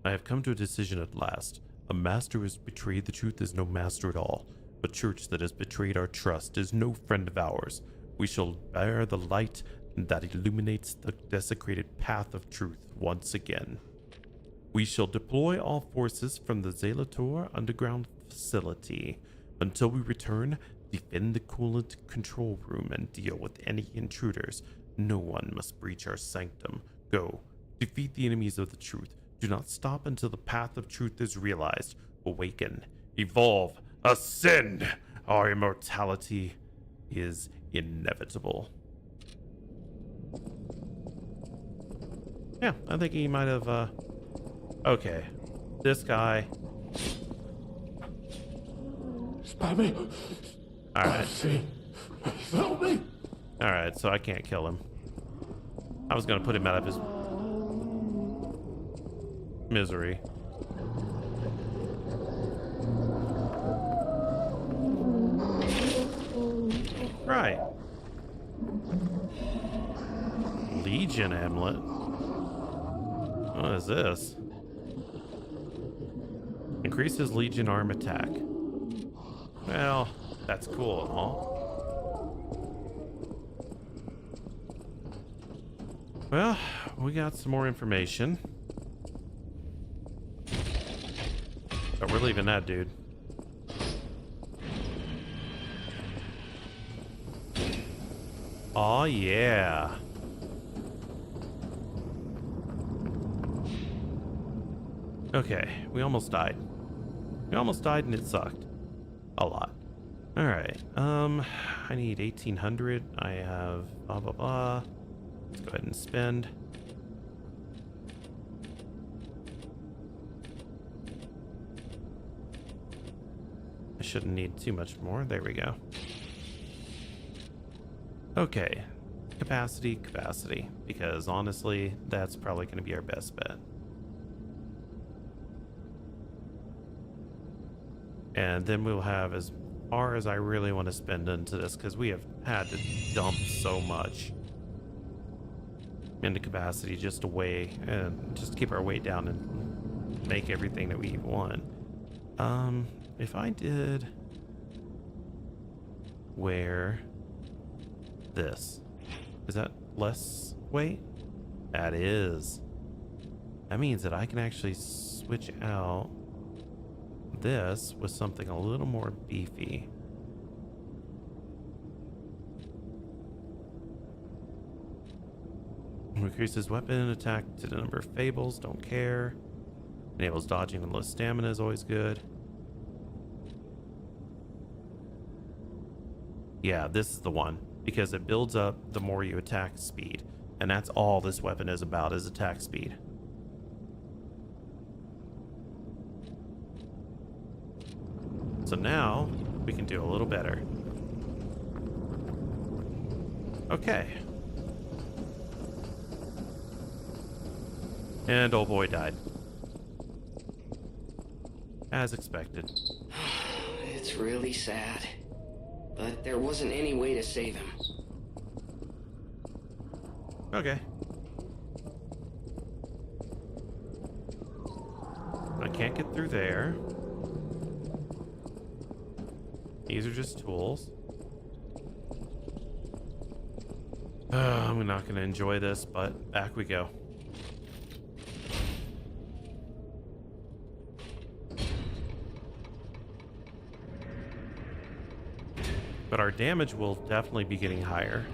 I have come to a decision at last. A master who has betrayed the truth is no master at all. A church that has betrayed our trust is no friend of ours. We shall bear the light that illuminates the desecrated path of truth once again. We shall deploy all forces from the Zelator underground facility. Until we return, defend the coolant control room and deal with any intruders. No one must breach our sanctum. Go, defeat the enemies of the truth. Do not stop until the path of truth is realized. Awaken, evolve, ascend. Our immortality is inevitable. Yeah, I think he might have, okay. This guy.
Spare me.
Alright.
Help me.
Alright, so I can't kill him. I was gonna put him out of his misery. Right. Legion amulet. What is this? Increases Legion arm attack. Well, that's cool and all. Well, we got some more information. But we're leaving that dude. Aw, yeah. Okay, we almost died. We almost died and it sucked. A lot. Alright, I need 1800. I have blah blah blah. Let's go ahead and spend. I shouldn't need too much more. There we go. Okay. Capacity, because honestly, that's probably going to be our best bet. And then we'll have as far as I really want to spend into this, because we have had to dump so much into capacity just to weigh and just keep our weight down and make everything that we want. If I did wear this, is that less weight? That is. That means that I can actually switch out this with something a little more beefy. Increases weapon attack to the number of fables, don't care. Enables dodging with low stamina is always good. Yeah, this is the one, because it builds up the more you attack speed. And that's all this weapon is about, is attack speed. So now we can do a little better. Okay. And old boy died. As expected.
It's really sad. But there wasn't any way to save him.
Okay. I can't get through there. These are just tools. I'm not going to enjoy this, but back we go. But our damage will definitely be getting higher.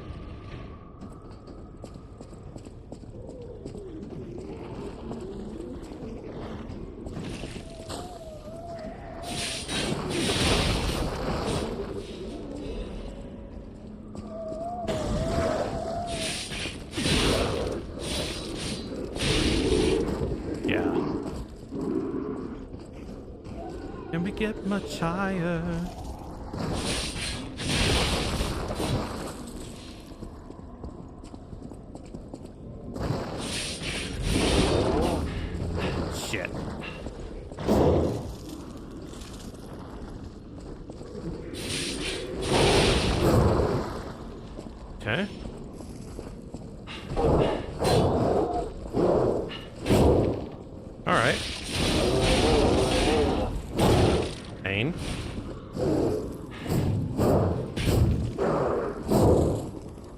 Yeah. Can we get much higher? Shit. Okay. All right. Pain.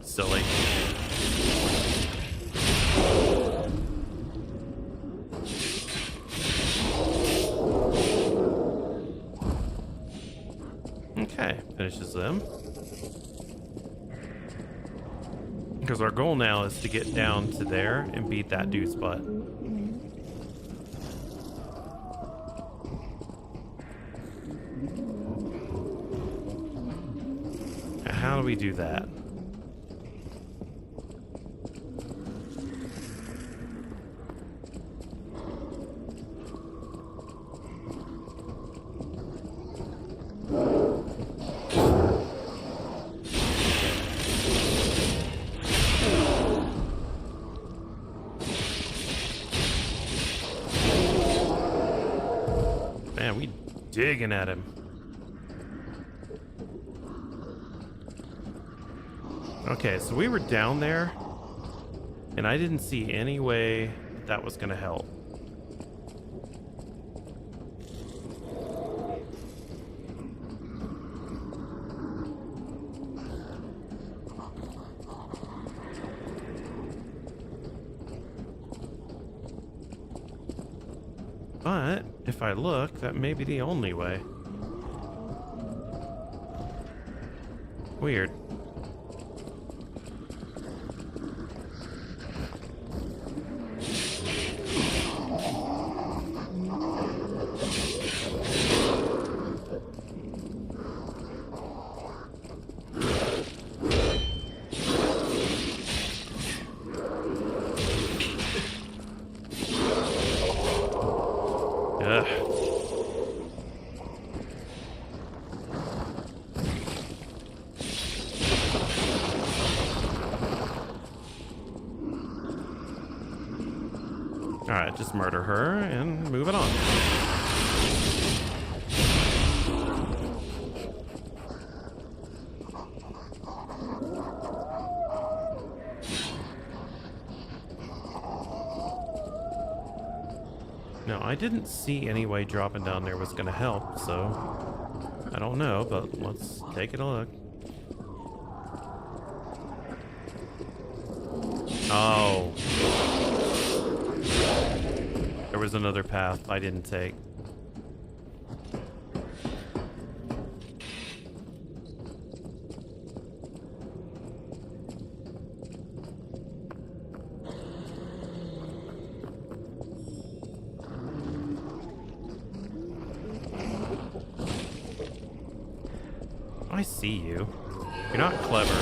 Silly. Okay, finishes them. Because our goal now is to get down to there and beat that dude's butt. How do we do that? Man, we digging at him. Okay, so we were down there, and I didn't see any way that was going to help. But if I look, that may be the only way. Weird. Alright, just murder her and move it on. No, I didn't see any way dropping down there was going to help, so I don't know, but let's take it a look. Oh. There was another path I didn't take. I see you. You're not clever.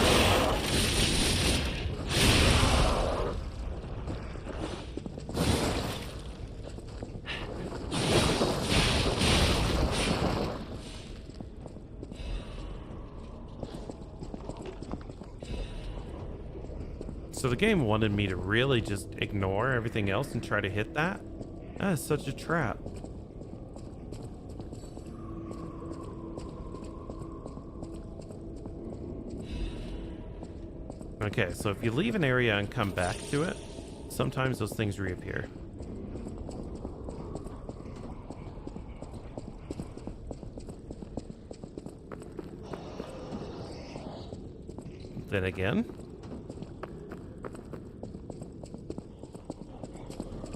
So the game wanted me to really just ignore everything else and try to hit that? That is such a trap. Okay, so if you leave an area and come back to it, sometimes those things reappear. Then again.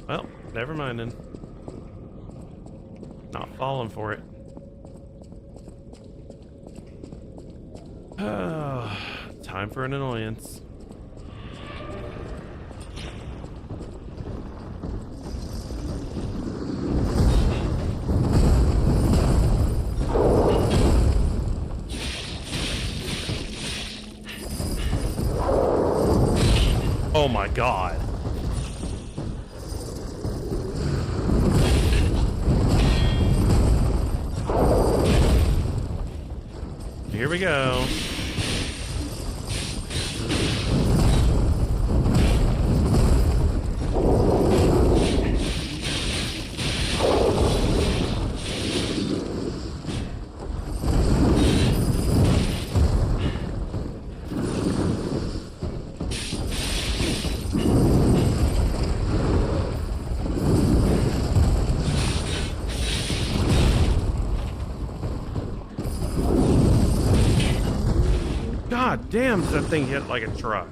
Well, never mind then. Not falling for it. Time for an annoyance. Oh my god. Here we go. God damn, that thing hit like a truck.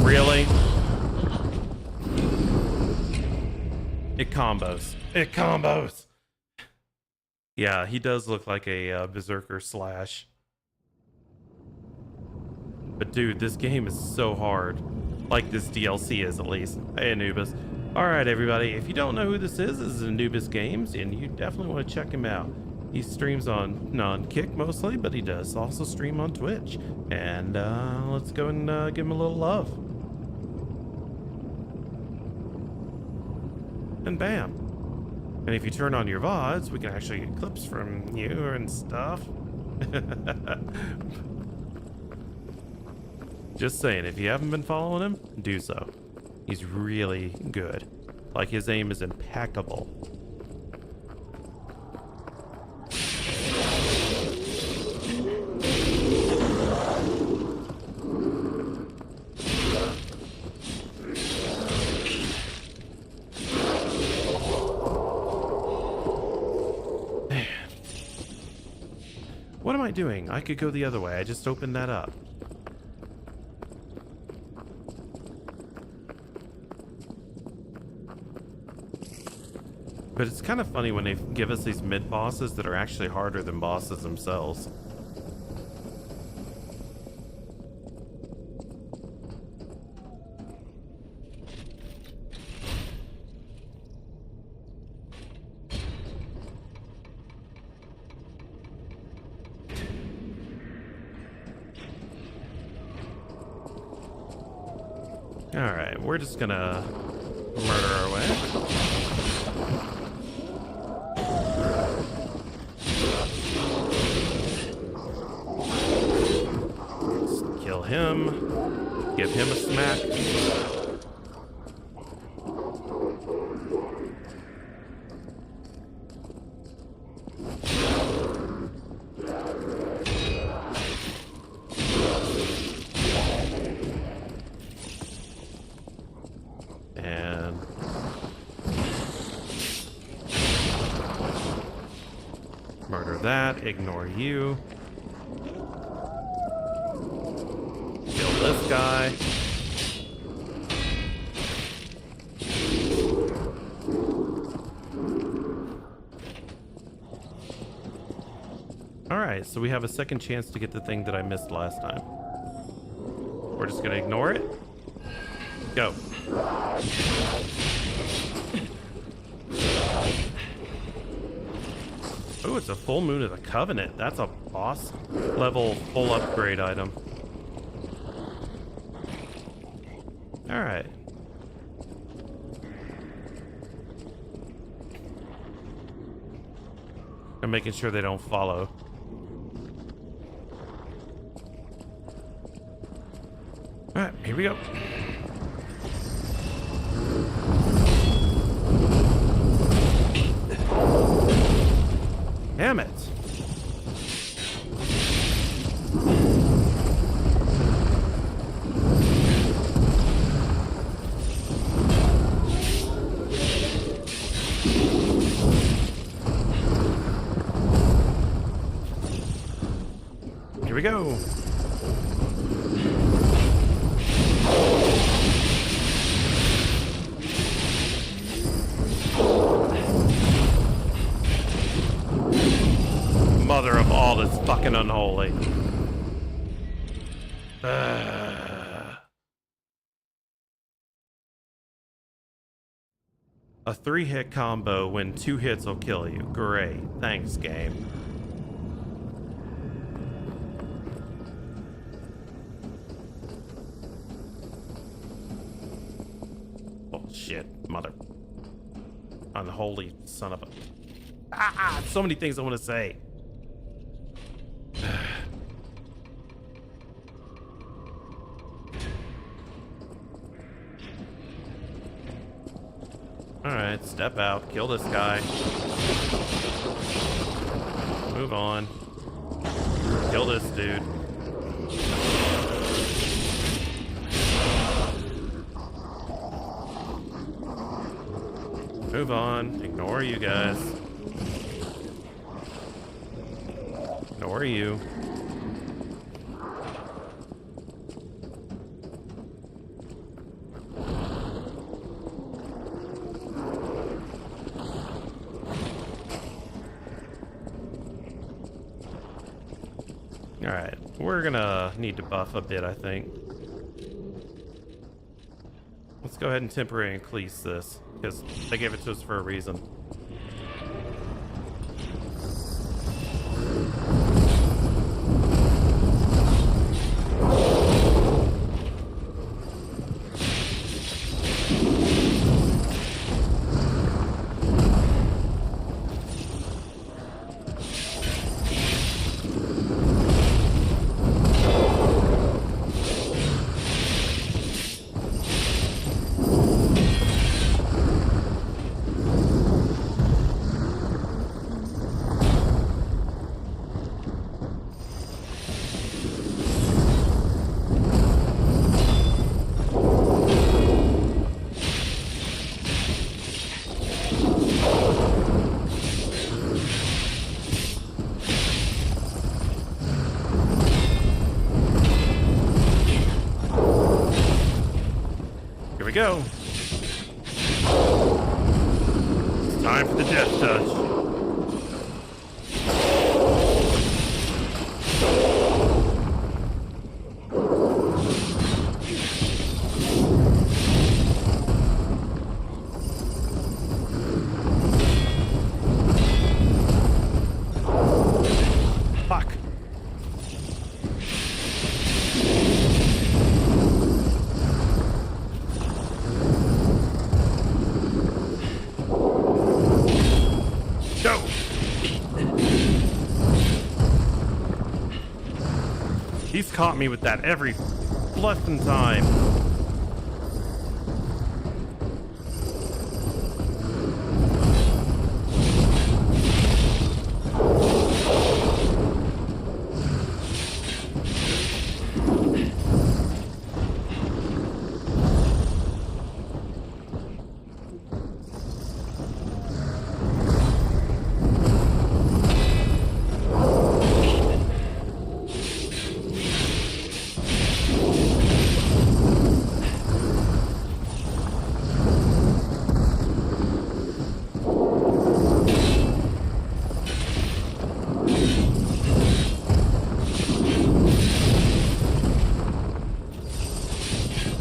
Really? It combos. It combos. Yeah, he does look like a berserker slash. But dude, this game is so hard. Like this DLC is, at least. Hey, Anubis. Alright, everybody. If you don't know who this is Anubis Games, and you definitely want to check him out. He streams on Kick mostly, but he does also stream on Twitch. And let's go and give him a little love. And bam. And if you turn on your VODs, we can actually get clips from you and stuff. Just saying, if you haven't been following him, do so. He's really good. Like, his aim is impeccable. What am I doing? I could go the other way. I just opened that up. But it's kind of funny when they give us these mid-bosses that are actually harder than bosses themselves. Alright, we're just gonna murder our way. Just kill him. Give him a smack. And murder that, ignore you. Kill this guy. Alright, so we have a second chance to get the thing that I missed last time. We're just gonna ignore it. Go. Oh, it's a full moon of the Covenant. That's a boss level full upgrade item. Alright. I'm making sure they don't follow. Alright, here we go. Damn it. Here we go. Mother of all that's fucking unholy. A 3-hit combo when 2 hits will kill you. Great. Thanks, game. Bullshit, mother. Unholy son of a... so many things I want to say. Alright, step out, kill this guy. Move on. Kill this dude. Move on, ignore you guys. Ignore you. Alright, we're gonna need to buff a bit, I think. Let's go ahead and temporarily increase this, because they gave it to us for a reason. Here we go. It's time for the death touch. Fuck. Go! He's caught me with that every lesson time.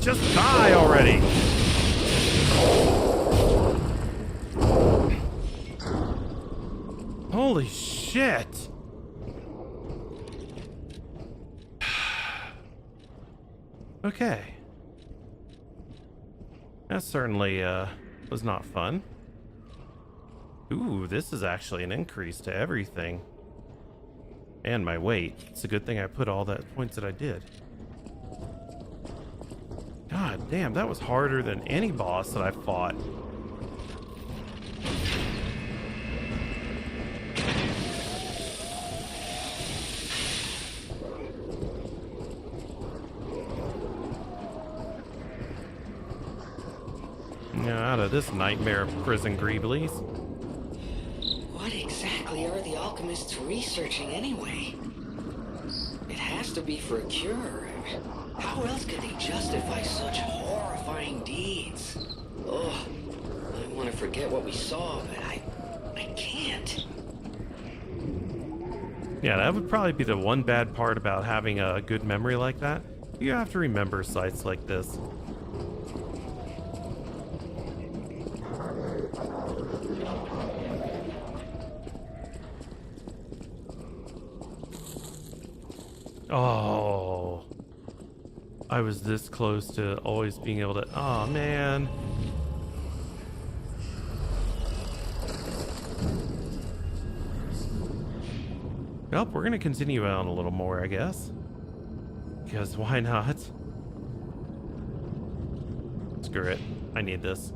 Just die already! Holy shit! Okay. That certainly was not fun. Ooh, this is actually an increase to everything. And my weight. It's a good thing I put all that points that I did. God damn, that was harder than any boss that I fought. Out of this nightmare of prison greeblies.
What exactly are the alchemists researching anyway? It has to be for a cure. How else could they justify such horrifying deeds? Oh, I want to forget what we saw, but I can't.
Yeah, that would probably be the one bad part about having a good memory like that. You have to remember sites like this. Oh, I was this close to always being able to. Oh man. Well, we're gonna continue on a little more, I guess. Because why not? Screw it. I need this.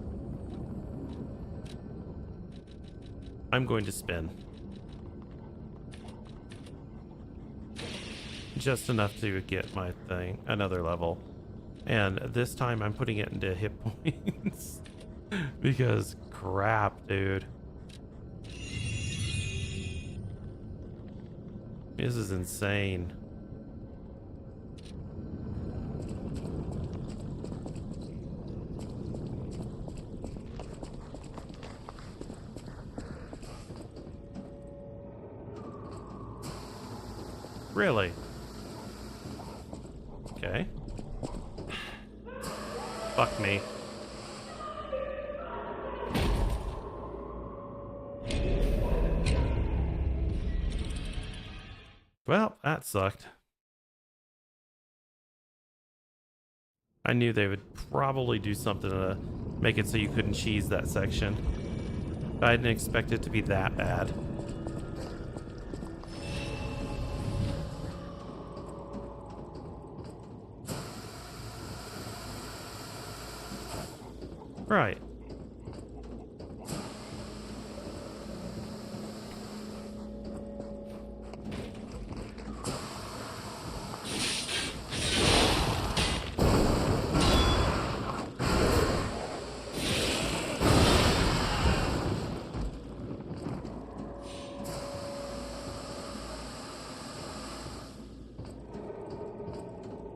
I'm going to spin. Just enough to get my thing, another level. And this time I'm putting it into hit points. Because crap, dude. This is insane. Really? Okay. Fuck me. Well, that sucked. I knew they would probably do something to make it so you couldn't cheese that section. But I didn't expect it to be that bad. Right.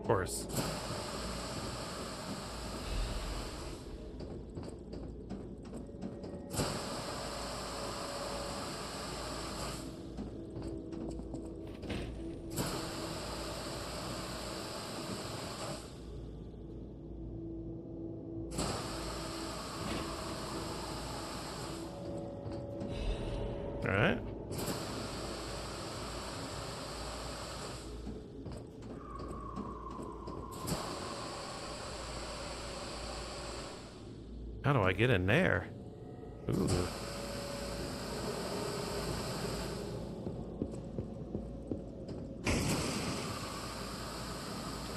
Of course. All right. How do I get in there? Ooh.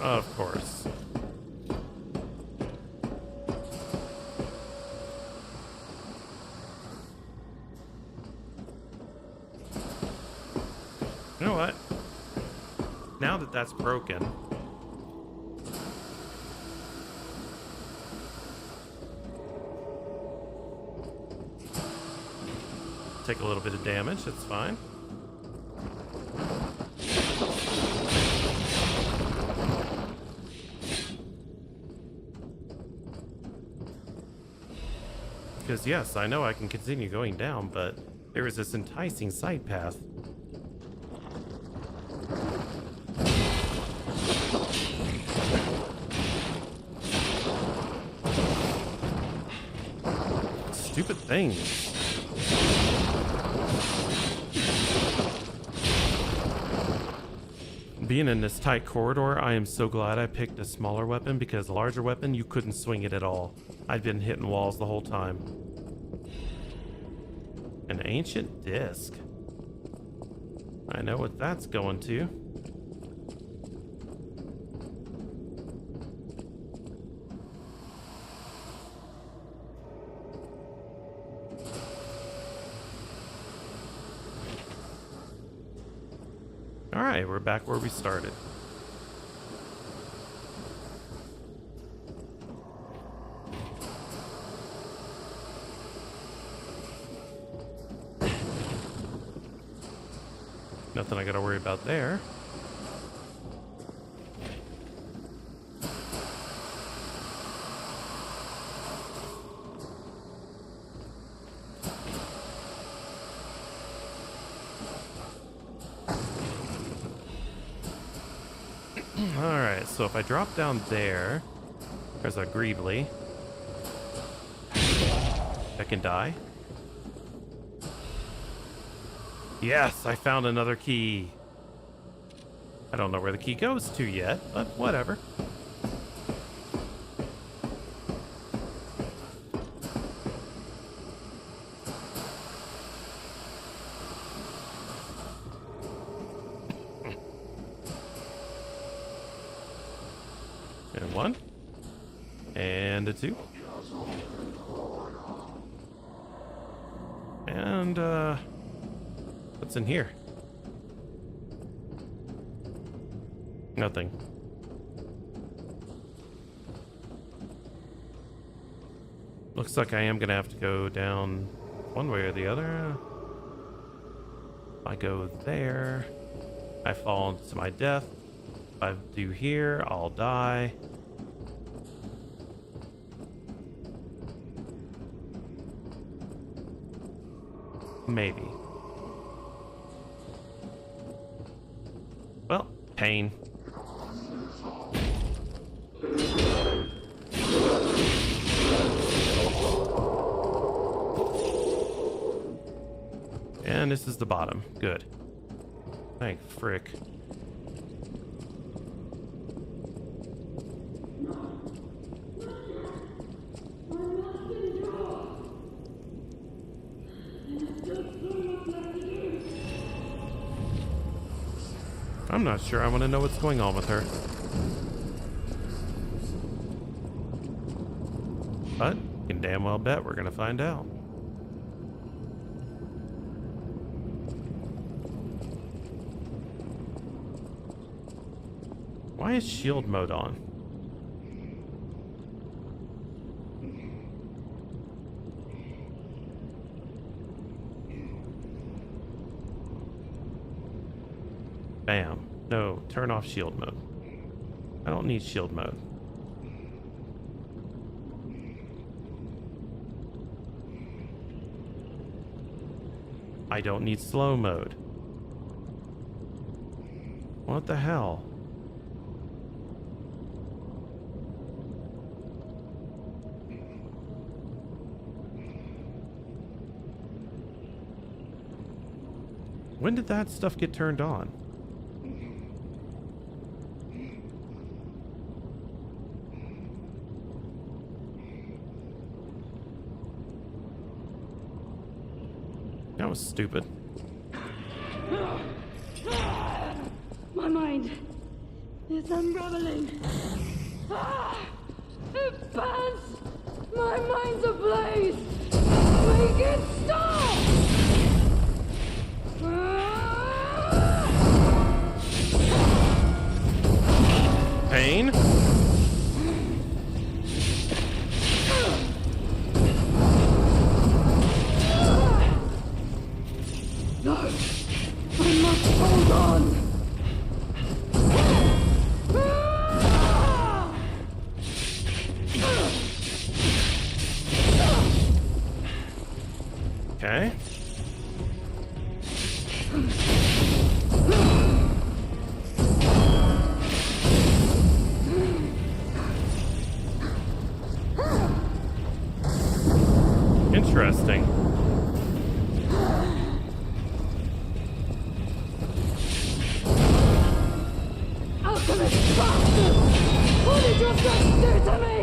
Of course. know what? Now that that's broken, take a little bit of damage, that's fine. Because yes, I know I can continue going down, but there is this enticing side path. Stupid things. Being in this tight corridor, I am so glad I picked a smaller weapon, because a larger weapon, you couldn't swing it at all. I'd been hitting walls the whole time. An ancient disc. I know what that's going to. Alright, we're back where we started. Nothing I gotta worry about there. Alright, so if I drop down there, there's a Greebly. I can die. Yes, I found another key. I don't know where the key goes to yet, but whatever. And one. And a two. And, what's in here? Nothing. Looks like I am gonna have to go down one way or the other. If I go there, I fall to my death. If I do here, I'll die. Maybe. Well, pain. And this is the bottom. Good. Thank frick. I'm not sure I want to know what's going on with her. But you can damn well bet we're going to find out. Why is shield mode on? Bam. No, turn off shield mode. I don't need shield mode. I don't need slow mode. What the hell? When did that stuff get turned on? That was stupid.
My mind is unraveling. It burns. My mind's ablaze. Make it stop!
Pain?
No! I must hold on!
Okay. Interesting.
Alchemist bastard! What did your son do to me?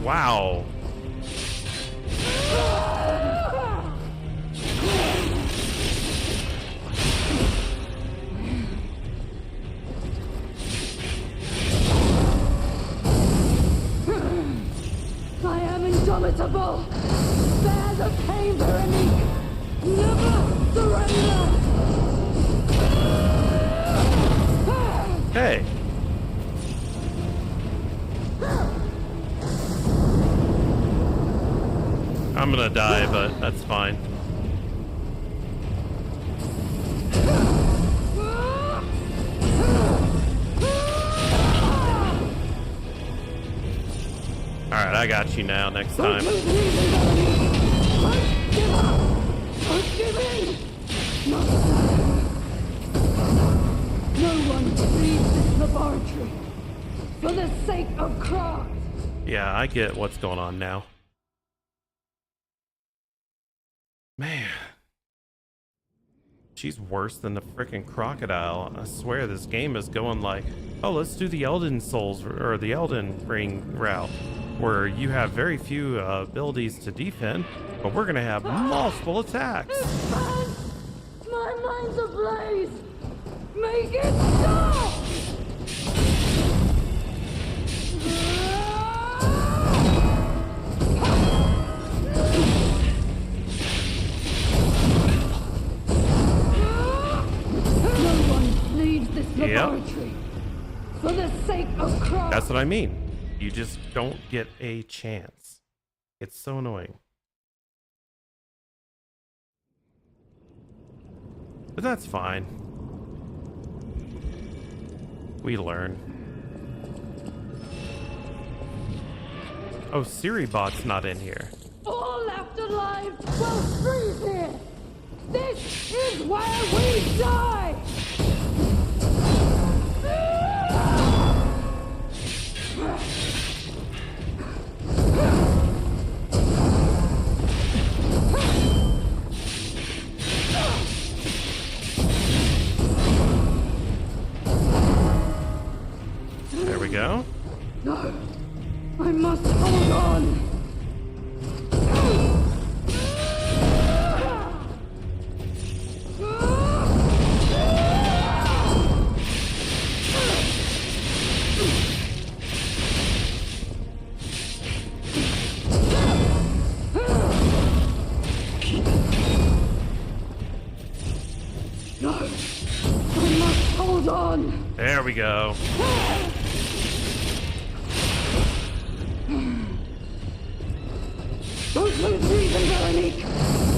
Wow.
I am indomitable! Bear the pain, Veronique! Never surrender!
Hey. I'm gonna die, but that's fine. Alright, I got you now next time.
Don't give up! Don't give in! No one leaves this laboratory for the sake of Croc!
Yeah, I get what's going on now. Man. She's worse than the freaking crocodile. I swear this game is going like, oh, let's do the Elden Souls or the Elden Ring route, where you have very few abilities to defend, but we're gonna have multiple attacks.
My mind's ablaze! Make it stop! No one leaves this laboratory for the sake of Croc.
That's what I mean. You just don't get a chance. It's so annoying. But that's fine. We learn. Oh, Siribot's not in here.
All left alive will freeze here. This is where we die.
There we go.
No, I must hold on. No, I must hold on.
There we go.
Don't lose reason, Veronique!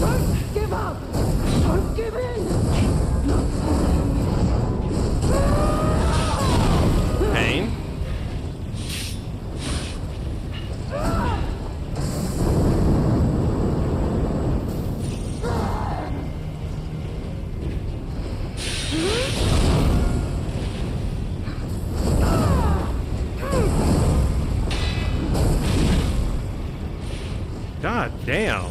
Don't give up! Don't give in!
Pain? God damn.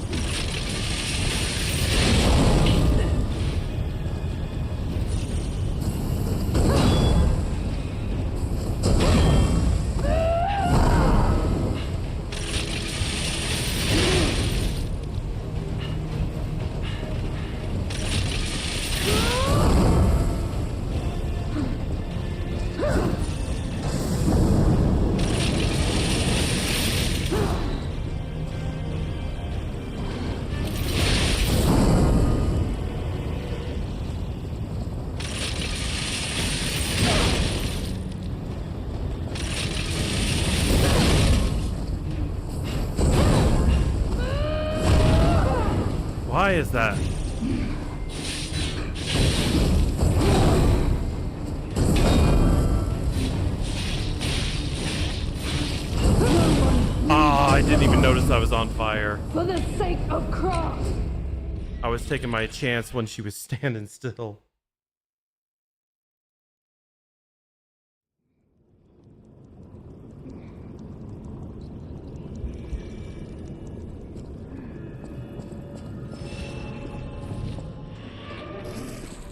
Why is that? Ah, I didn't even notice I was on fire.
For the sake of Croc.
I was taking my chance when she was standing still.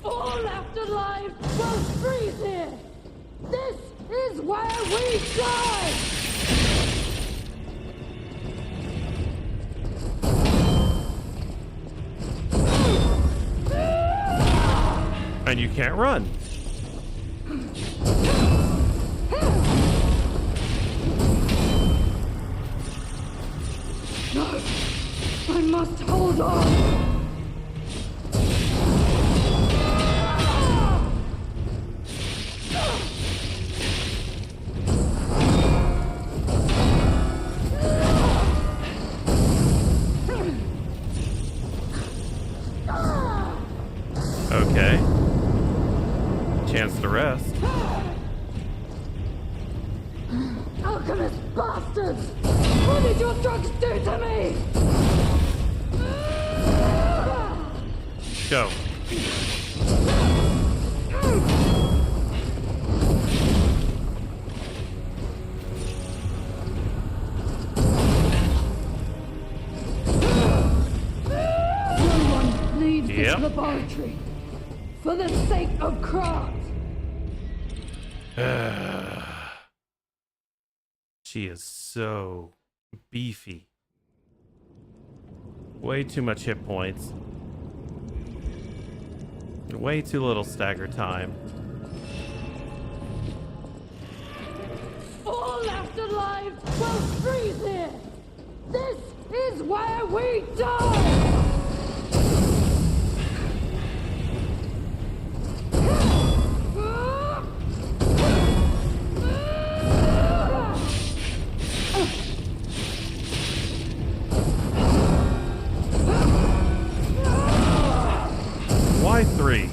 All afterlife will freeze here. This is where we die.
And you can't run.
No, I must hold on.
Okay. Chance to rest.
Alchemist bastards! What did your drugs do to me?
Go.
No one leaves this
Yep.
laboratory for the sake of Croc.
She is so beefy. Way too much hit points. Way too little stagger time.
All afterlife will freeze here. This is where we die.
Why 3?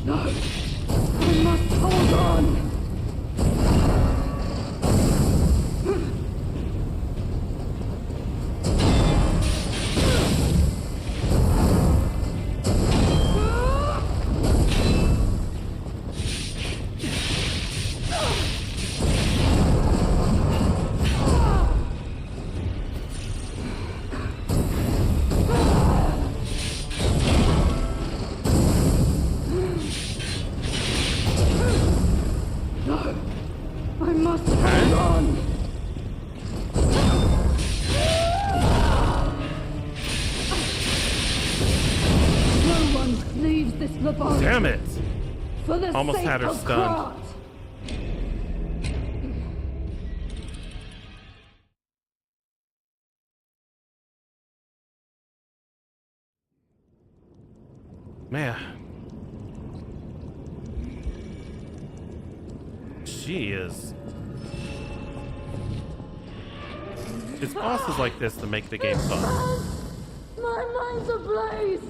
No, I must hold on. No, I must hold on. No one leaves this laboratory.
Damn it!
For the
Almost
sake
had her
of
stunned.
Croc.
Man. She is. It's bosses like this that make the game fun.
My mind's ablaze.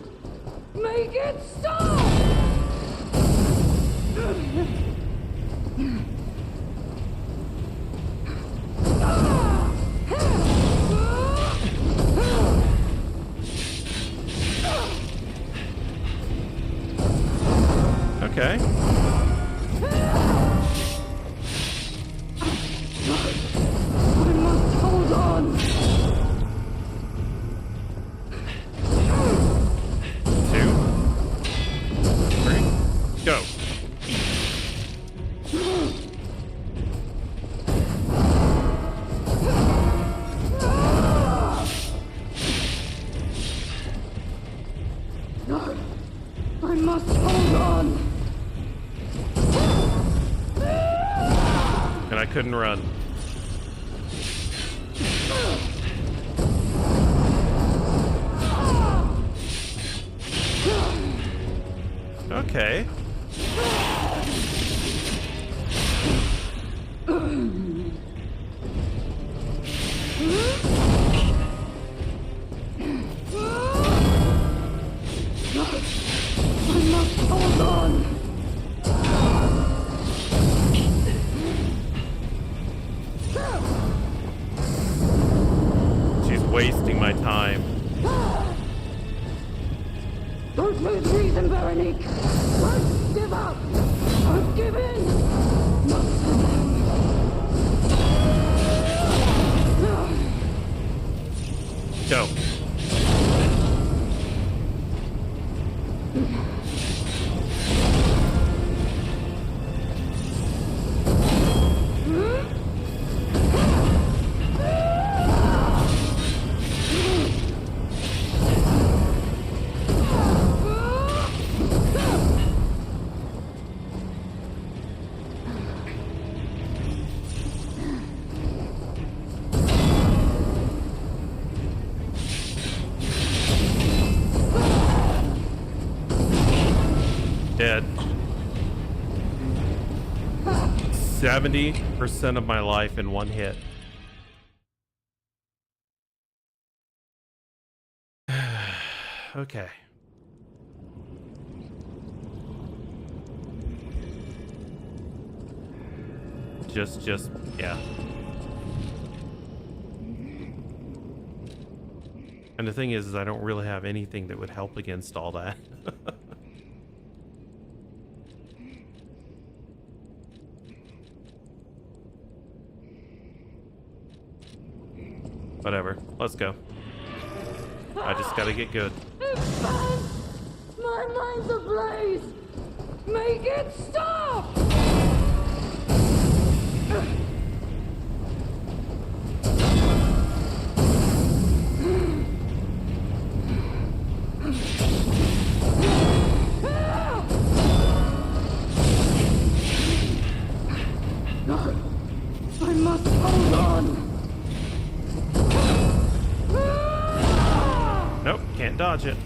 Make it stop.
Okay.
I must hold on.
2, 3, go.
No, I must hold on.
And I couldn't run. Okay.
hold on!
She's wasting my time.
Don't lose reason, Veronique! Don't give up! Don't give in! Not
Go. Dead. 70% of my life in one hit. Okay. Yeah. And the thing is I don't really have anything that would help against all that. Whatever. Let's go. I just gotta get good.
Advance! My mind's ablaze! Make it stop! No! I must hold on!
Nope, can't dodge it.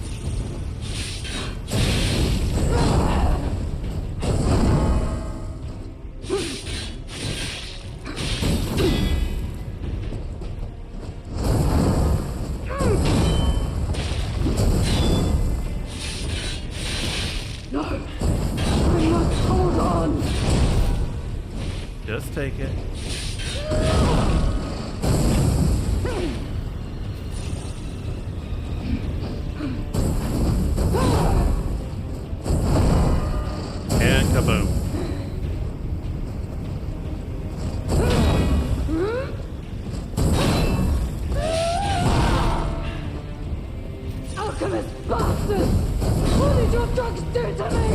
No! I must hold on!
Just take it. And kaboom.
Alchemist bastard! What did your drugs do to me?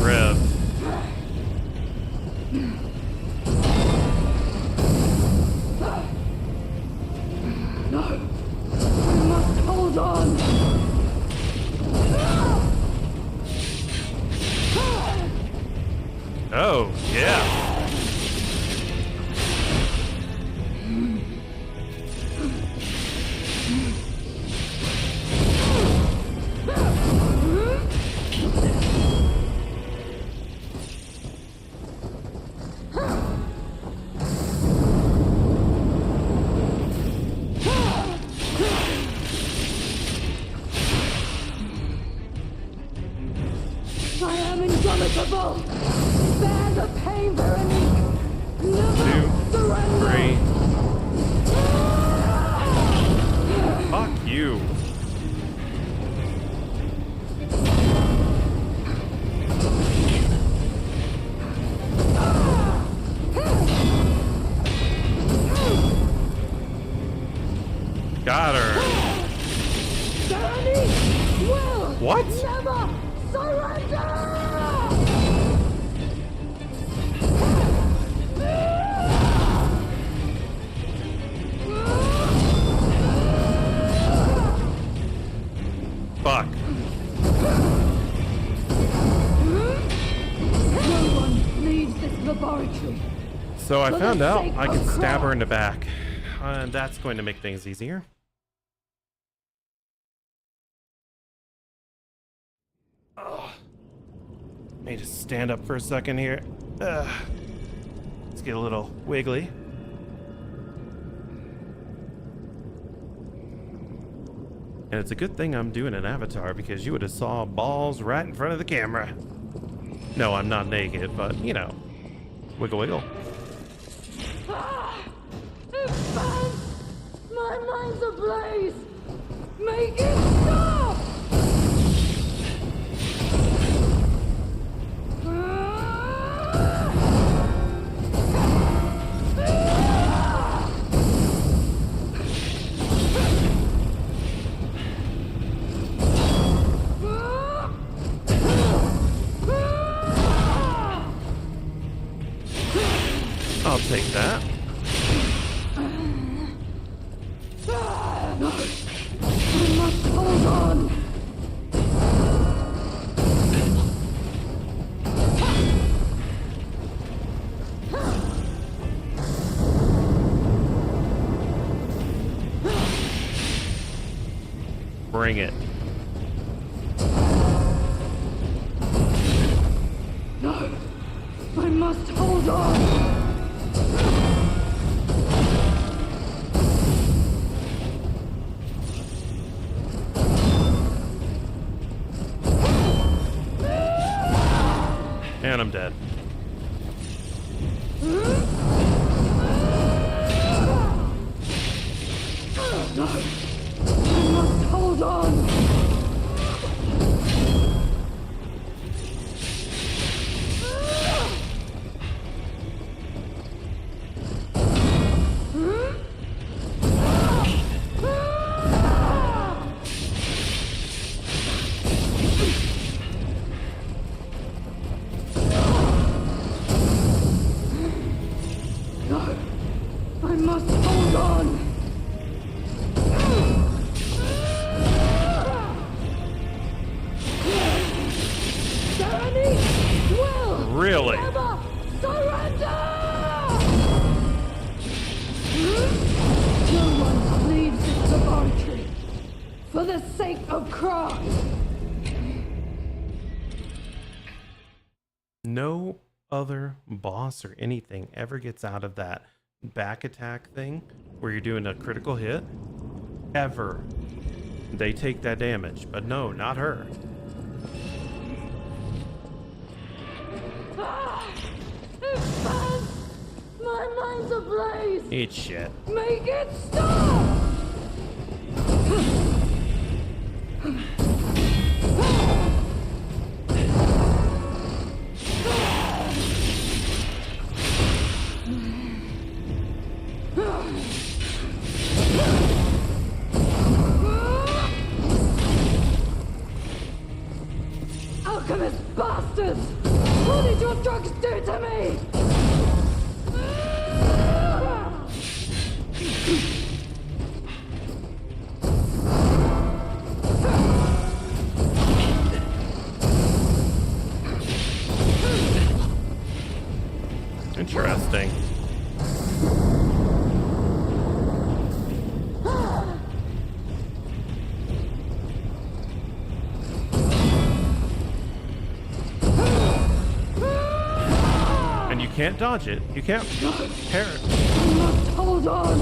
Rev.
No! I must hold on!
Oh, yeah.
I am indomitable! Bear the pain, Veronique! Never
2,
surrender!
3. Fuck you. Got her.
Veronique will
What?
never surrender!
Fuck.
No one leaves this laboratory.
So I
For
found
the
out
sake
I
of
can stab her
Croc.
in the back. And that's going to make things easier. Let me just stand up for a second here. Let's get a little wiggly. And it's a good thing I'm doing an avatar because you would have saw balls right in front of the camera. No, I'm not naked, but you know, wiggle wiggle.
Expand! My mind's ablaze! Make it stop!
I'll take that.
I must hold on!
Bring it.
No! I must hold on!
And I'm dead.
No! I must hold on! No! I must hold on! Serenity will
Really?
never surrender! No one leaves this laboratory for the sake of Croc.
No other boss or anything ever gets out of that back attack thing where you're doing a critical hit. Ever. They take that damage, but no, not her.
Expand! My mind's ablaze!
Eat shit.
Make it stop! Alchemist bastards! What did your drugs do to me?
Interesting. And you can't dodge it. You can't parry it.
I must hold on!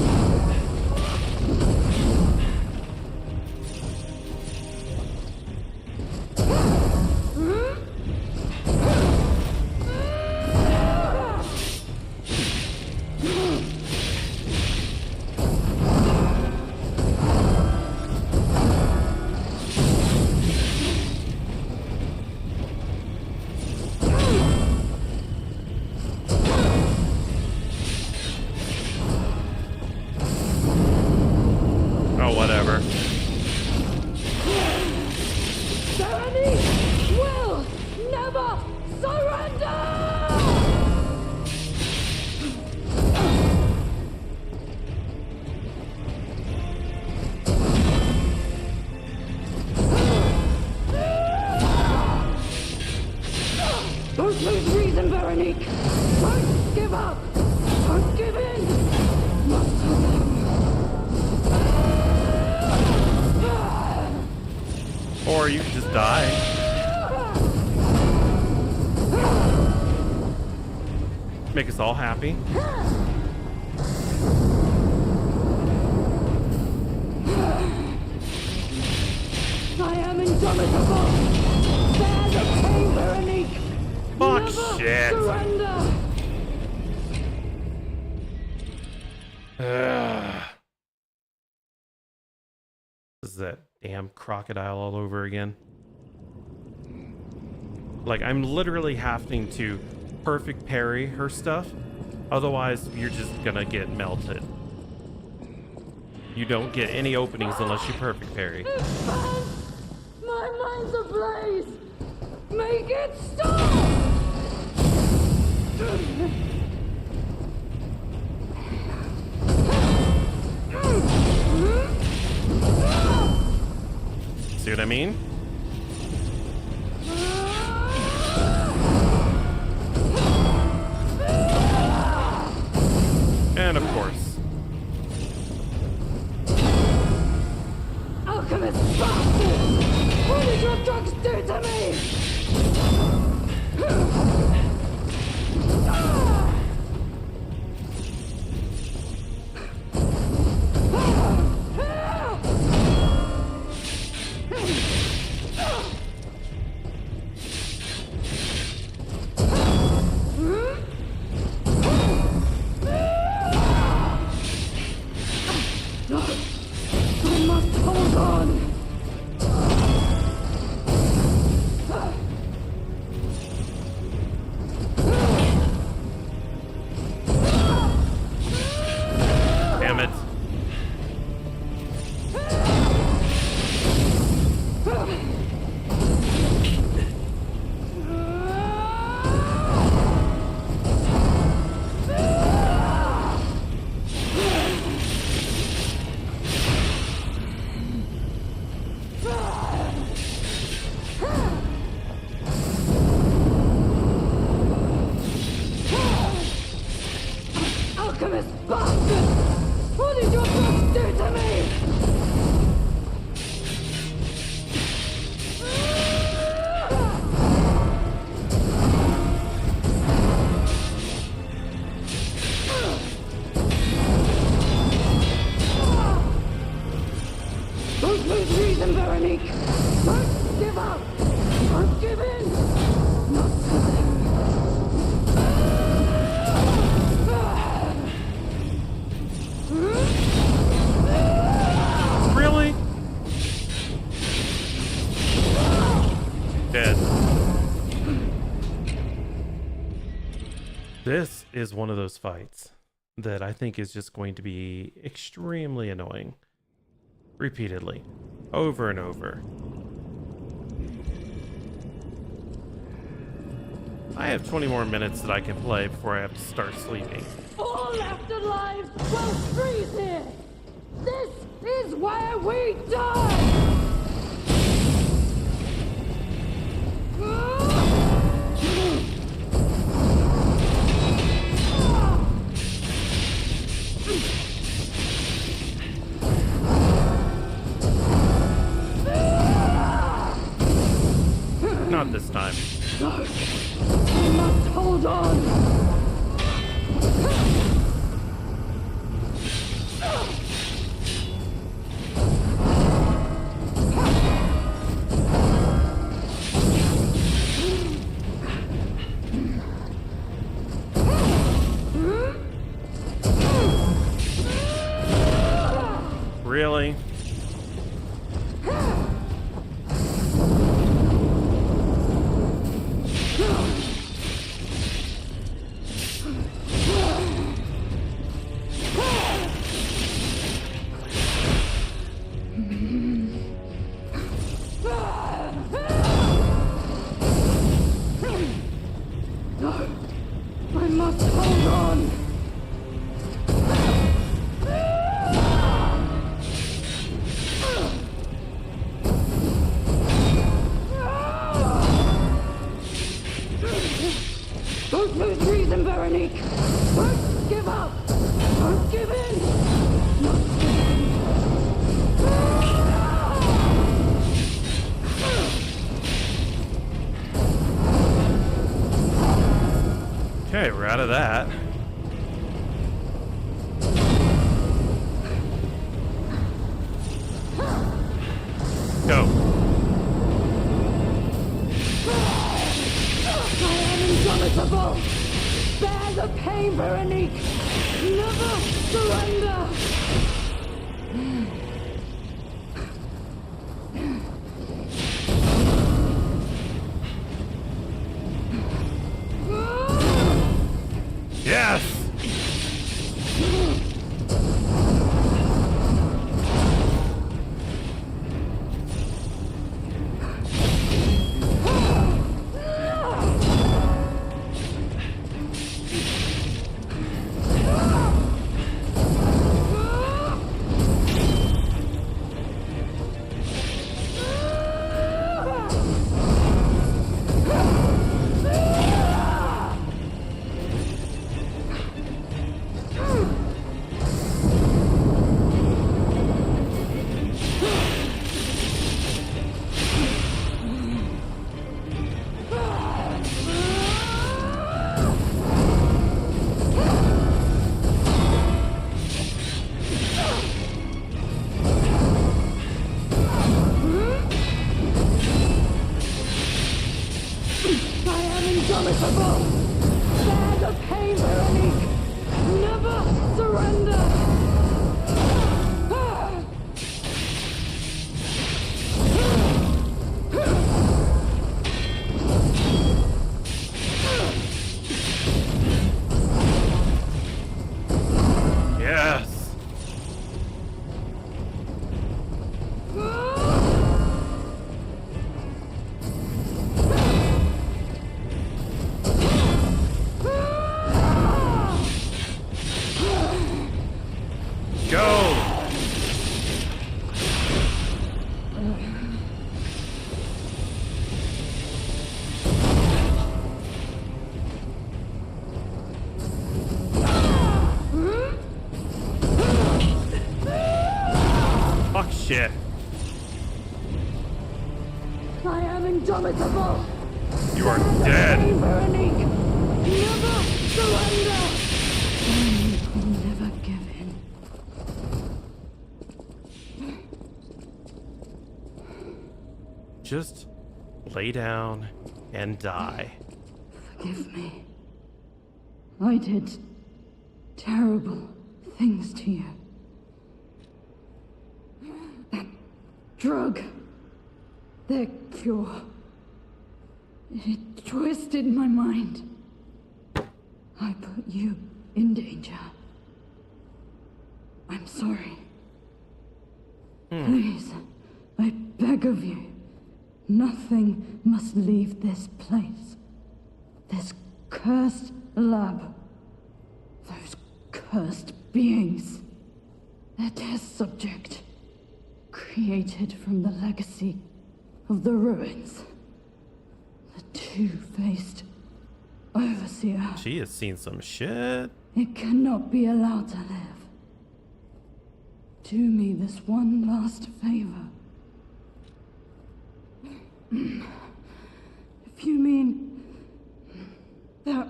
Oh, whatever.
Serenity will never surrender! Don't lose reason, Veronique! Don't give up! Don't give in! Must hold on.
Or you can just die. Make us all happy.
I am indomitable. Bear the pain, Veronique.
Fuck
Never
shit.
surrender.
This is that damn crocodile all over again. Like, I'm literally having to perfect parry her stuff. Otherwise, you're just gonna get melted. You don't get any openings unless you perfect parry.
Expand! My mind's ablaze! Make it stop!
See what I mean? And of course.
Alchemist bastard! What did your drugs do to me? I must hold on.
Damn it.
Alchemist bastard! What did your drugs do to me? Don't lose reason, Veronique! Don't give up! Don't give in! Not today.
Really? Dead. This is one of those fights that I think is just going to be extremely annoying. Repeatedly. Over and over. I have 20 more minutes that I can play before I have to start sleeping.
All afterlives will freeze here! This is where we die!
Not this time.
We must hold on!
Really?
I must hold on! Don't lose reason, Veronique! Don't give up! Don't give in! Not
Alright, we're out of that. Go.
I am indomitable! Bear the pain, Veronique! Never surrender!
Yes! Shit.
I am indomitable.
You are dead.
Veronique. Never surrender. Veronique will never give in.
Just lay down and die.
Forgive me. I did terrible things to you. Drug. Their cure. It twisted my mind. I put you in danger. I'm sorry. Please, I beg of you, nothing must leave this place. This cursed lab. Those cursed beings. Their test subject. Created from the legacy of the ruins. The two-faced overseer.
She has seen some shit.
It cannot be allowed to live. Do me this one last favor. If you mean that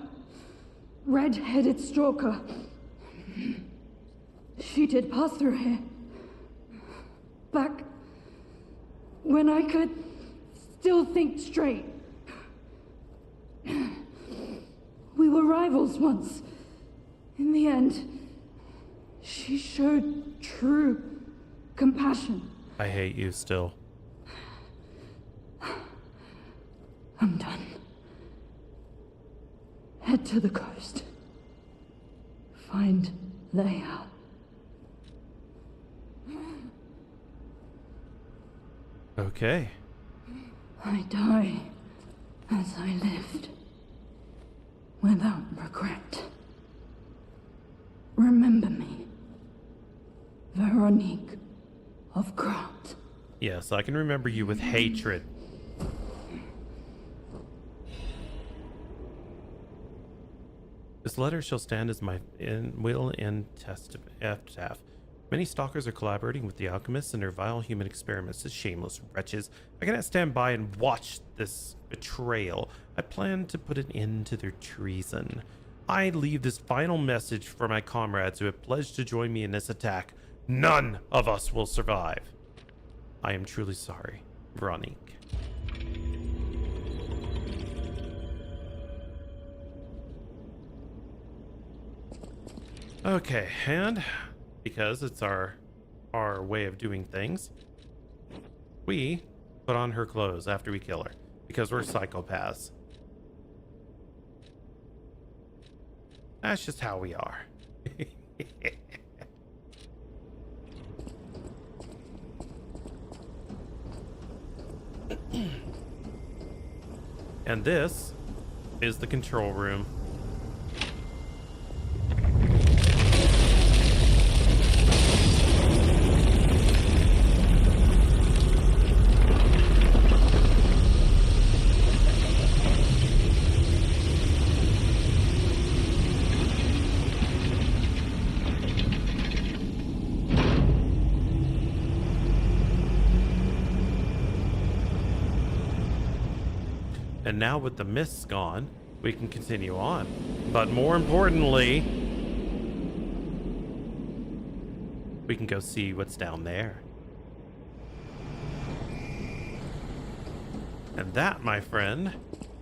red-headed stalker, she did pass through here. Back when I could still think straight. We were rivals once. In the end, she showed true compassion.
I hate you still.
I'm done. Head to the coast. Find Leia.
Okay.
I die as I lived, without regret. Remember me, Veronique of Croc.
Yes, I can remember you with hatred. This letter shall stand as my will and epitaph. Many stalkers are collaborating with the alchemists in their vile human experiments as shameless wretches. I cannot stand by and watch this betrayal. I plan to put an end to their treason. I leave this final message for my comrades who have pledged to join me in this attack. None of us will survive. I am truly sorry, Veronique. Okay, and because it's our way of doing things, we put on her clothes after we kill her, because we're psychopaths. That's just how we are. And this is the control room. And now with the mists gone, we can continue on. But more importantly, we can go see what's down there. And that, my friend,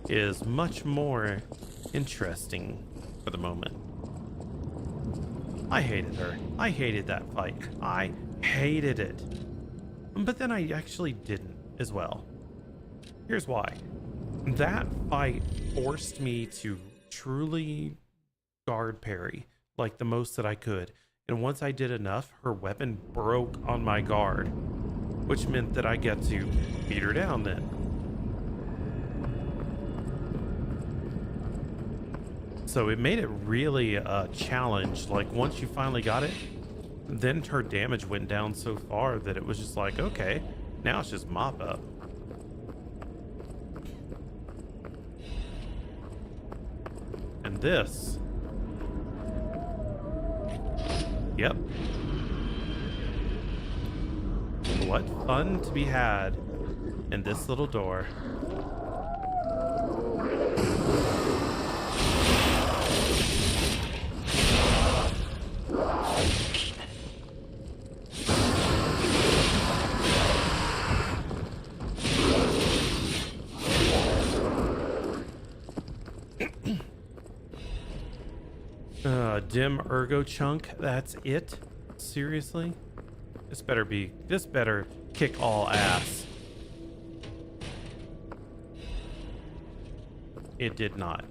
is much more interesting for the moment. I hated her. I hated that fight. I hated it. But then I actually didn't as well. Here's why. That fight forced me to truly guard parry, like the most that I could. And once I did enough, her weapon broke on my guard, which meant that I get to beat her down then. So it made it really a challenge. Like once you finally got it, then her damage went down so far that it was just like, okay, now it's just mop up. And this. Yep. What fun to be had in this little door. Dim ergo chunk, that's it? Seriously? This better kick all ass. It did not.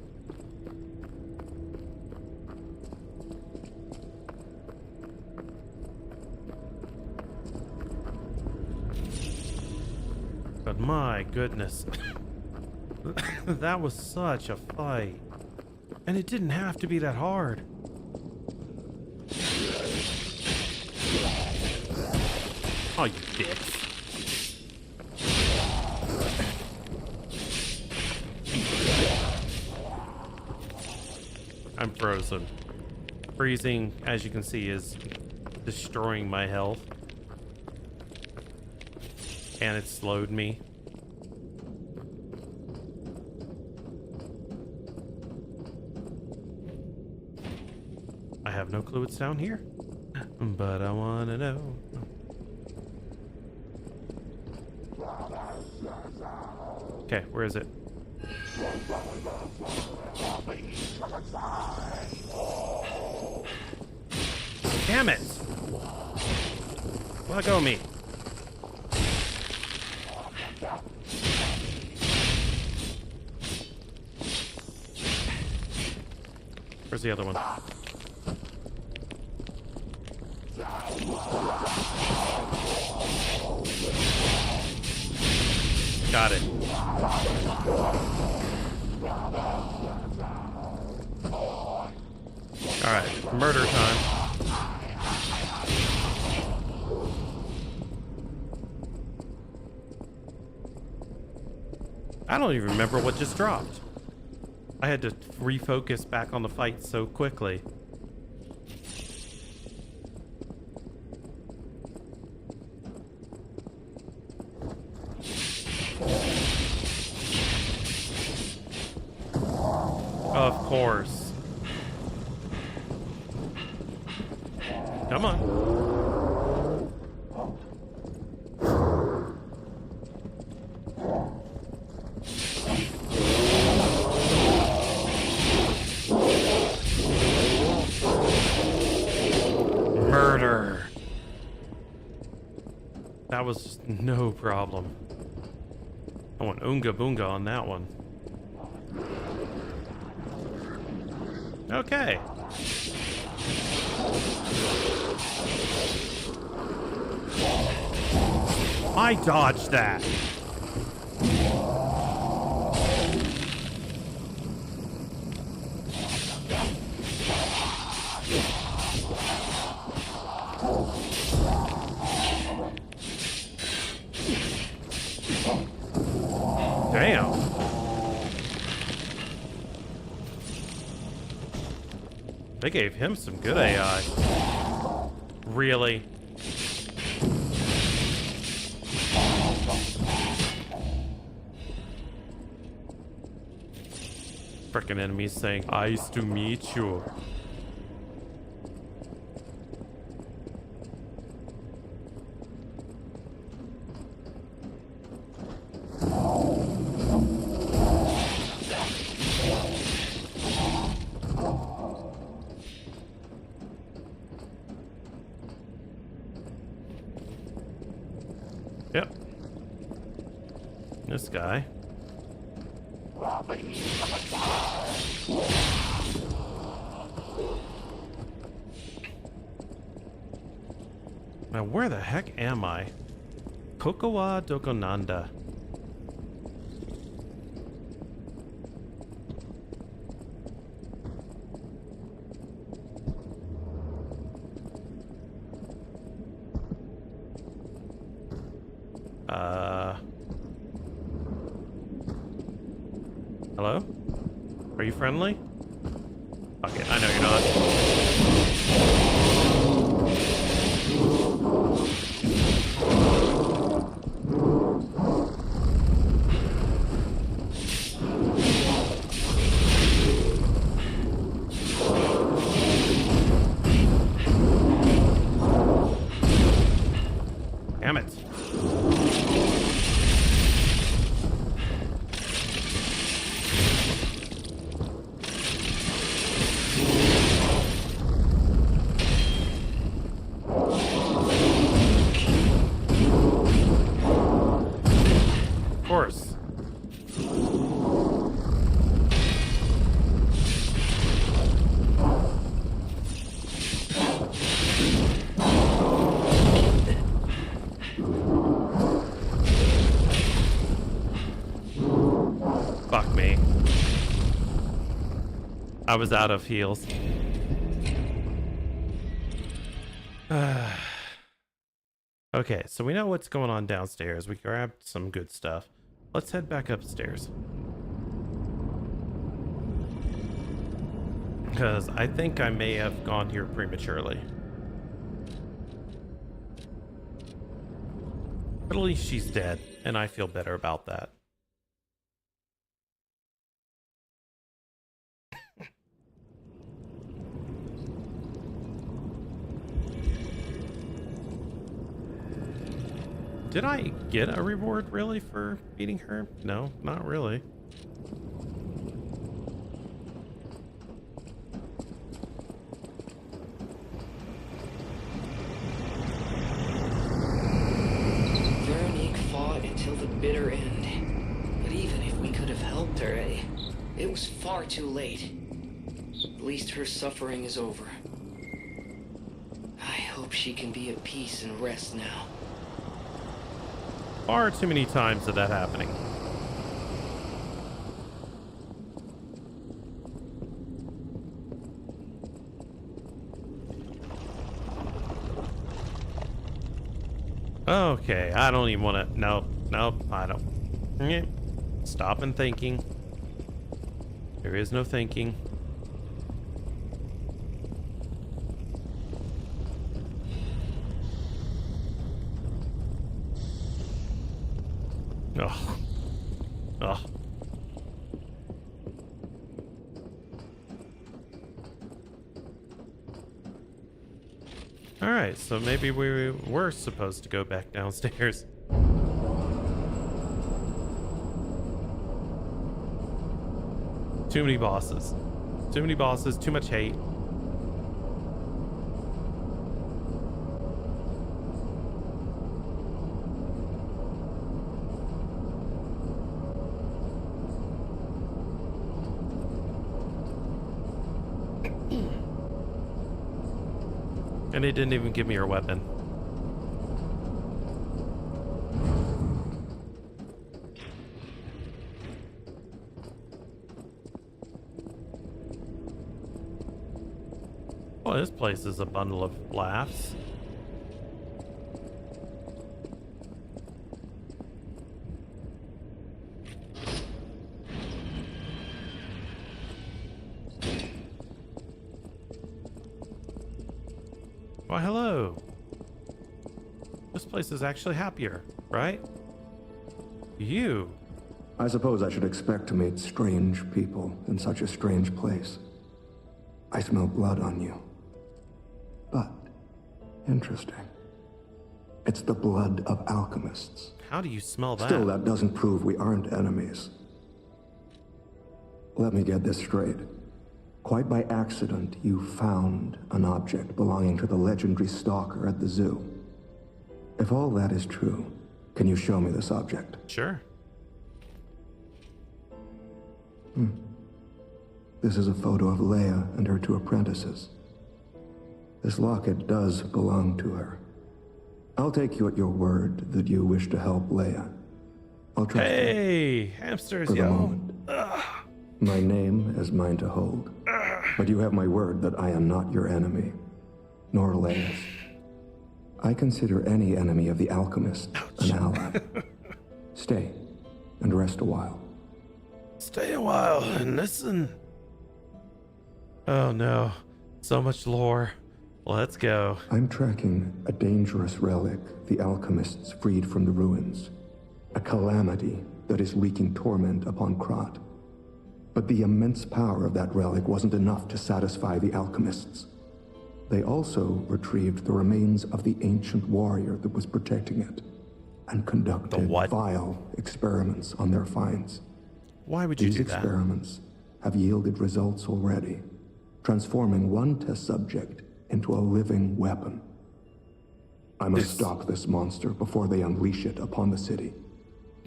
But my goodness. That was such a fight. And it didn't have to be that hard. Oh, you dicks. I'm frozen. Freezing, as you can see, is destroying my health. And it slowed me. I have no clue what's down here, but I wanna know. Okay, where is it? Damn it! Let go of me. Where's the other one? Got it. Alright, murder time. I don't even remember what just dropped. I had to refocus back on the fight so quickly. Of course. Come on. Murder. That was no problem. I want Oonga Boonga on that one. Okay. I dodged that. Damn. They gave him some good AI. Really? Frickin' enemies saying, "Nice to meet you." Yep. This guy. Now, where the heck am I? Kokowa Dokonanda. Hello? Are you friendly? Okay, I know you're not. Damn it. Of course. Fuck me. I was out of heals. Okay, so we know what's going on downstairs. We grabbed some good stuff. Let's head back upstairs. Because I think I may have gone here prematurely. But at least she's dead, and I feel better about that. Did I get a reward, really, for beating her? No, not really.
Veronique fought until the bitter end. But even if we could have helped her, it was far too late. At least her suffering is over. I hope she can be at peace and rest now.
Far too many times of that happening. Okay, I don't even want to. Nope, I don't. Stop and thinking. There is no thinking. Oh. Oh. Alright, so maybe we were supposed to go back downstairs. Too many bosses. Too many bosses, too much hate. And it didn't even give me her weapon. Well, this place is a bundle of laughs. Why, hello. This place is actually happier, right? You.
I suppose I should expect to meet strange people in such a strange place. I smell blood on you. But, interesting. It's the blood of alchemists.
How do you smell that?
Still, that doesn't prove we aren't enemies. Let me get this straight. Quite by accident, you found an object belonging to the legendary stalker at the zoo. If all that is true, can you show me this object?
Sure.
This is a photo of Leia and her two apprentices. This locket does belong to her. I'll take you at your word that you wish to help Leia. I'll trust you.
Hey, hamsters,
For the
yo.
moment. My name is mine to hold. But you have my word that I am not your enemy, nor Leia's. I consider any enemy of the alchemists an ally. Stay and rest a while.
Stay a while and listen. Oh no, so much lore. Let's go.
I'm tracking a dangerous relic the alchemists freed from the ruins. A calamity that is wreaking torment upon Croc. But the immense power of that relic wasn't enough to satisfy the alchemists. They also retrieved the remains of the ancient warrior that was protecting it, and conducted vile experiments on their finds.
Why would you do that?
These experiments have yielded results already, transforming one test subject into a living weapon. I must stop this monster before they unleash it upon the city.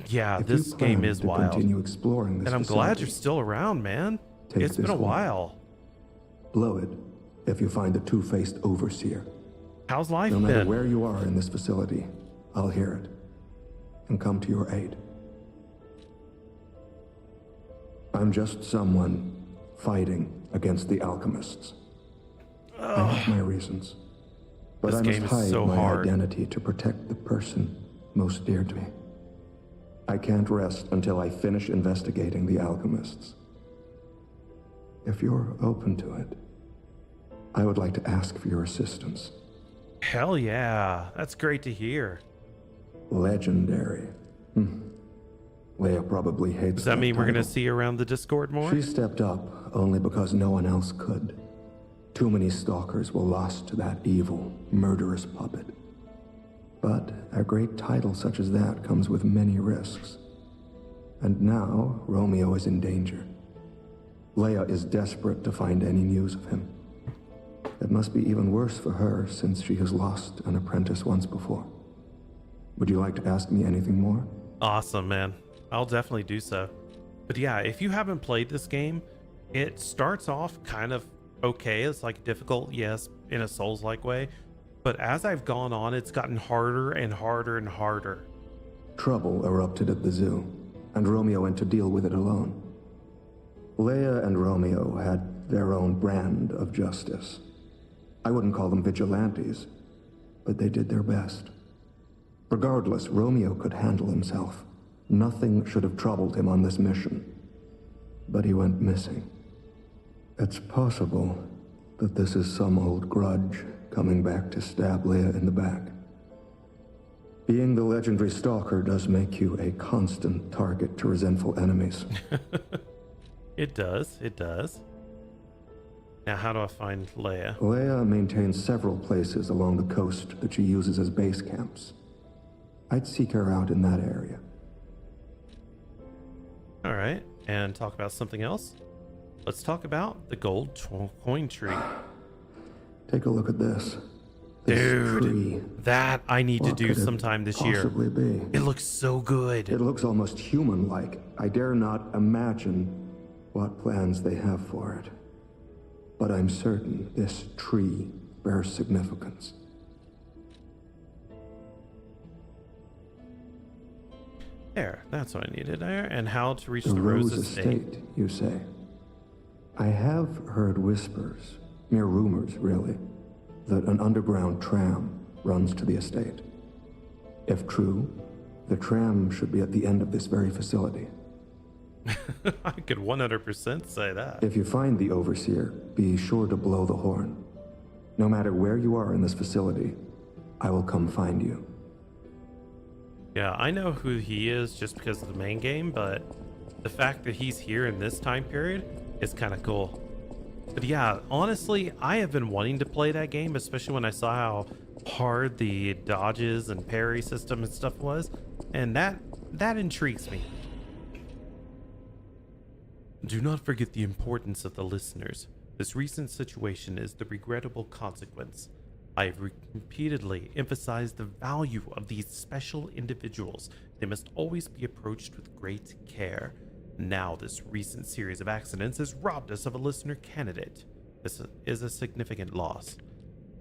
Yeah,
If
this
you plan
game is
to
wild.
continue exploring this
And I'm glad you're
facility,
still around, man.
take
It's been
this
a
horn.
while.
Blow it if you find the two-faced overseer.
How's life
No matter
been?
where you are in this facility, I'll hear it and come to your aid. I'm just someone fighting against the alchemists. I have my reasons, but
This
I must
game is
hide
so
my
hard.
identity to protect the person most dear to me. I can't rest until I finish investigating the alchemists. If you're open to it, I would like to ask for your assistance.
Hell yeah, that's great to hear.
Legendary. Leia probably hates
Does that mean we're
title.
gonna see you around the Discord more?
She stepped up only because no one else could. Too many stalkers were lost to that evil, murderous puppet. But a great title such as that comes with many risks. And now, Romeo is in danger. Leia is desperate to find any news of him. It must be even worse for her since she has lost an apprentice once before. Would you like to ask me anything more?
Awesome, man. I'll definitely do so. But yeah, if you haven't played this game, it starts off kind of okay. It's like difficult, yes, in a Souls-like way. But as I've gone on, it's gotten harder and harder and harder.
Trouble erupted at the zoo, and Romeo went to deal with it alone. Leia and Romeo had their own brand of justice. I wouldn't call them vigilantes, but they did their best. Regardless, Romeo could handle himself. Nothing should have troubled him on this mission. But he went missing. It's possible that this is some old grudge coming back to stab Leia in the back. Being the legendary stalker does make you a constant target to resentful enemies.
It does. It does. Now, how do I find Leia?
Leia maintains several places along the coast that she uses as base camps. I'd seek her out in that area.
All right, and talk about something else. Let's talk about the gold coin tree.
Take a look at this.
Dude,
tree.
that I need to
What
do
could it
sometime this year.
possibly be?
It looks so good.
It looks almost human-like. I dare not imagine what plans they have for it. But I'm certain this tree bears significance.
There, that's what I needed there. And how to reach
The
the
Rose
Rose Estate.
you say? I have heard whispers, mere rumors really, that an underground tram runs to the estate. If true, the tram should be at the end of this very facility.
I could 100% say that.
If you find the Overseer, be sure to blow the horn. No matter where you are in this facility, I will come find you.
Yeah, I know who he is just because of the main game, but the fact that he's here in this time period is kind of cool. But yeah, honestly, I have been wanting to play that game, especially when I saw how hard the dodges and parry system and stuff was, and that intrigues me. Do not forget the importance of the listeners. This recent situation is the regrettable consequence. I have repeatedly emphasized the value of these special individuals. They must always be approached with great care. Now, this recent series of accidents has robbed us of a listener candidate. This is a significant loss.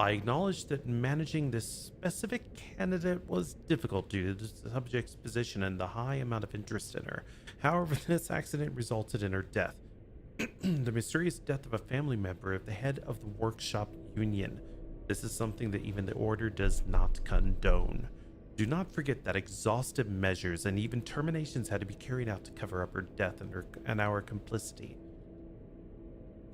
I acknowledge that managing this specific candidate was difficult due to the subject's position and the high amount of interest in her. However, this accident resulted in her death. The mysterious death of a family member of the head of the workshop union. This is something that even the Order does not condone. Do not forget that exhaustive measures and even terminations had to be carried out to cover up her death and our complicity.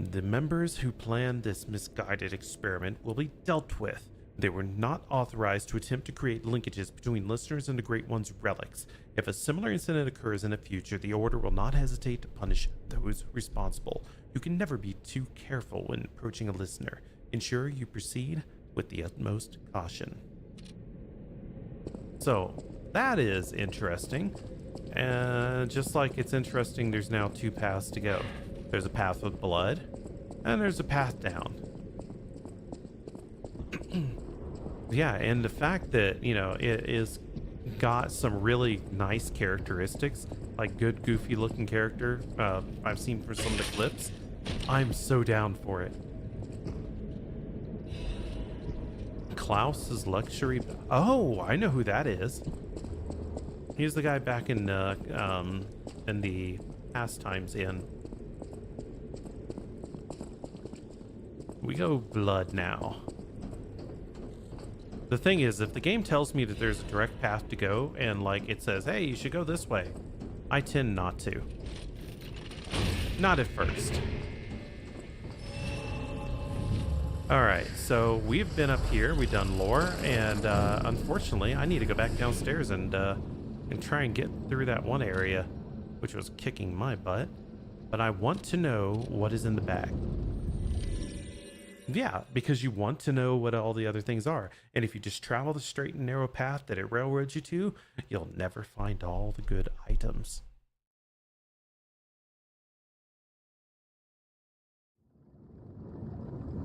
The members who planned this misguided experiment will be dealt with. They were not authorized to attempt to create linkages between listeners and the Great One's relics. If a similar incident occurs in the future, the Order will not hesitate to punish those responsible. You can never be too careful when approaching a listener. Ensure you proceed with the utmost caution. So, that is interesting. And just like it's interesting, there's now two paths to go. There's a path with blood, and there's a path down. Yeah, and the fact that, you know, it is got some really nice characteristics, like good, goofy looking character I've seen for some of the clips. I'm so down for it. Klaus's luxury. Oh, I know who that is. He's the guy back in the Pastimes Inn. We go blood now. The thing is, if the game tells me that there's a direct path to go and like it says, hey, you should go this way, I tend not to. Not at first. Alright, so we've been up here, we've done lore, and unfortunately I need to go back downstairs and try and get through that one area, which was kicking my butt. But I want to know what is in the bag. Yeah, because you want to know what all the other things are. And if you just travel the straight and narrow path that it railroads you to, you'll never find all the good items.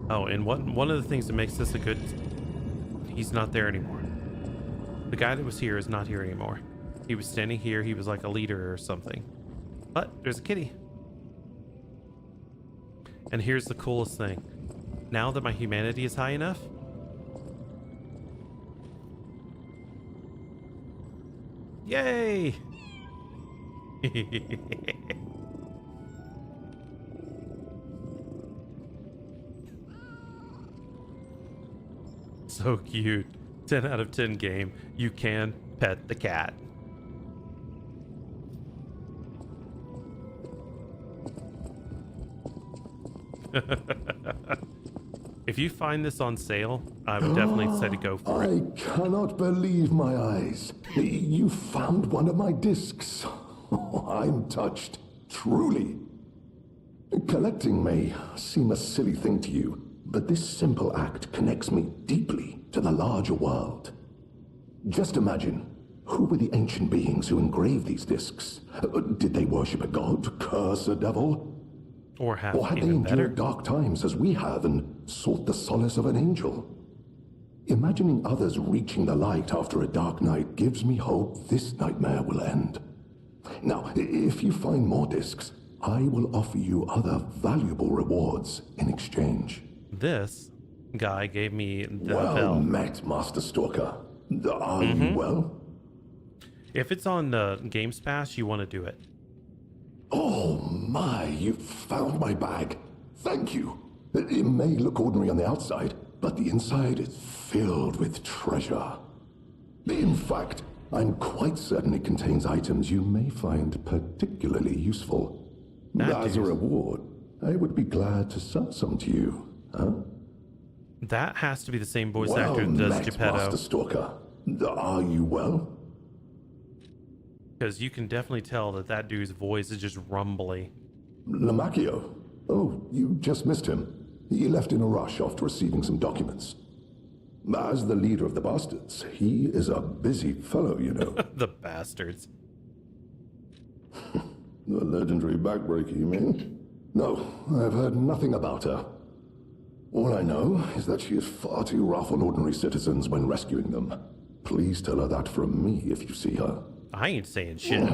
Oh, and one of the things that makes this a good... He's not there anymore. The guy that was here is not here anymore. He was standing here, he was like a leader or something. But there's a kitty. And here's the coolest thing. Now that my humanity is high enough, yay! So cute. 10 out of 10 game. You can pet the cat. If you find this on sale, I would definitely say to go for it.
I cannot believe my eyes. You found one of my discs. I'm touched. Truly. Collecting may seem a silly thing to you, but this simple act connects me deeply to the larger world. Just imagine, who were the ancient beings who engraved these discs? Did they worship a god, curse a devil?
Or
had they
even
endured
better.
dark times as we have and sought the solace of an angel? Imagining others reaching the light after a dark night gives me hope this nightmare will end. Now, if you find more discs, I will offer you other valuable rewards in exchange.
This guy gave me the
Well
bell.
met, Master Stalker. Are you well?
If it's on Games Pass, you want to do it.
Oh my, you found my bag. Thank you. It may look ordinary on the outside, but the inside is filled with treasure. In fact, I'm quite certain it contains items you may find particularly useful. As a reward, I would be glad to sell some to you, huh?
That has to be the same voice
Well
actor that does
met,
Geppetto.
Master Stalker. Are you well?
Because you can definitely tell that that dude's voice is just rumbly.
Lamacchio? Oh, you just missed him. He left in a rush after receiving some documents. As the leader of the bastards, he is a busy fellow, you know.
The bastards.
The legendary backbreaker, you mean? No, I've heard nothing about her. All I know is that she is far too rough on ordinary citizens when rescuing them. Please tell her that from me if you see her.
I ain't saying shit.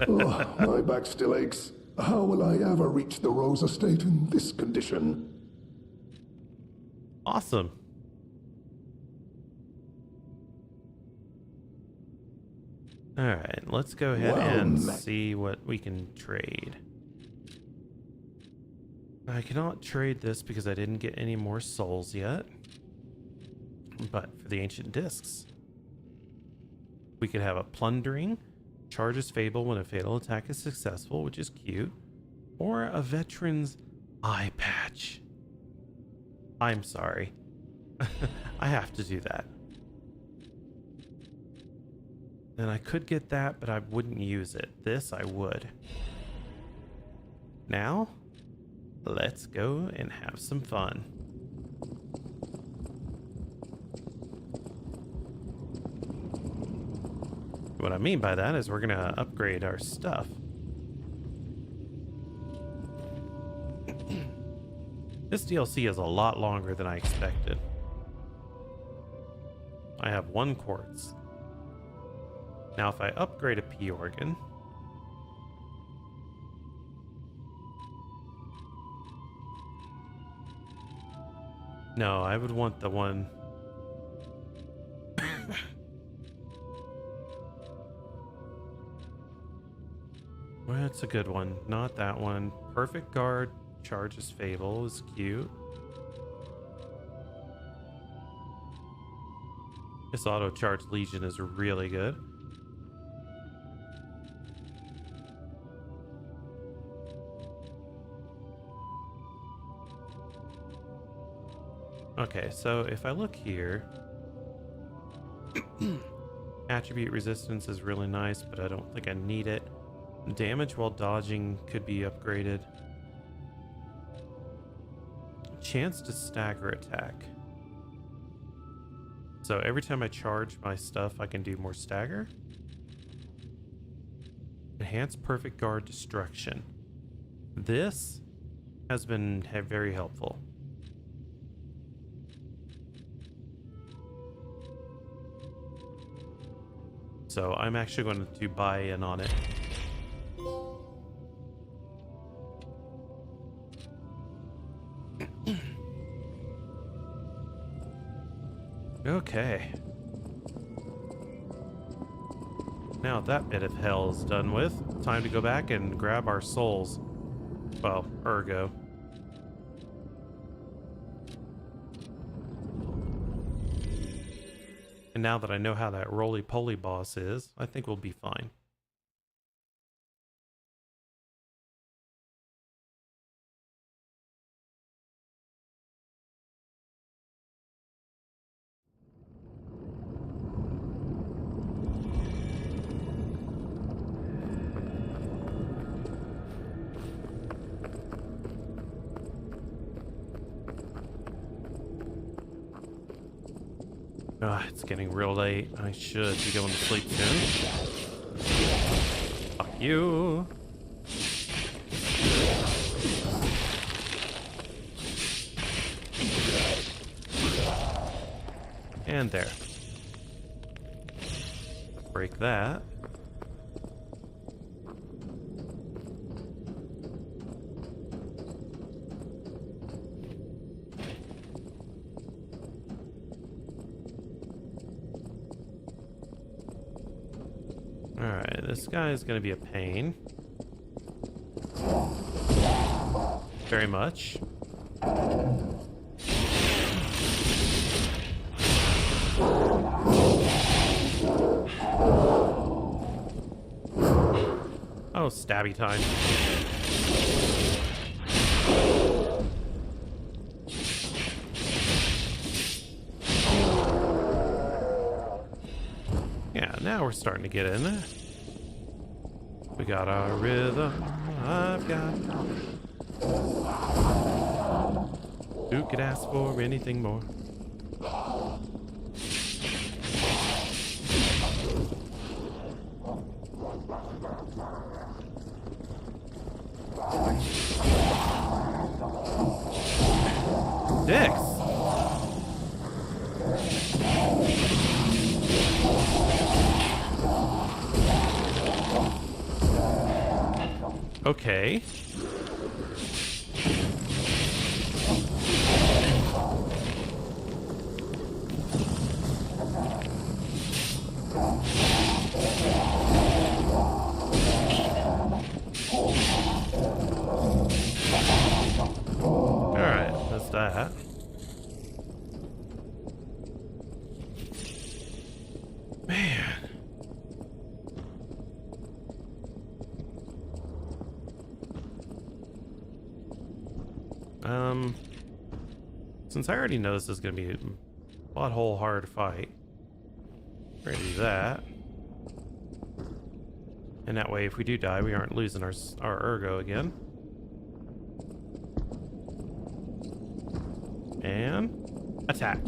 Oh, my back still aches. How will I ever reach the Rose Estate in this condition?
Awesome. Alright, let's go ahead and see what we can trade. I cannot trade this because I didn't get any more souls yet. But for the ancient discs, we could have a plundering, charges fable when a fatal attack is successful, which is cute, or a veteran's eye patch. I'm sorry. I have to do that. Then I could get that, but I wouldn't use it. This I would. Now, let's go and have some fun. What I mean by that is we're gonna upgrade our stuff. This DLC is a lot longer than I expected. I have 1 quartz. Now if I upgrade a P organ, no, I would want the one. Well, that's a good one. Not that one. Perfect guard charges fable is cute. This auto charge legion is really good. Okay, so if I look here, attribute resistance is really nice, but I don't think I need it. Damage while dodging could be upgraded. Chance to stagger attack. So every time I charge my stuff, I can do more stagger. Enhanced perfect guard destruction. This has been very helpful. So I'm actually going to buy in on it. Okay. Now that bit of hell is done with, time to go back and grab our souls. Well, ergo. And now that I know how that roly-poly boss is, I think we'll be fine. It's getting real late. I should be going to sleep soon. Fuck you. And there. Break that. Alright, this guy is going to be a pain. Very much. Oh, stabby time. Yeah, now we're starting to get in there. We got our rhythm. I've got. Who could ask for anything more? Dicks. Okay. Alright, that's that. Man. Since I already know this is going to be a butthole hard fight, we're going to do that. And that way, if we do die, we aren't losing our ergo again. And attack.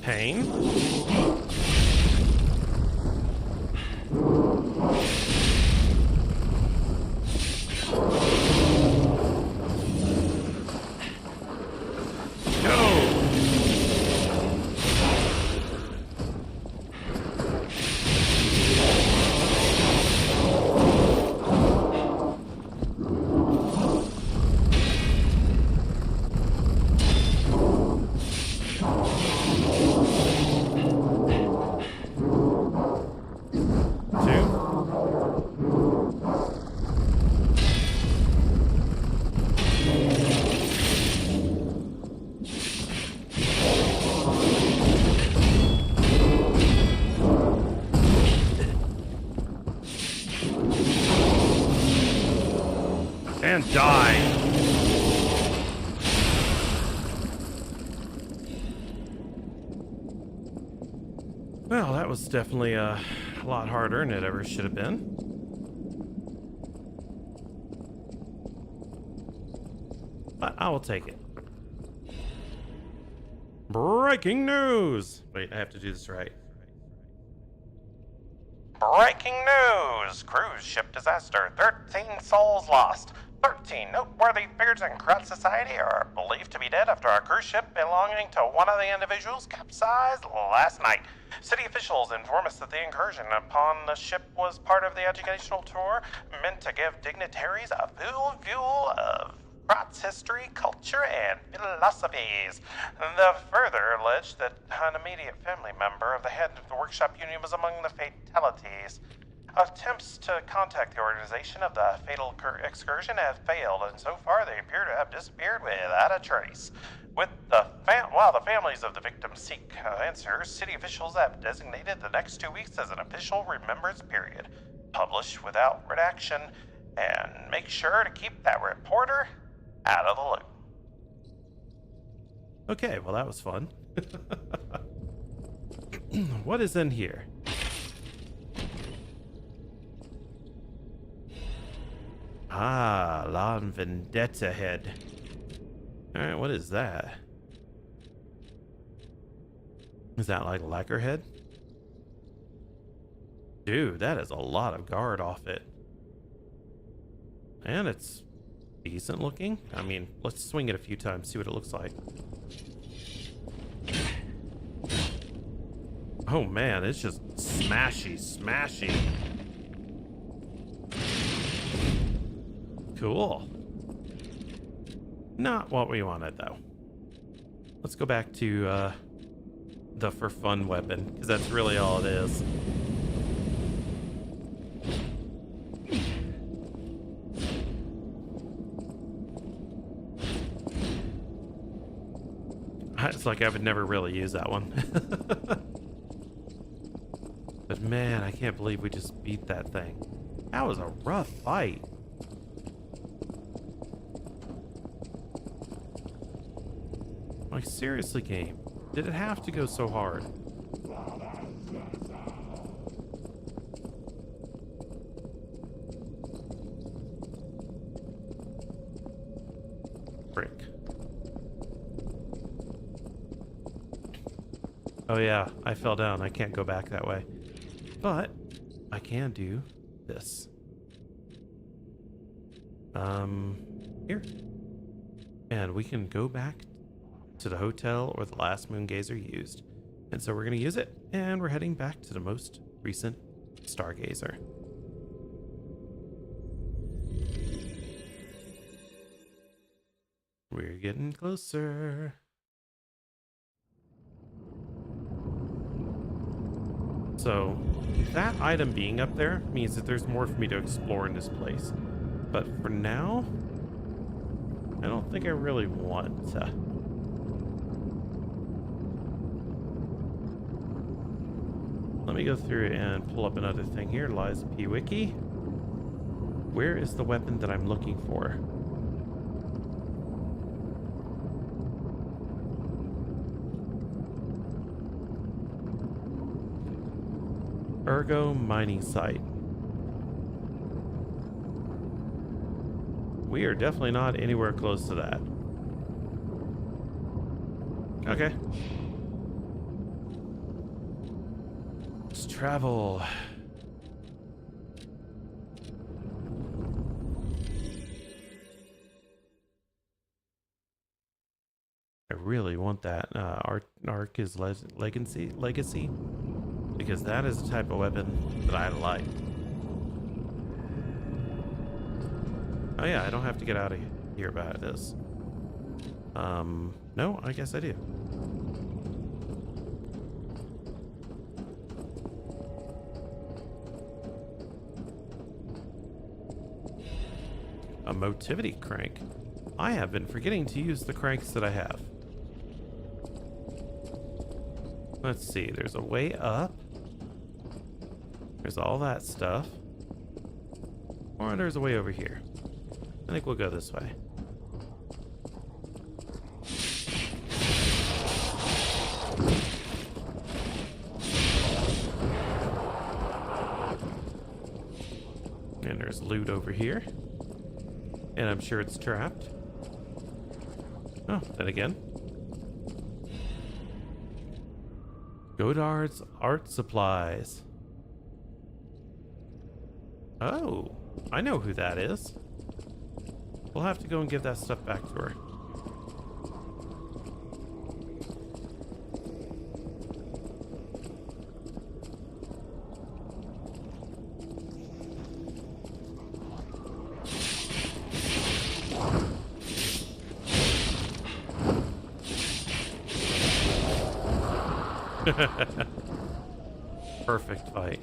Pain. And die. Well, that was definitely a lot harder than it ever should have been. But I will take it. Breaking news! Wait, I have to do this right. Breaking news! Cruise ship disaster. 13 souls lost. 13 noteworthy figures in Croc society are believed to be dead after a cruise ship belonging to one of the individuals capsized last night. City officials inform us that the incursion upon the ship was part of the educational tour meant to give dignitaries a full view of Croc's history, culture, and philosophies. The further alleged that an immediate family member of the head of the workshop union was among the fatalities. Attempts to contact the organization of the fatal excursion have failed, and so far they appear to have disappeared without a trace. While the families of the victims seek answers, city officials have designated the next 2 weeks as an official remembrance period. Publish without redaction, and make sure to keep that reporter out of the loop. Okay, well that was fun. What is in here? Ah, La Vendetta head. Alright, what is that? Is that like lacquer head? Dude, that is a lot of guard off it. And it's decent looking. I mean, let's swing it a few times, see what it looks like. Oh man, it's just smashy. Cool. Not what we wanted, though. Let's go back to the for fun weapon, because that's really all it is. It's like I would never really use that one. But man, I can't believe we just beat that thing. That was a rough fight. Like, seriously, game. Did it have to go so hard? Frick. Oh yeah, I fell down. I can't go back that way. But I can do this. Here. And we can go back to the hotel or the last moongazer used. And so we're going to use it, and we're heading back to the most recent stargazer. We're getting closer. So that item being up there means that there's more for me to explore in this place. But for now, I don't think I really want to. Let me go through and pull up another thing here. Liza P. Wiki. Where is the weapon that I'm looking for? Ergo mining site. We are definitely not anywhere close to that. Okay. Let's travel. I really want that Arc is legacy, because that is the type of weapon that I like. Oh yeah, I don't have to get out of here about this. No, I guess I do. A motivity crank. I have been forgetting to use the cranks that I have. Let's see, there's a way up. There's all that stuff. Or there's a way over here. I think we'll go this way. And there's loot over here. And I'm sure it's trapped. Oh, then again. Godard's art supplies. Oh, I know who that is. We'll have to go and give that stuff back to her. Perfect fight.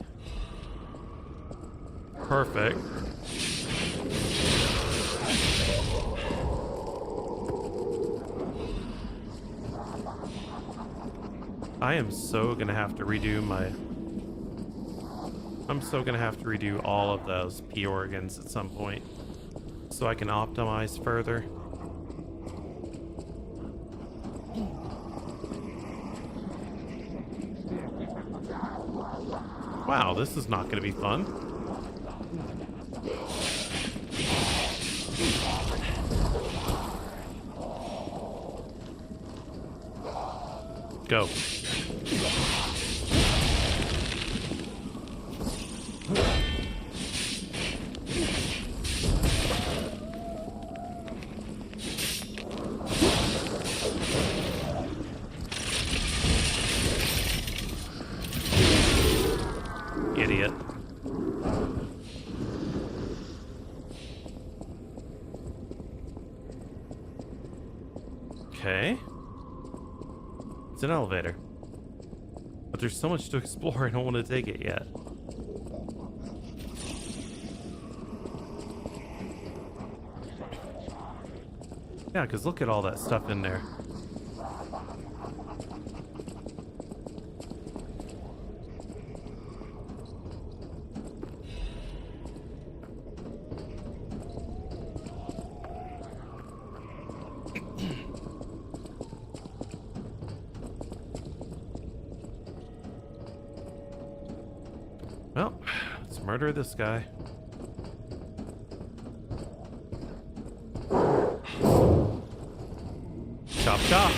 Perfect. I am so gonna have to redo my... I'm so gonna have to redo all of those P organs at some point so I can optimize further. Wow, this is not gonna be fun. Go. Idiot. Okay. It's an elevator. But there's so much to explore, I don't want to take it yet. Yeah, because look at all that stuff in there. Well, let's murder this guy. Chop chop.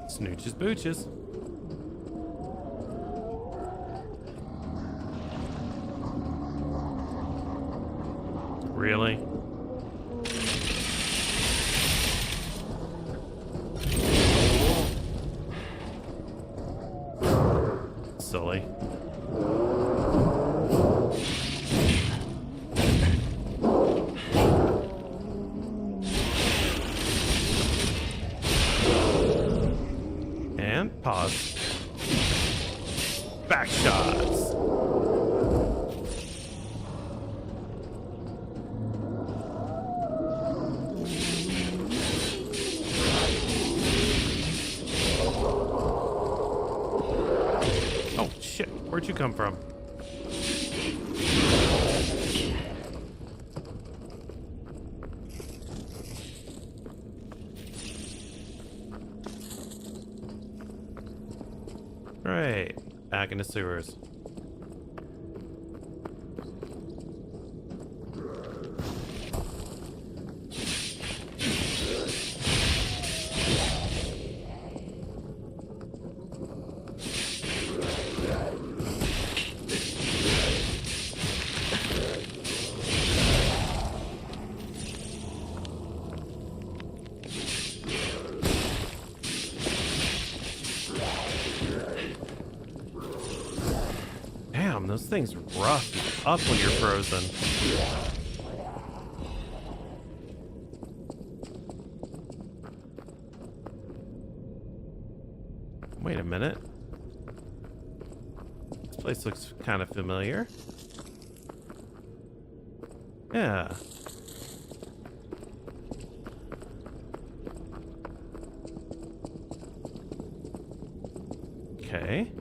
Snooches booches. Really? Silly. And pause. Back shots. Oh shit, where'd you come from? Right, back in the sewers. Damn, those things rough up when you're frozen. Wait a minute. This place looks kind of familiar. Yeah. Okay.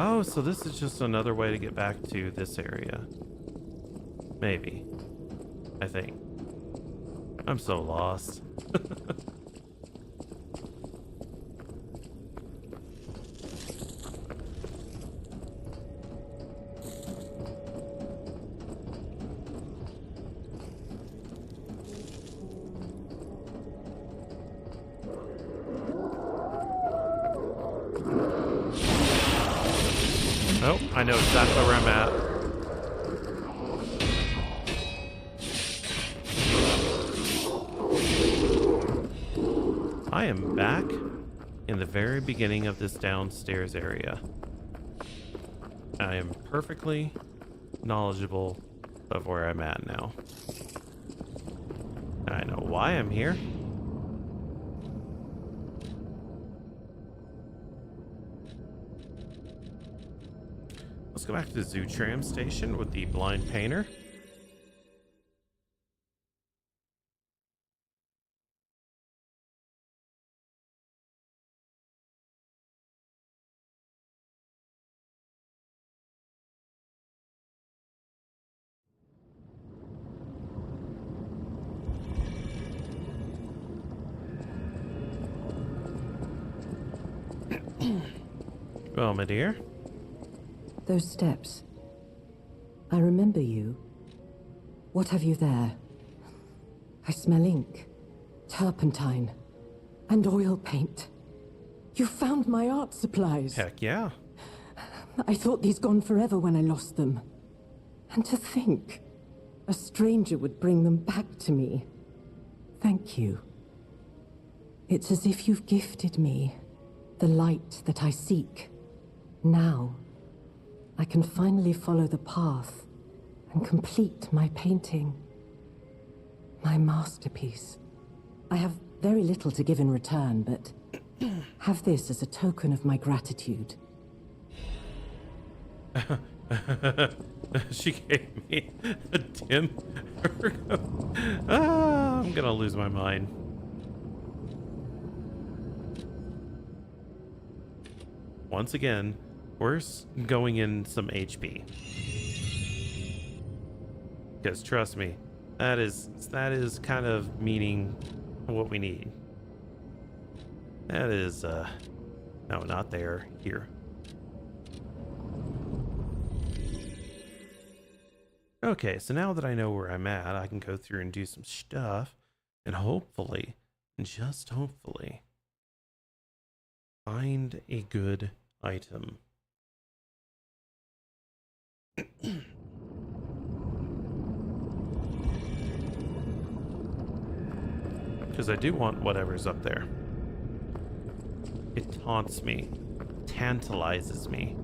Oh, so this is just another way to get back to this area. Maybe. I think. I'm so lost. Oh, I know exactly where I'm at. I am back in the very beginning of this downstairs area. I am perfectly knowledgeable of where I'm at now. I know why I'm here. Let's go back to the zoo tram station with the blind painter. Well, my dear.
Those steps. I remember you. What have you there? I smell ink, turpentine, and oil paint. You found my art supplies.
Heck yeah.
I thought these gone forever when I lost them. And to think, a stranger would bring them back to me. Thank you. It's as if you've gifted me the light that I seek. Now, I can finally follow the path and complete my painting. My masterpiece. I have very little to give in return, but have this as a token of my gratitude.
She gave me a dim I'm gonna lose my mind. Once again, we're going in some HP. Because trust me, that is kind of meaning what we need. That is no, not there. Here. Okay, so now that I know where I'm at, I can go through and do some stuff and hopefully, just hopefully, find a good item. Because I do want whatever's up there. It taunts me, tantalizes me.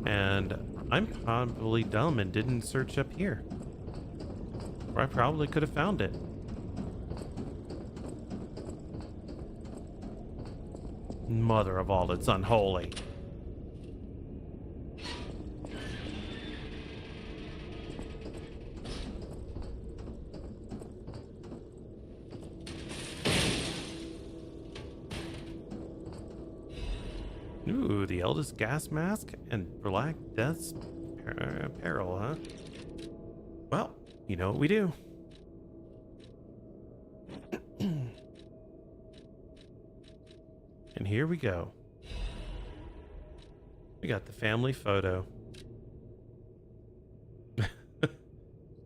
And I'm probably dumb and didn't search up here. Or I probably could have found it. Mother of all that's unholy. Ooh, the eldest gas mask and Black Death's apparel, huh? Well, you know what we do. And here we go. We got the family photo.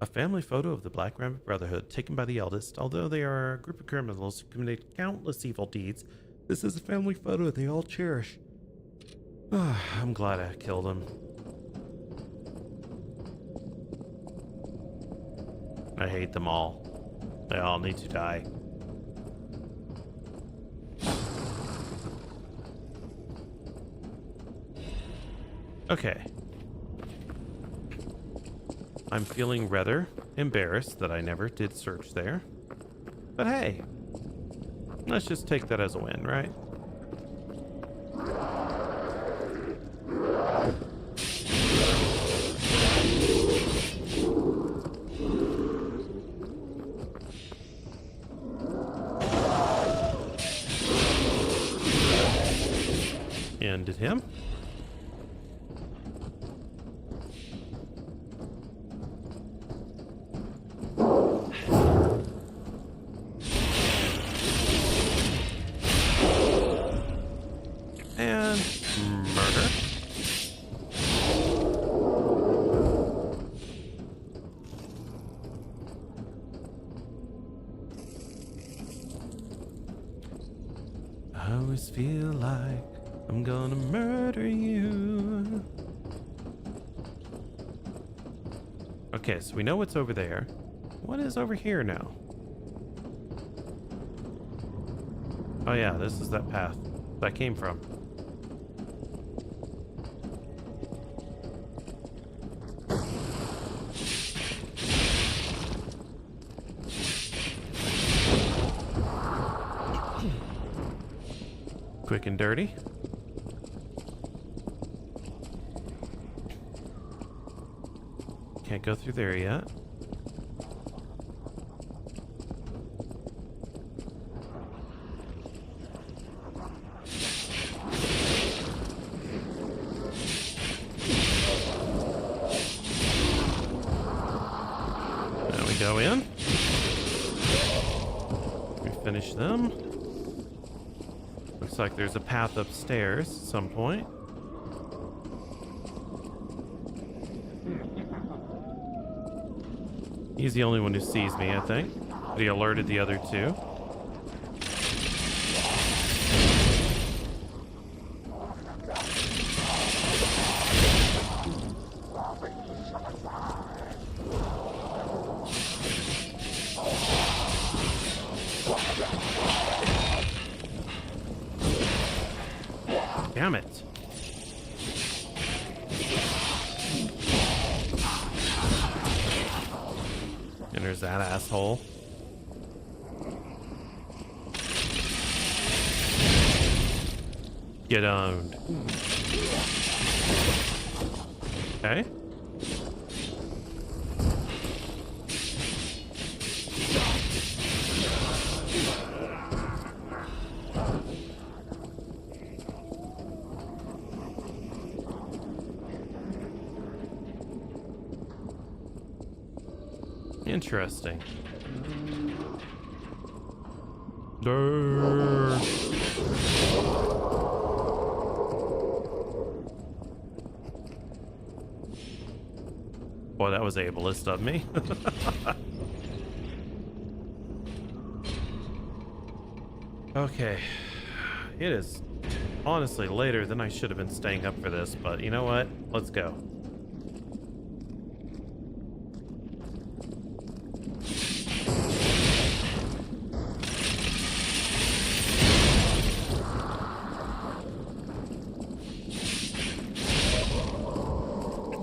A family photo of the Black Rabbit Brotherhood taken by the eldest. Although they are a group of criminals who committed countless evil deeds, this is a family photo they all cherish. I'm glad I killed him. I hate them all. They all need to die. Okay. I'm feeling rather embarrassed that I never did search there. But hey, let's just take that as a win, right? Ended him. And murder. I always feel like I'm gonna murder you. Okay, so we know what's over there. What is over here now? Oh yeah, this is that path. that came from. Quick and dirty. Can't go through there yet. Now we go in. We finish them. Looks like there's a path upstairs at some point. He's the only one who sees me, I think. But he alerted the other two. Damn it. And there's that asshole. Get owned. Okay. Interesting. Durr. Boy, that was ableist of me. Okay. It is honestly later than I should have been staying up for this, but you know what? Let's go.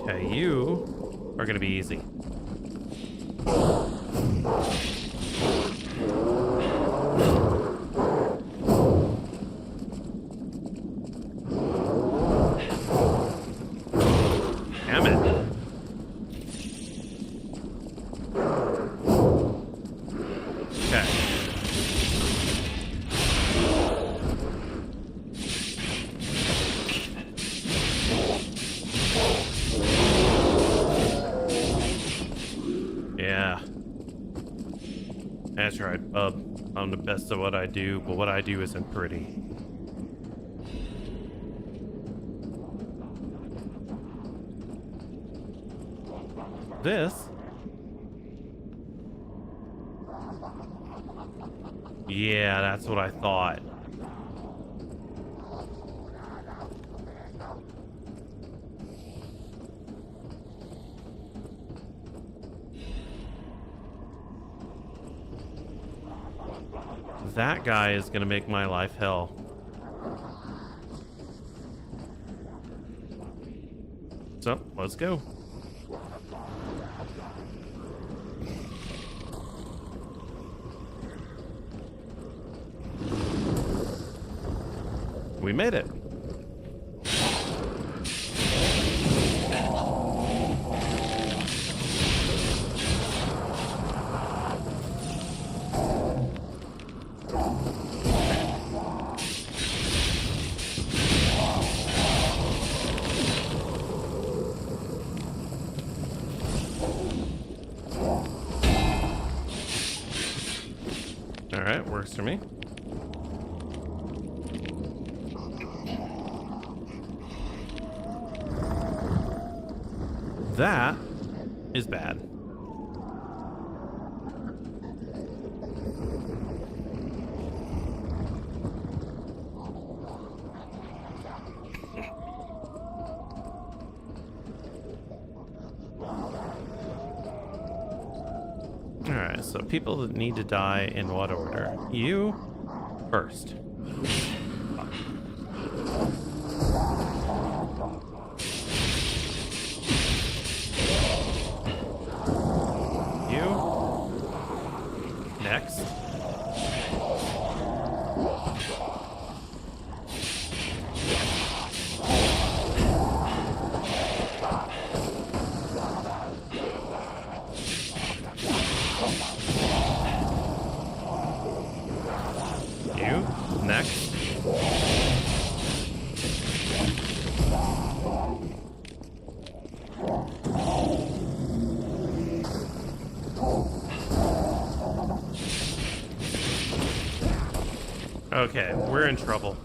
Okay, you are gonna be easy. Damn it. Okay. Yeah. That's right, bub. I'm the best at what I do, but what I do isn't pretty. This? Yeah, that's what I thought. That guy is gonna make my life hell. So, let's go. We made it. All right, works for me. That is bad. Alright, so people that need to die in what order? You first. Okay, we're in trouble.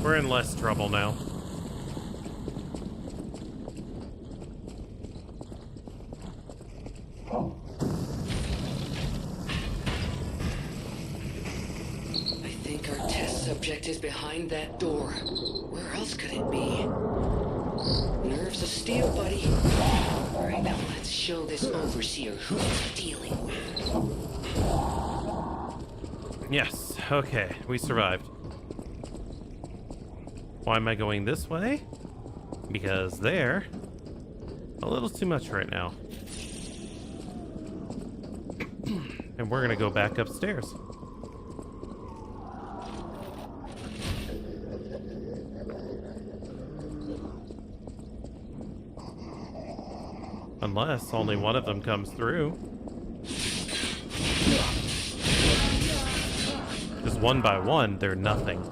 We're in less trouble now.
I think our test subject is behind that door. Where else could it be? Nerves of steel, buddy. All right, now let's show this overseer who he's dealing with.
Yes, okay, we survived. Why am I going this way? Because they're a little too much right now. And we're gonna go back upstairs. Unless only one of them comes through. Because one by one, they're nothing.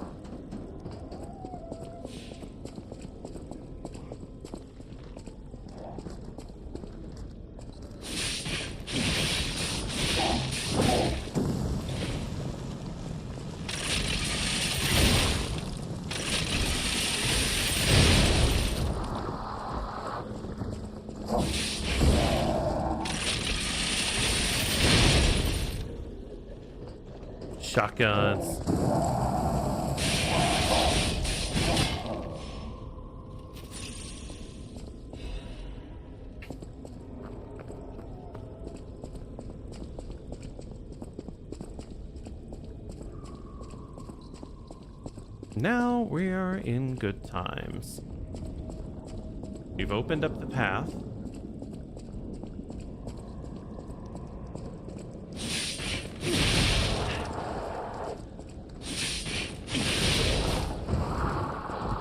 Shotguns. Now we are in good times. We've opened up the path.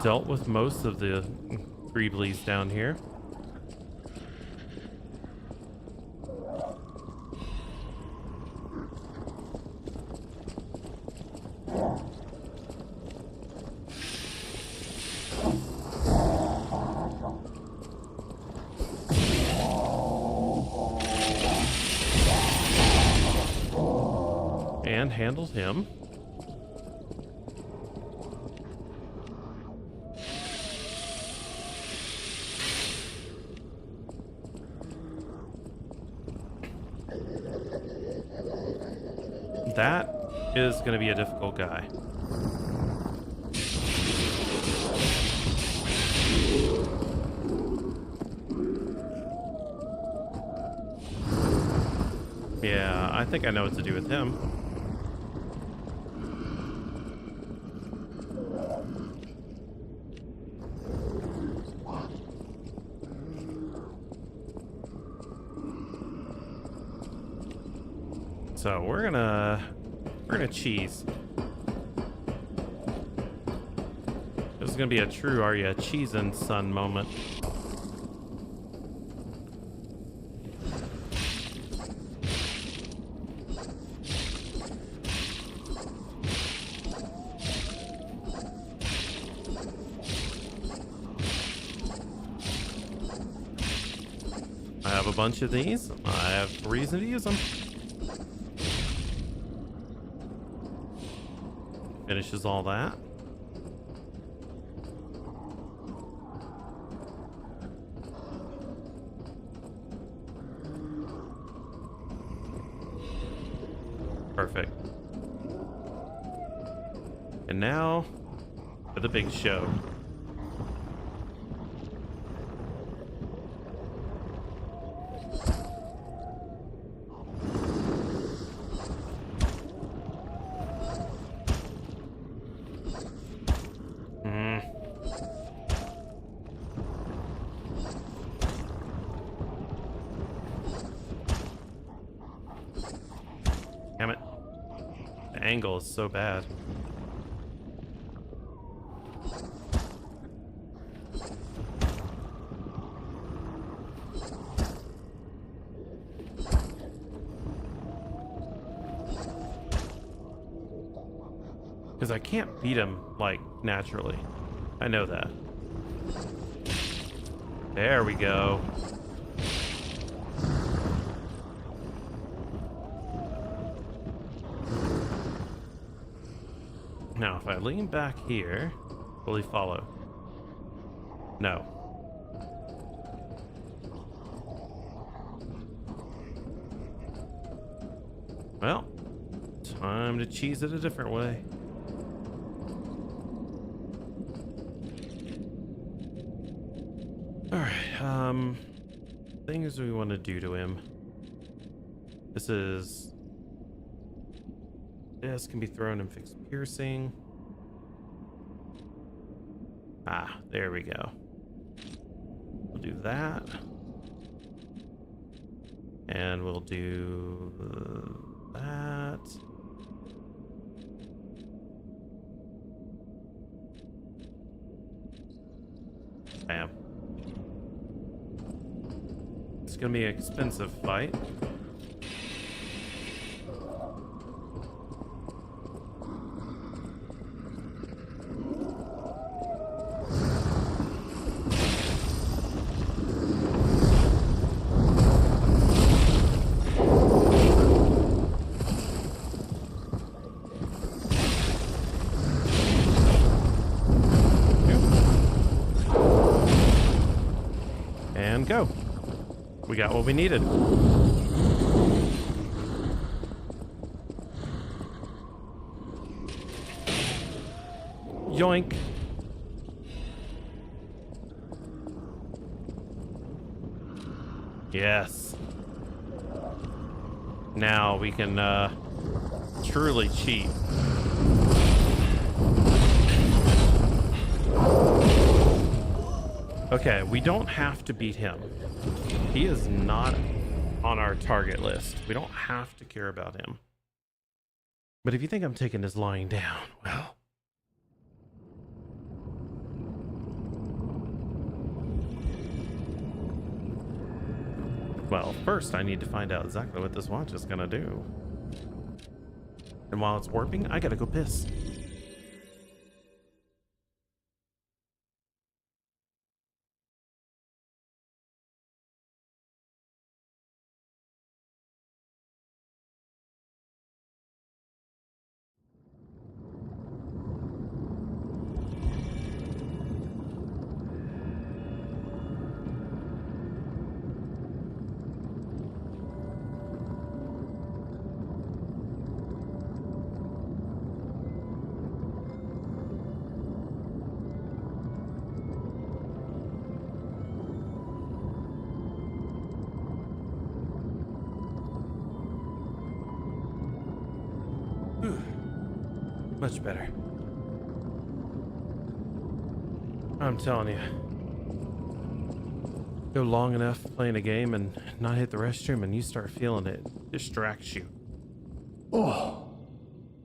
Dealt with most of the Greeblies down here. And handled him. That is going to be a difficult guy. Yeah, I think I know what to do with him. So we're gonna cheese. This is gonna be a true "Are ya cheesin', son" moment. I have a bunch of these. I have reason to use them. Finishes all that. Perfect. And now for the big show. Damn it. The angle is so bad. Because I can't beat him, like, naturally. I know that. There we go. Now, if I lean back here, will he follow? No. Well, time to cheese it a different way. Alright, things we want to do to him. This can be thrown and fix piercing. Ah, there we go. We'll do that. And we'll do that. Bam. It's gonna be an expensive fight. And go. We got what we needed. Yoink. Yes. Now we can truly cheat. Okay, we don't have to beat him. He is not on our target list. We don't have to care about him. But if you think I'm taking this lying down, well... Well, first I need to find out exactly what this watch is gonna do. And while it's warping, I gotta go piss. Much better. I'm telling you. Go long enough playing a game and not hit the restroom and you start feeling it. It distracts you.
Oh,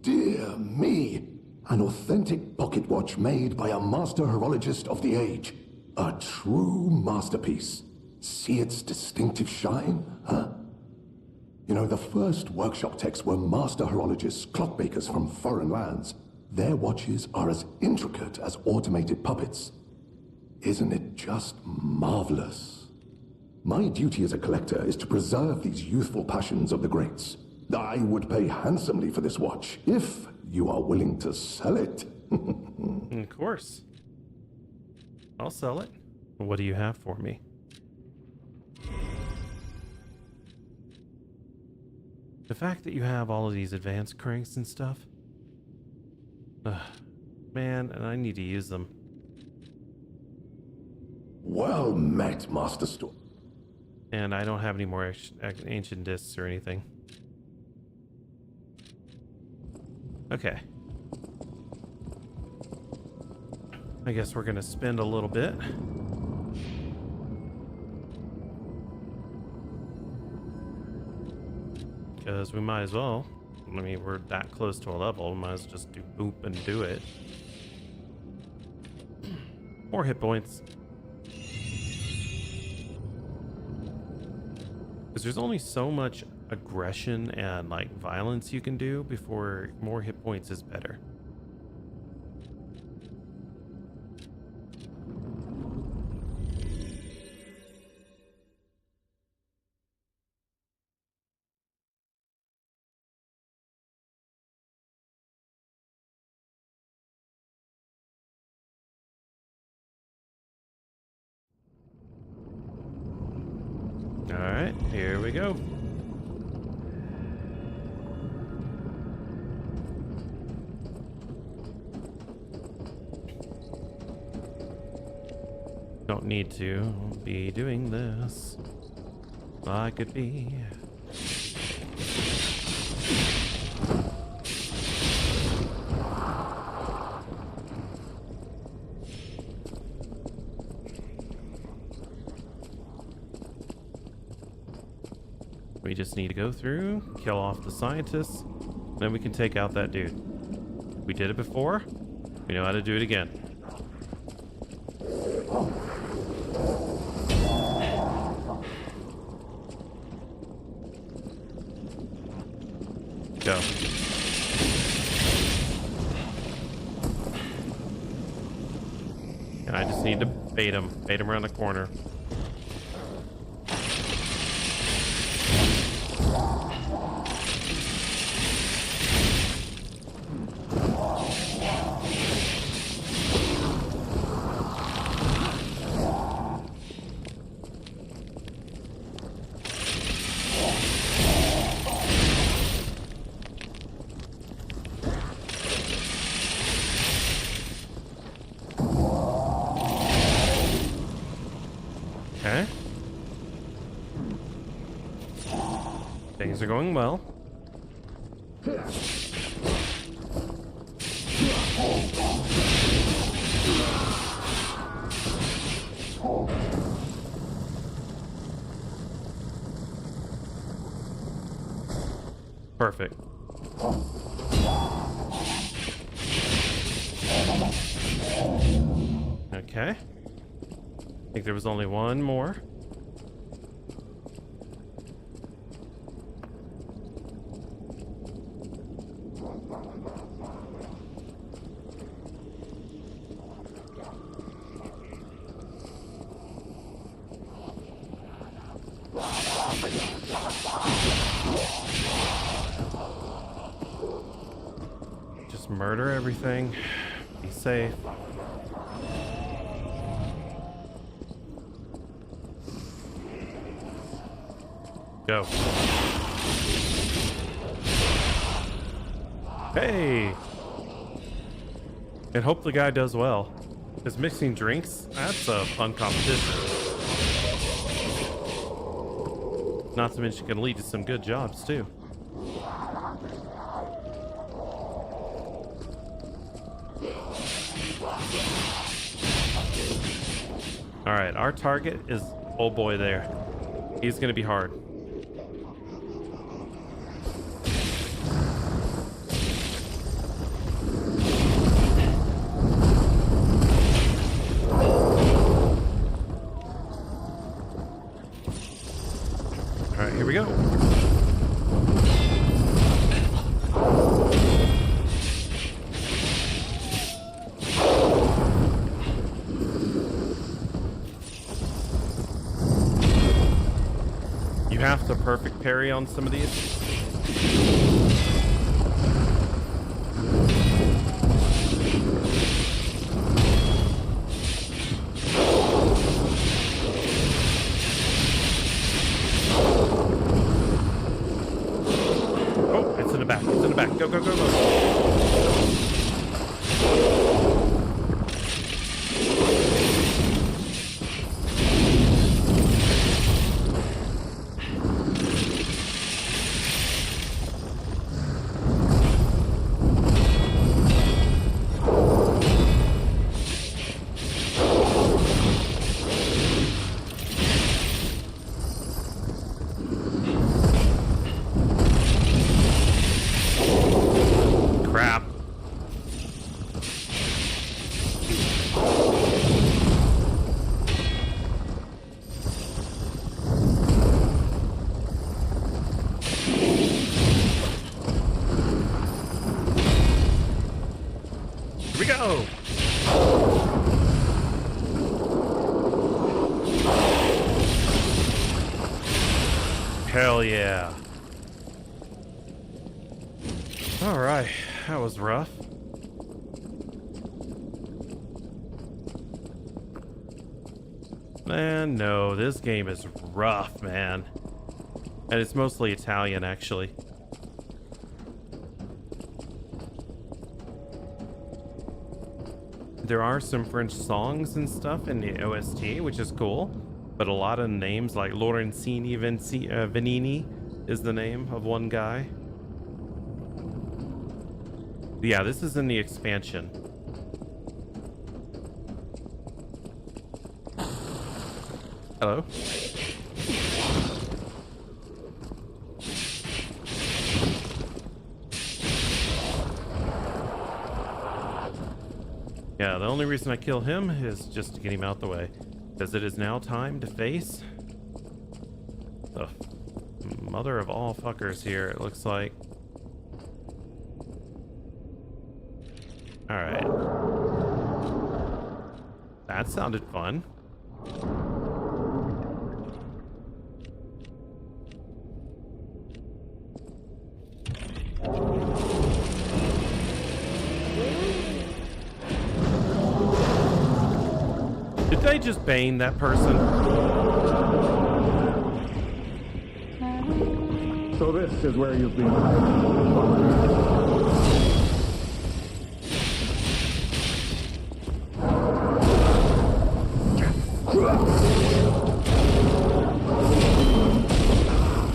dear me. An authentic pocket watch made by a master horologist of the age. A true masterpiece. See its distinctive shine, huh? You know, the first workshop techs were master horologists, clockmakers from foreign lands. Their watches are as intricate as automated puppets. Isn't it just marvelous? My duty as a collector is to preserve these youthful passions of the greats. I would pay handsomely for this watch, if you are willing to sell it.
Of course. I'll sell it. What do you have for me? The fact that you have all of these advanced cranks and stuff. Man, and I need to use them.
Well met, Master Storm.
And I don't have any more ancient discs or anything. Okay. I guess we're gonna spend a little bit. Because we might as well. I mean, we're that close to a level. We might as well just do boop and do it. More hit points. Because there's only so much aggression and like violence you can do before more hit points is better. Alright, here we go. Don't need to be doing this. I could be. We just need to go through, kill off the scientists, then we can take out that dude. We did it before, we know how to do it again. Go. And I just need to bait him around the corner. Okay. Things are going well. Perfect. Okay. I think there was only one more. Just murder everything. Be safe. Go. Hey! And hope the guy does well. Because mixing drinks, that's a fun competition. Not to mention it can lead to some good jobs too. Alright, our target is old boy there. He's gonna be hard. Alright, here we go. You have to perfect parry on some of these. Oh, it's in the back. It's in the back. Go, go, go, go. Crap. Here we go. Hell yeah. All right, that was rough. Man, no, this game is rough, man. And it's mostly Italian, actually. There are some French songs and stuff in the OST, which is cool. But a lot of names like Lorenzini Venini is the name of one guy. Yeah, this is in the expansion. Hello? Yeah, the only reason I kill him is just to get him out the way. Because it is now time to face the mother of all fuckers here, it looks like. Alright. That sounded fun. Did they just bane that person?
So this is where you've been hiding.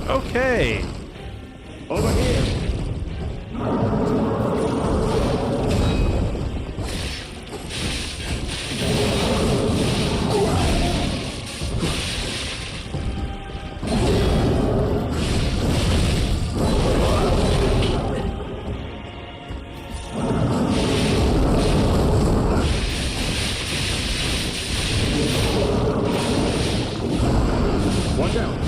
Okay.
Over here. Watch out.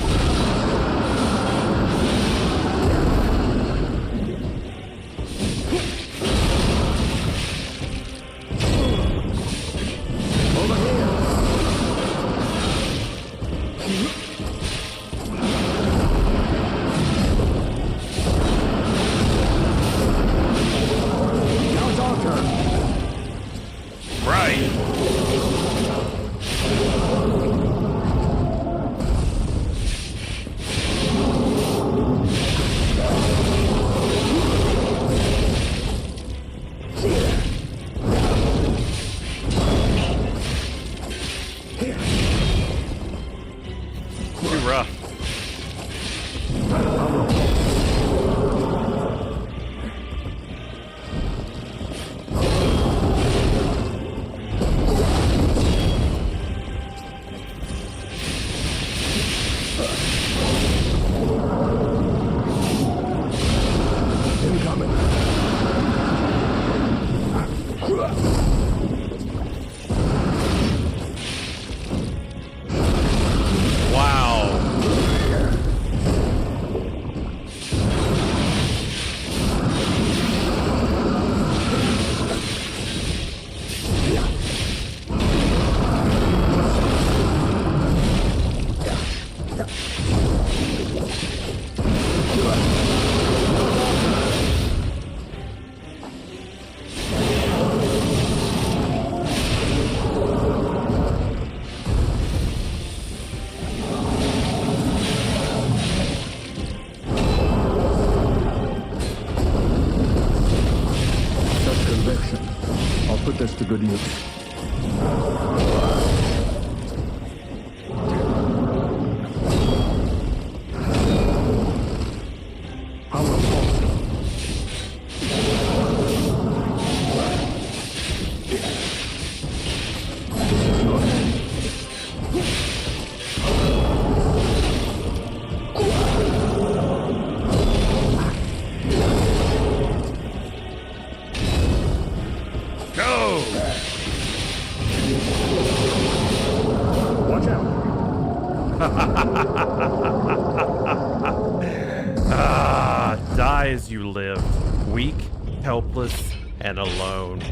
Put this to good use.
Die as you live, weak, helpless, and alone.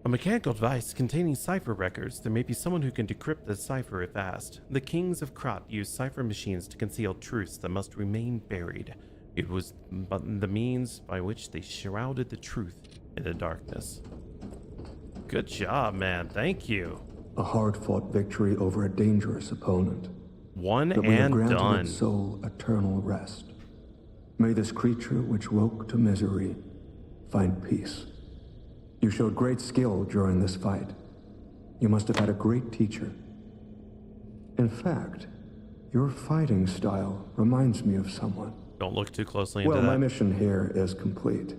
A mechanical device containing cipher records. There may be someone who can decrypt the cipher if asked. The kings of Croc used cipher machines to conceal truths that must remain buried. It was the means by which they shrouded the truth in the darkness. Good job, man. Thank you.
a hard-fought victory over a dangerous opponent.
One
But we have
and
granted
done.
its soul eternal rest. May this creature which woke to misery find peace. You showed great skill during this fight. You must have had a great teacher. In fact, your fighting style reminds me of someone.
Don't look too closely into
Well,
that.
my mission here is complete.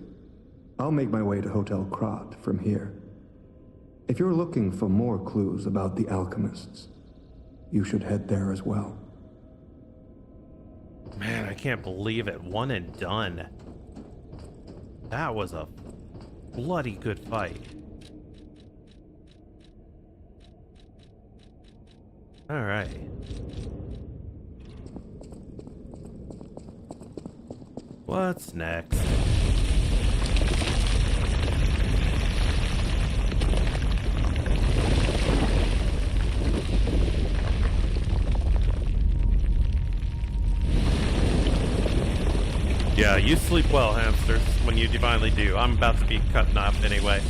I'll make my way to Hotel Croc from here. If you're looking for more clues about the alchemists, you should head there as well.
Man, I can't believe it. One and done. That was a bloody good fight. All right. What's next? Yeah, you sleep well, hamsters, when you finally do. I'm about to be cutting off anyway.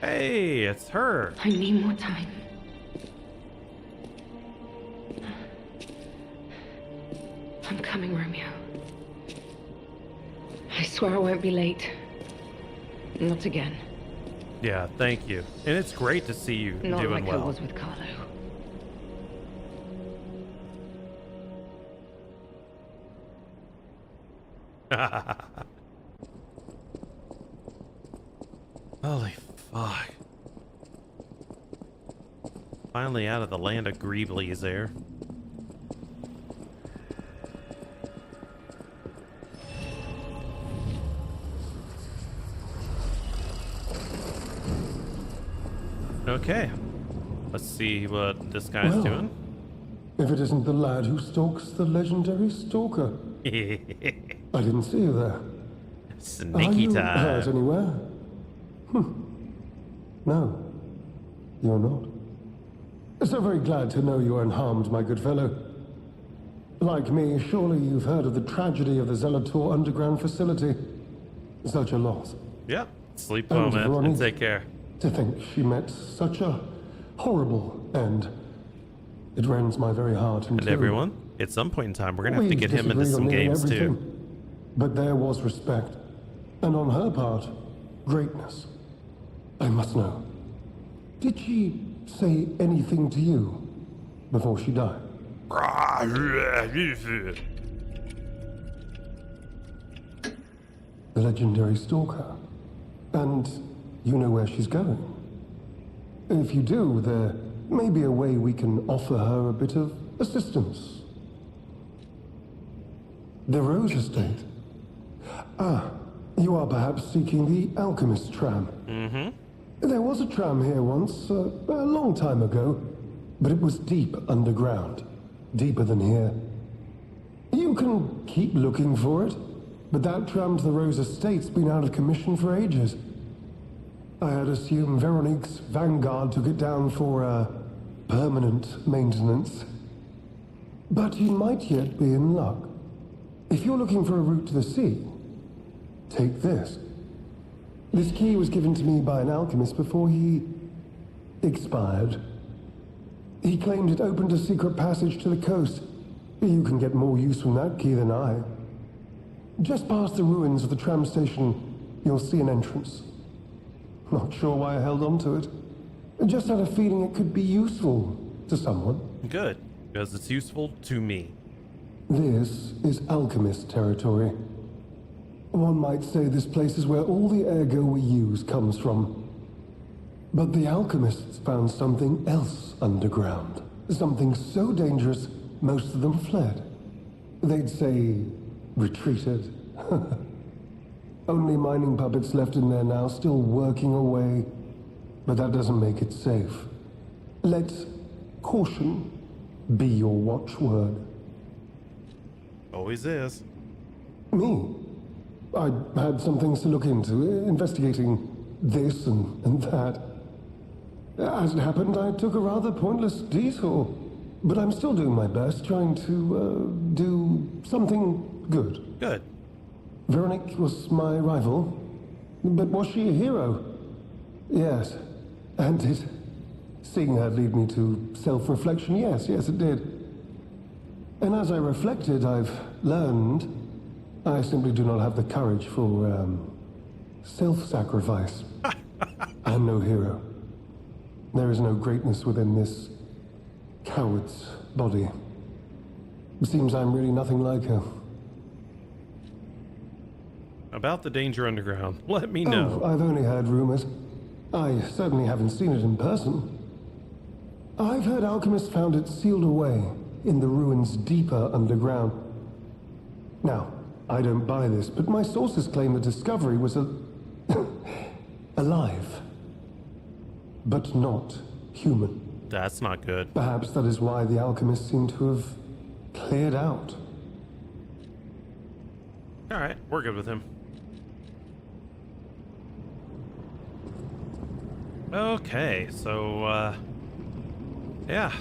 Hey, it's her.
I need more time. I'm coming, Romeo. I swear I won't be late. Not again.
Yeah, thank you. And it's great to see you
Not
doing
like
well.
I was with Carlo.
Holy fuck. Finally out of the land of Greeblies there. Okay. Let's see what this guy's
Well,
doing.
If it isn't the lad who stalks the legendary stalker. I didn't see you there.
Sneaky
Are you
time.
hurt anywhere? No, you're not. So very glad to know you are unharmed, my good fellow. Like me, surely you've heard of the tragedy of the Zelator underground facility. Such a loss.
Yep. Sleep well, man, and
Veronique,
take care.
To think she met such a horrible end. It rends my very heart in
And
two.
everyone, at some point in time, we're gonna have to
We've
get him into
disagreed
some
on nearly
games too.
everything, but there was respect. And on her part, greatness. I must know. Did she say anything to you before she died? The legendary stalker. And you know where she's going. If you do, there may be a way we can offer her a bit of assistance. The Rose Estate. Ah, you are perhaps seeking the alchemist tram.
Mm-hmm.
There was a tram here once, a long time ago, but it was deep underground. Deeper than here. You can keep looking for it, but that tram to the Rose Estate's been out of commission for ages. I had assumed Veronique's Vanguard took it down for, permanent maintenance. But you might yet be in luck. If you're looking for a route to the sea, take this. This key was given to me by an alchemist before he expired. He claimed it opened a secret passage to the coast. You can get more use from that key than I. Just past the ruins of the tram station, you'll see an entrance. Not sure why I held on to it. Just had a feeling it could be useful to someone.
Good, because it's useful to me.
This is alchemist territory. One might say this place is where all the ergo we use comes from. But the alchemists found something else underground. Something so dangerous, most of them fled. They'd say, retreated. Only mining puppets left in there now, still working away. But that doesn't make it safe. Let caution be your watchword.
Always is.
Me? I had some things to look into, investigating this and that. As it happened, I took a rather pointless detour. But I'm still doing my best, trying to, do something good.
Good.
Veronique was my rival. But was she a hero? Yes. And did seeing her lead me to self-reflection? Yes, it did. And as I reflected, I've learned I simply do not have the courage for, self-sacrifice. I'm no hero. There is no greatness within this coward's body. It seems I'm really nothing like her.
About the danger underground, let me know.
Oh, I've only heard rumors. I certainly haven't seen it in person. I've heard alchemists found it sealed away in the ruins deeper underground. Now, I don't buy this, but my sources claim the discovery was alive, but not human.
That's not good.
Perhaps that is why the alchemists seem to have cleared out.
Alright, we're good with him. Okay, so, yeah.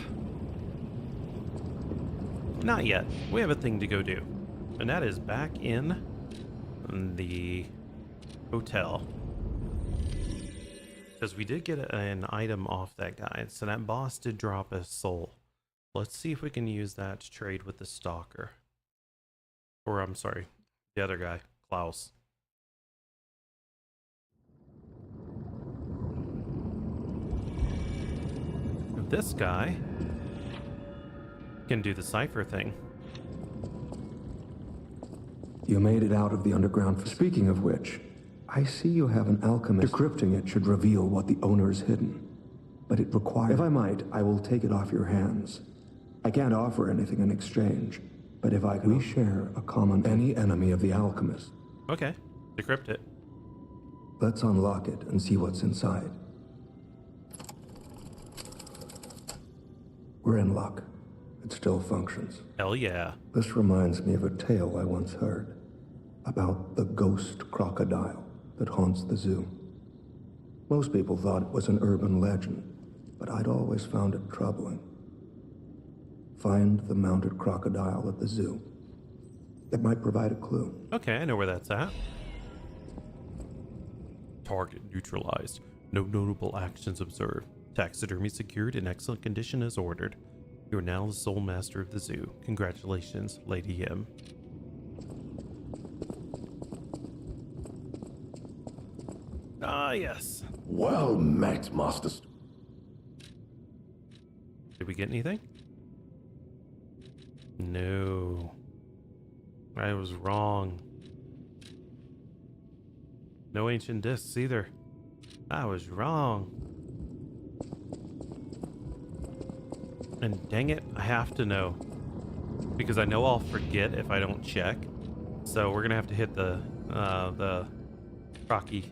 Not yet. We have a thing to go do. And that is back in the hotel. Because we did get an item off that guy. So that boss did drop a soul. Let's see if we can use that to trade with the stalker. Or, I'm sorry, the other guy, Klaus. This guy can do the cipher thing.
You made it out of the underground. Speaking of which, I see you have an alchemist. Decrypting it should reveal what the owner is hidden. But it requires... If I might, I will take it off your hands. I can't offer anything in exchange, but if I can... We share a common... Any enemy of the alchemist.
Okay, decrypt it.
Let's unlock it and see what's inside. We're in luck. It still functions.
Hell yeah.
This reminds me of a tale I once heard about the ghost crocodile that haunts the zoo. Most people thought it was an urban legend, but I'd always found it troubling. Find the mounted crocodile at the zoo. It might provide a clue.
Okay, I know where that's at. Target neutralized. No notable actions observed. Taxidermy secured in excellent condition as ordered. You are now the sole master of the zoo. Congratulations, Lady M. Ah, yes.
Well met, Master.
Did we get anything? No. I was wrong. No ancient discs either. I was wrong. And dang it, I have to know. Because I know I'll forget if I don't check. So we're gonna have to hit the Rocky.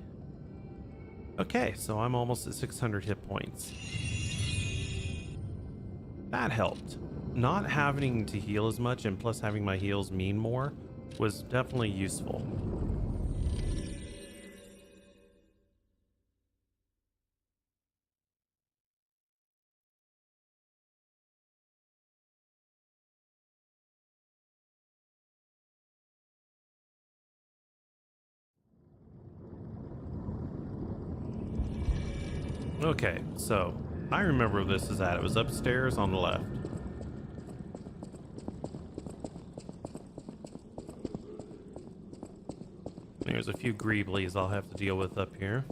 Okay, so I'm almost at 600 hit points. That helped. Not having to heal as much and plus having my heals mean more was definitely useful. Okay, so I remember where this is at. It was upstairs on the left. There's a few greeblies I'll have to deal with up here.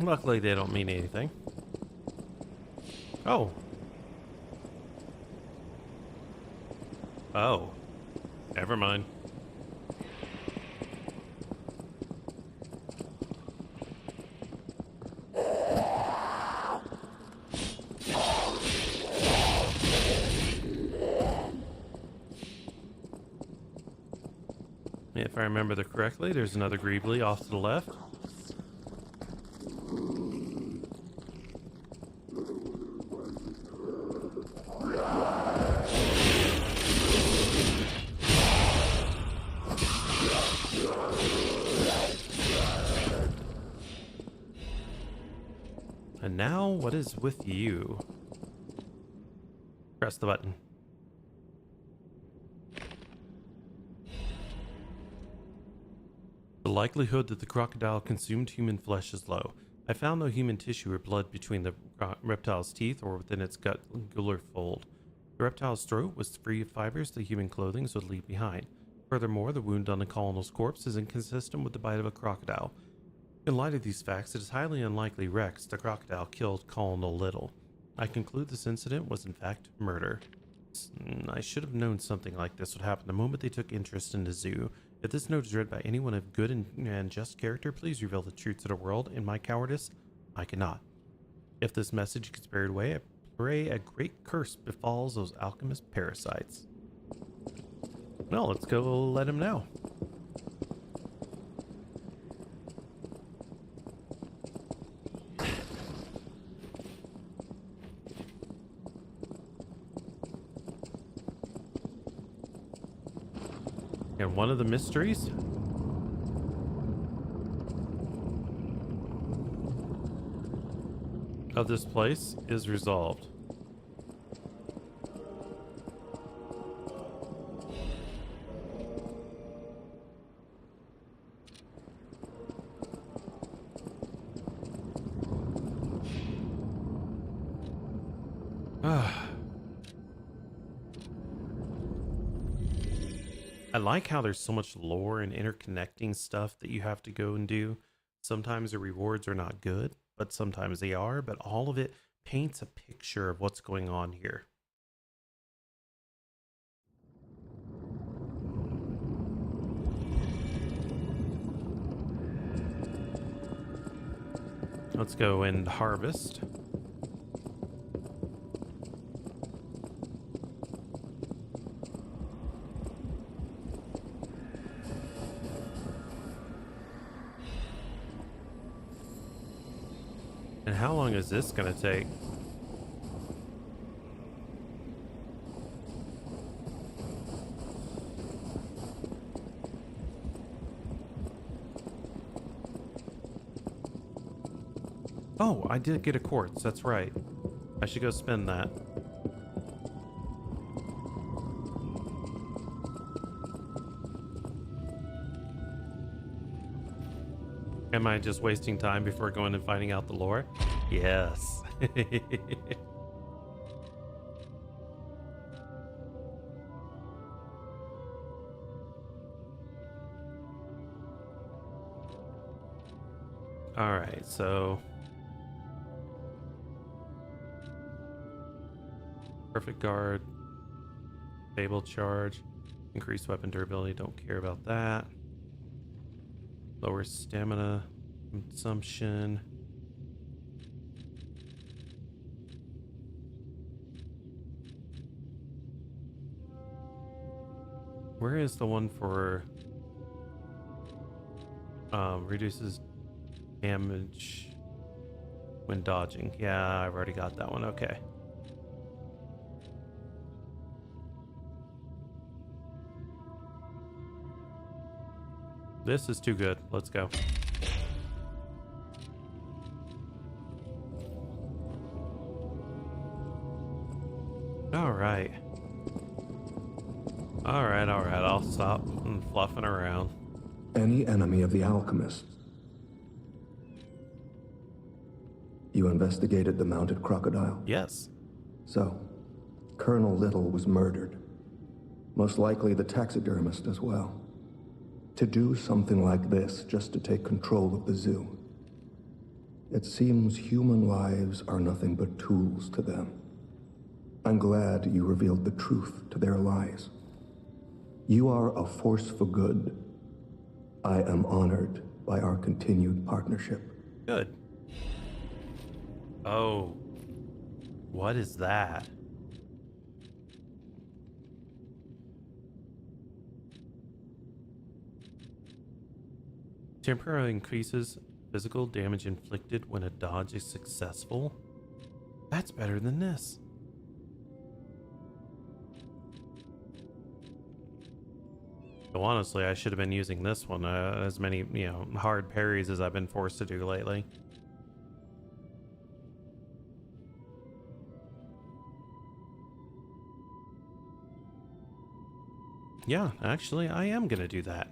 Luckily, they don't mean anything. Oh. Oh. Never mind. If I remember correctly, there's another Greebly off to the left. now, what is with you? Press the button. The likelihood that the crocodile consumed human flesh is low. I found no human tissue or blood between the reptile's teeth or within its gular fold. The reptile's throat was free of fibers the human clothing would leave behind. Furthermore, the wound on the colonel's corpse is inconsistent with the bite of a crocodile. In light of these facts, it is highly unlikely Rex, the crocodile, killed Colonel Little. I conclude this incident was in fact murder. I should have known something like this would happen the moment they took interest in the zoo. If this note is read by anyone of good and just character, please reveal the truth to the world. In my cowardice, I cannot. If this message gets buried away, I pray a great curse befalls those alchemist parasites. Well, let's go let him know. And one of the mysteries of this place is resolved. I like how there's so much lore and interconnecting stuff that you have to go and do. Sometimes the rewards are not good, but sometimes they are, but all of it paints a picture of what's going on here. Let's go and harvest. And how long is this gonna take? Oh, I did get a quartz, that's right. I should go spend that. Am I just wasting time before going and finding out the lore? Yes. Alright, so... Perfect guard. Stable charge. Increased weapon durability, don't care about that. Lower stamina consumption. Where is the one for reduces damage when dodging? Yeah, I've already got that one. Okay. This is too good. Let's go. All right. All right. I'll stop fluffing around.
Any enemy of the alchemist. You investigated the mounted crocodile?
Yes.
So, Colonel Little was murdered. Most likely the taxidermist as well. To do something like this just to take control of the zoo. It seems human lives are nothing but tools to them. I'm glad you revealed the truth to their lies. You are a force for good. I am honored by our continued partnership.
Good. Oh. What is that? Temporarily increases physical damage inflicted when a dodge is successful. That's better than this. So honestly, I should have been using this one as many, hard parries as I've been forced to do lately. Yeah, actually, I am gonna do that.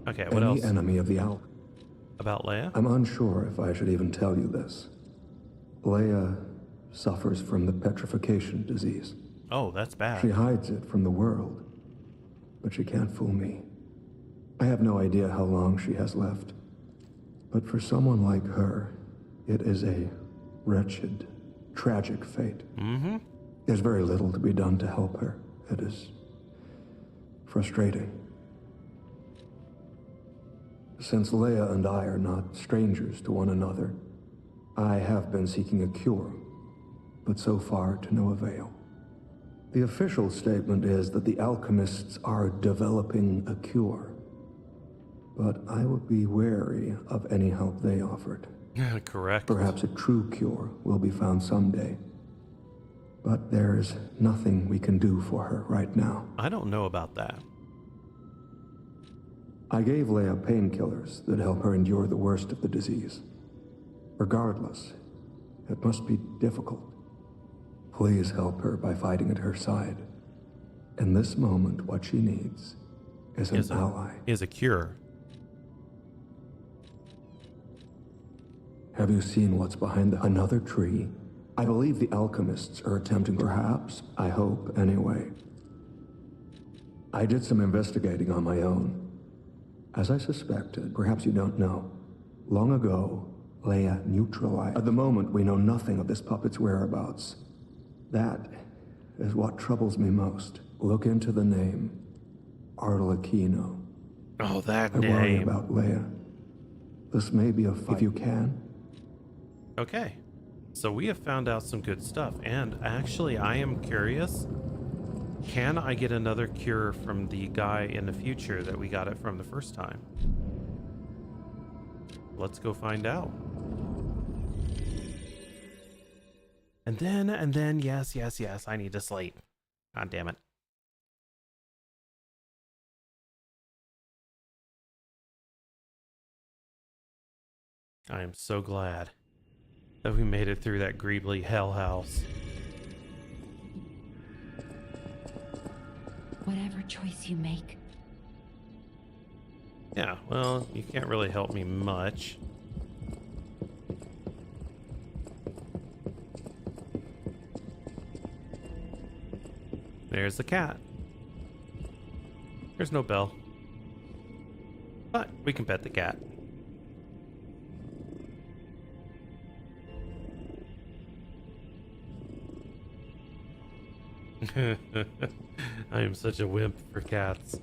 Okay, what
Any
else?
enemy of the Alp.
About Leia?
I'm unsure if I should even tell you this. Leia suffers from the petrification disease.
Oh, that's bad.
She hides it from the world, but she can't fool me. I have no idea how long she has left. But for someone like her, it is a wretched, tragic fate.
Mm-hmm.
There's very little to be done to help her. It is frustrating. Since Leia and I are not strangers to one another, I have been seeking a cure, but so far to no avail. The official statement is that the alchemists are developing a cure, but I would be wary of any help they offered.
Correct.
Perhaps a true cure will be found someday, but there's nothing we can do for her right now.
I don't know about that.
I gave Leia painkillers that help her endure the worst of the disease. Regardless, it must be difficult. Please help her by fighting at her side. In this moment, what she needs is an ally.
Is a cure.
Have you seen what's behind another tree? I believe the alchemists are attempting, perhaps, I hope, anyway. I did some investigating on my own. As I suspected, perhaps you don't know, long ago, Leia neutralized. At the moment, we know nothing of this puppet's whereabouts. That is what troubles me most. Look into the name, Arlecchino.
Oh, that
I worry
name.
about Leia. This may be a fight if you can.
Okay. So we have found out some good stuff, and actually I am curious. Can I get another cure from the guy in the future that we got it from the first time? Let's go find out. And then, yes, I need to sleep. God damn it. I am so glad that we made it through that Greebly hell house.
Whatever choice you make.
Yeah, well, you can't really help me much. There's the cat. There's no bell. But we can pet the cat. I am such a wimp for cats.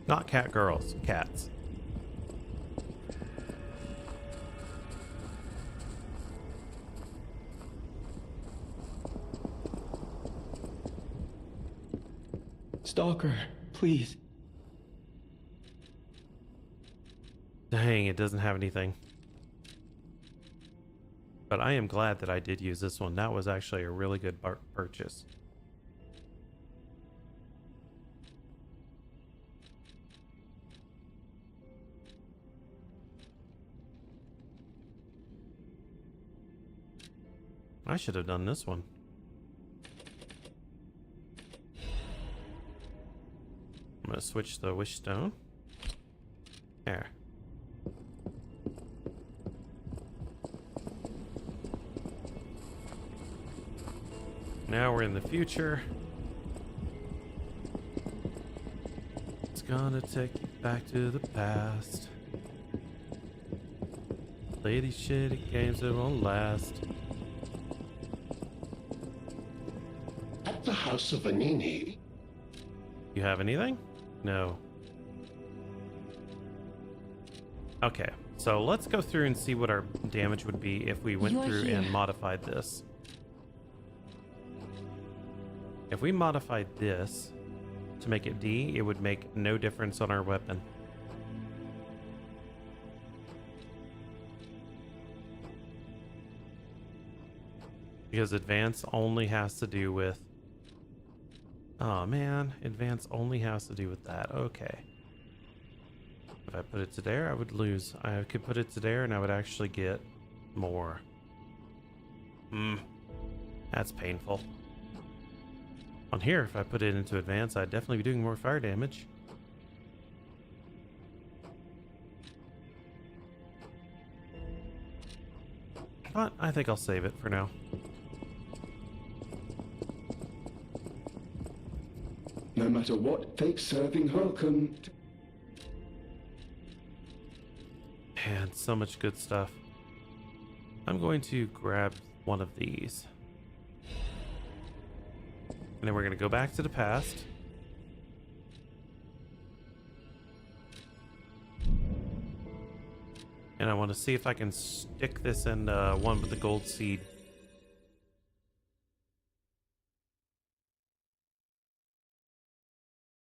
Not cat girls, cats.
Stalker, please.
Dang, it doesn't have anything. But I am glad that I did use this one. That was actually a really good purchase. I should have done this one. I'm gonna switch the wish stone. There. Now we're in the future. It's gonna take you back to the past. Play these shitty games that won't last.
At the house of Anini.
You have anything? No. Okay, so let's go through and see what our damage would be if we went through and modified this. If we modified this to make it D, it would make no difference on our weapon. Because advance only has to do with... Oh man, advance only has to do with that. Okay. If I put it to there, I would lose. I could put it to there and I would actually get more. That's painful. On here, if I put it into advance, I'd definitely be doing more fire damage. But I think I'll save it for now.
No matter what fate's serving Hulcum.
Man, so much good stuff. I'm going to grab one of these. And then we're going to go back to the past. And I want to see if I can stick this in one with the gold seed.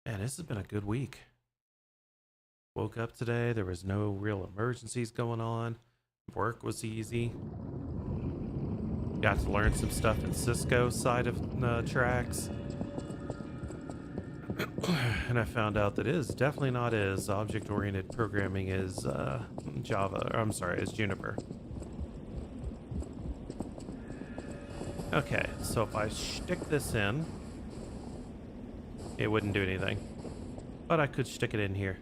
Man, this has been a good week. Woke up today, there was no real emergencies going on. Work was easy. Got to learn some stuff in Cisco's side of tracks. And I found out that it is definitely not as object-oriented programming as Java, or I'm sorry, as Juniper. Okay, so if I stick this in, it wouldn't do anything. But I could stick it in here.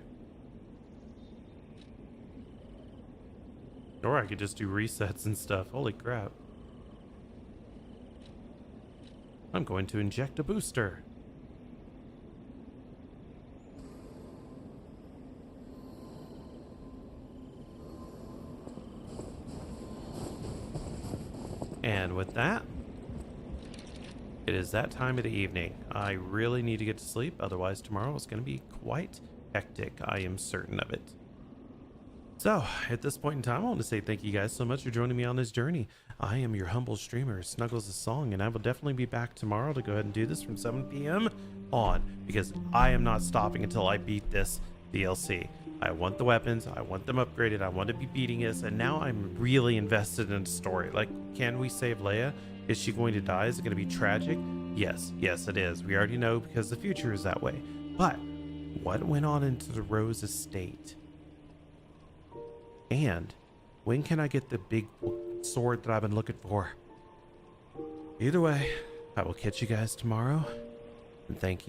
Or I could just do resets and stuff. Holy crap. I'm going to inject a booster. And with that, it is that time of the evening. I really need to get to sleep, otherwise tomorrow is going to be quite hectic. I am certain of it. So, at this point in time, I want to say thank you guys so much for joining me on this journey. I am your humble streamer, Snuggles the Song, and I will definitely be back tomorrow to go ahead and do this from 7 p.m. on, because I am not stopping until I beat this DLC. I want the weapons, I want them upgraded, I want to be beating this, and now I'm really invested in the story. Like, can we save Leia? Is she going to die? Is it going to be tragic? Yes, yes it is. We already know because the future is that way. But, what went on into the Rose estate? And when can I get the big sword that I've been looking for? Either way, I will catch you guys tomorrow, and thank you.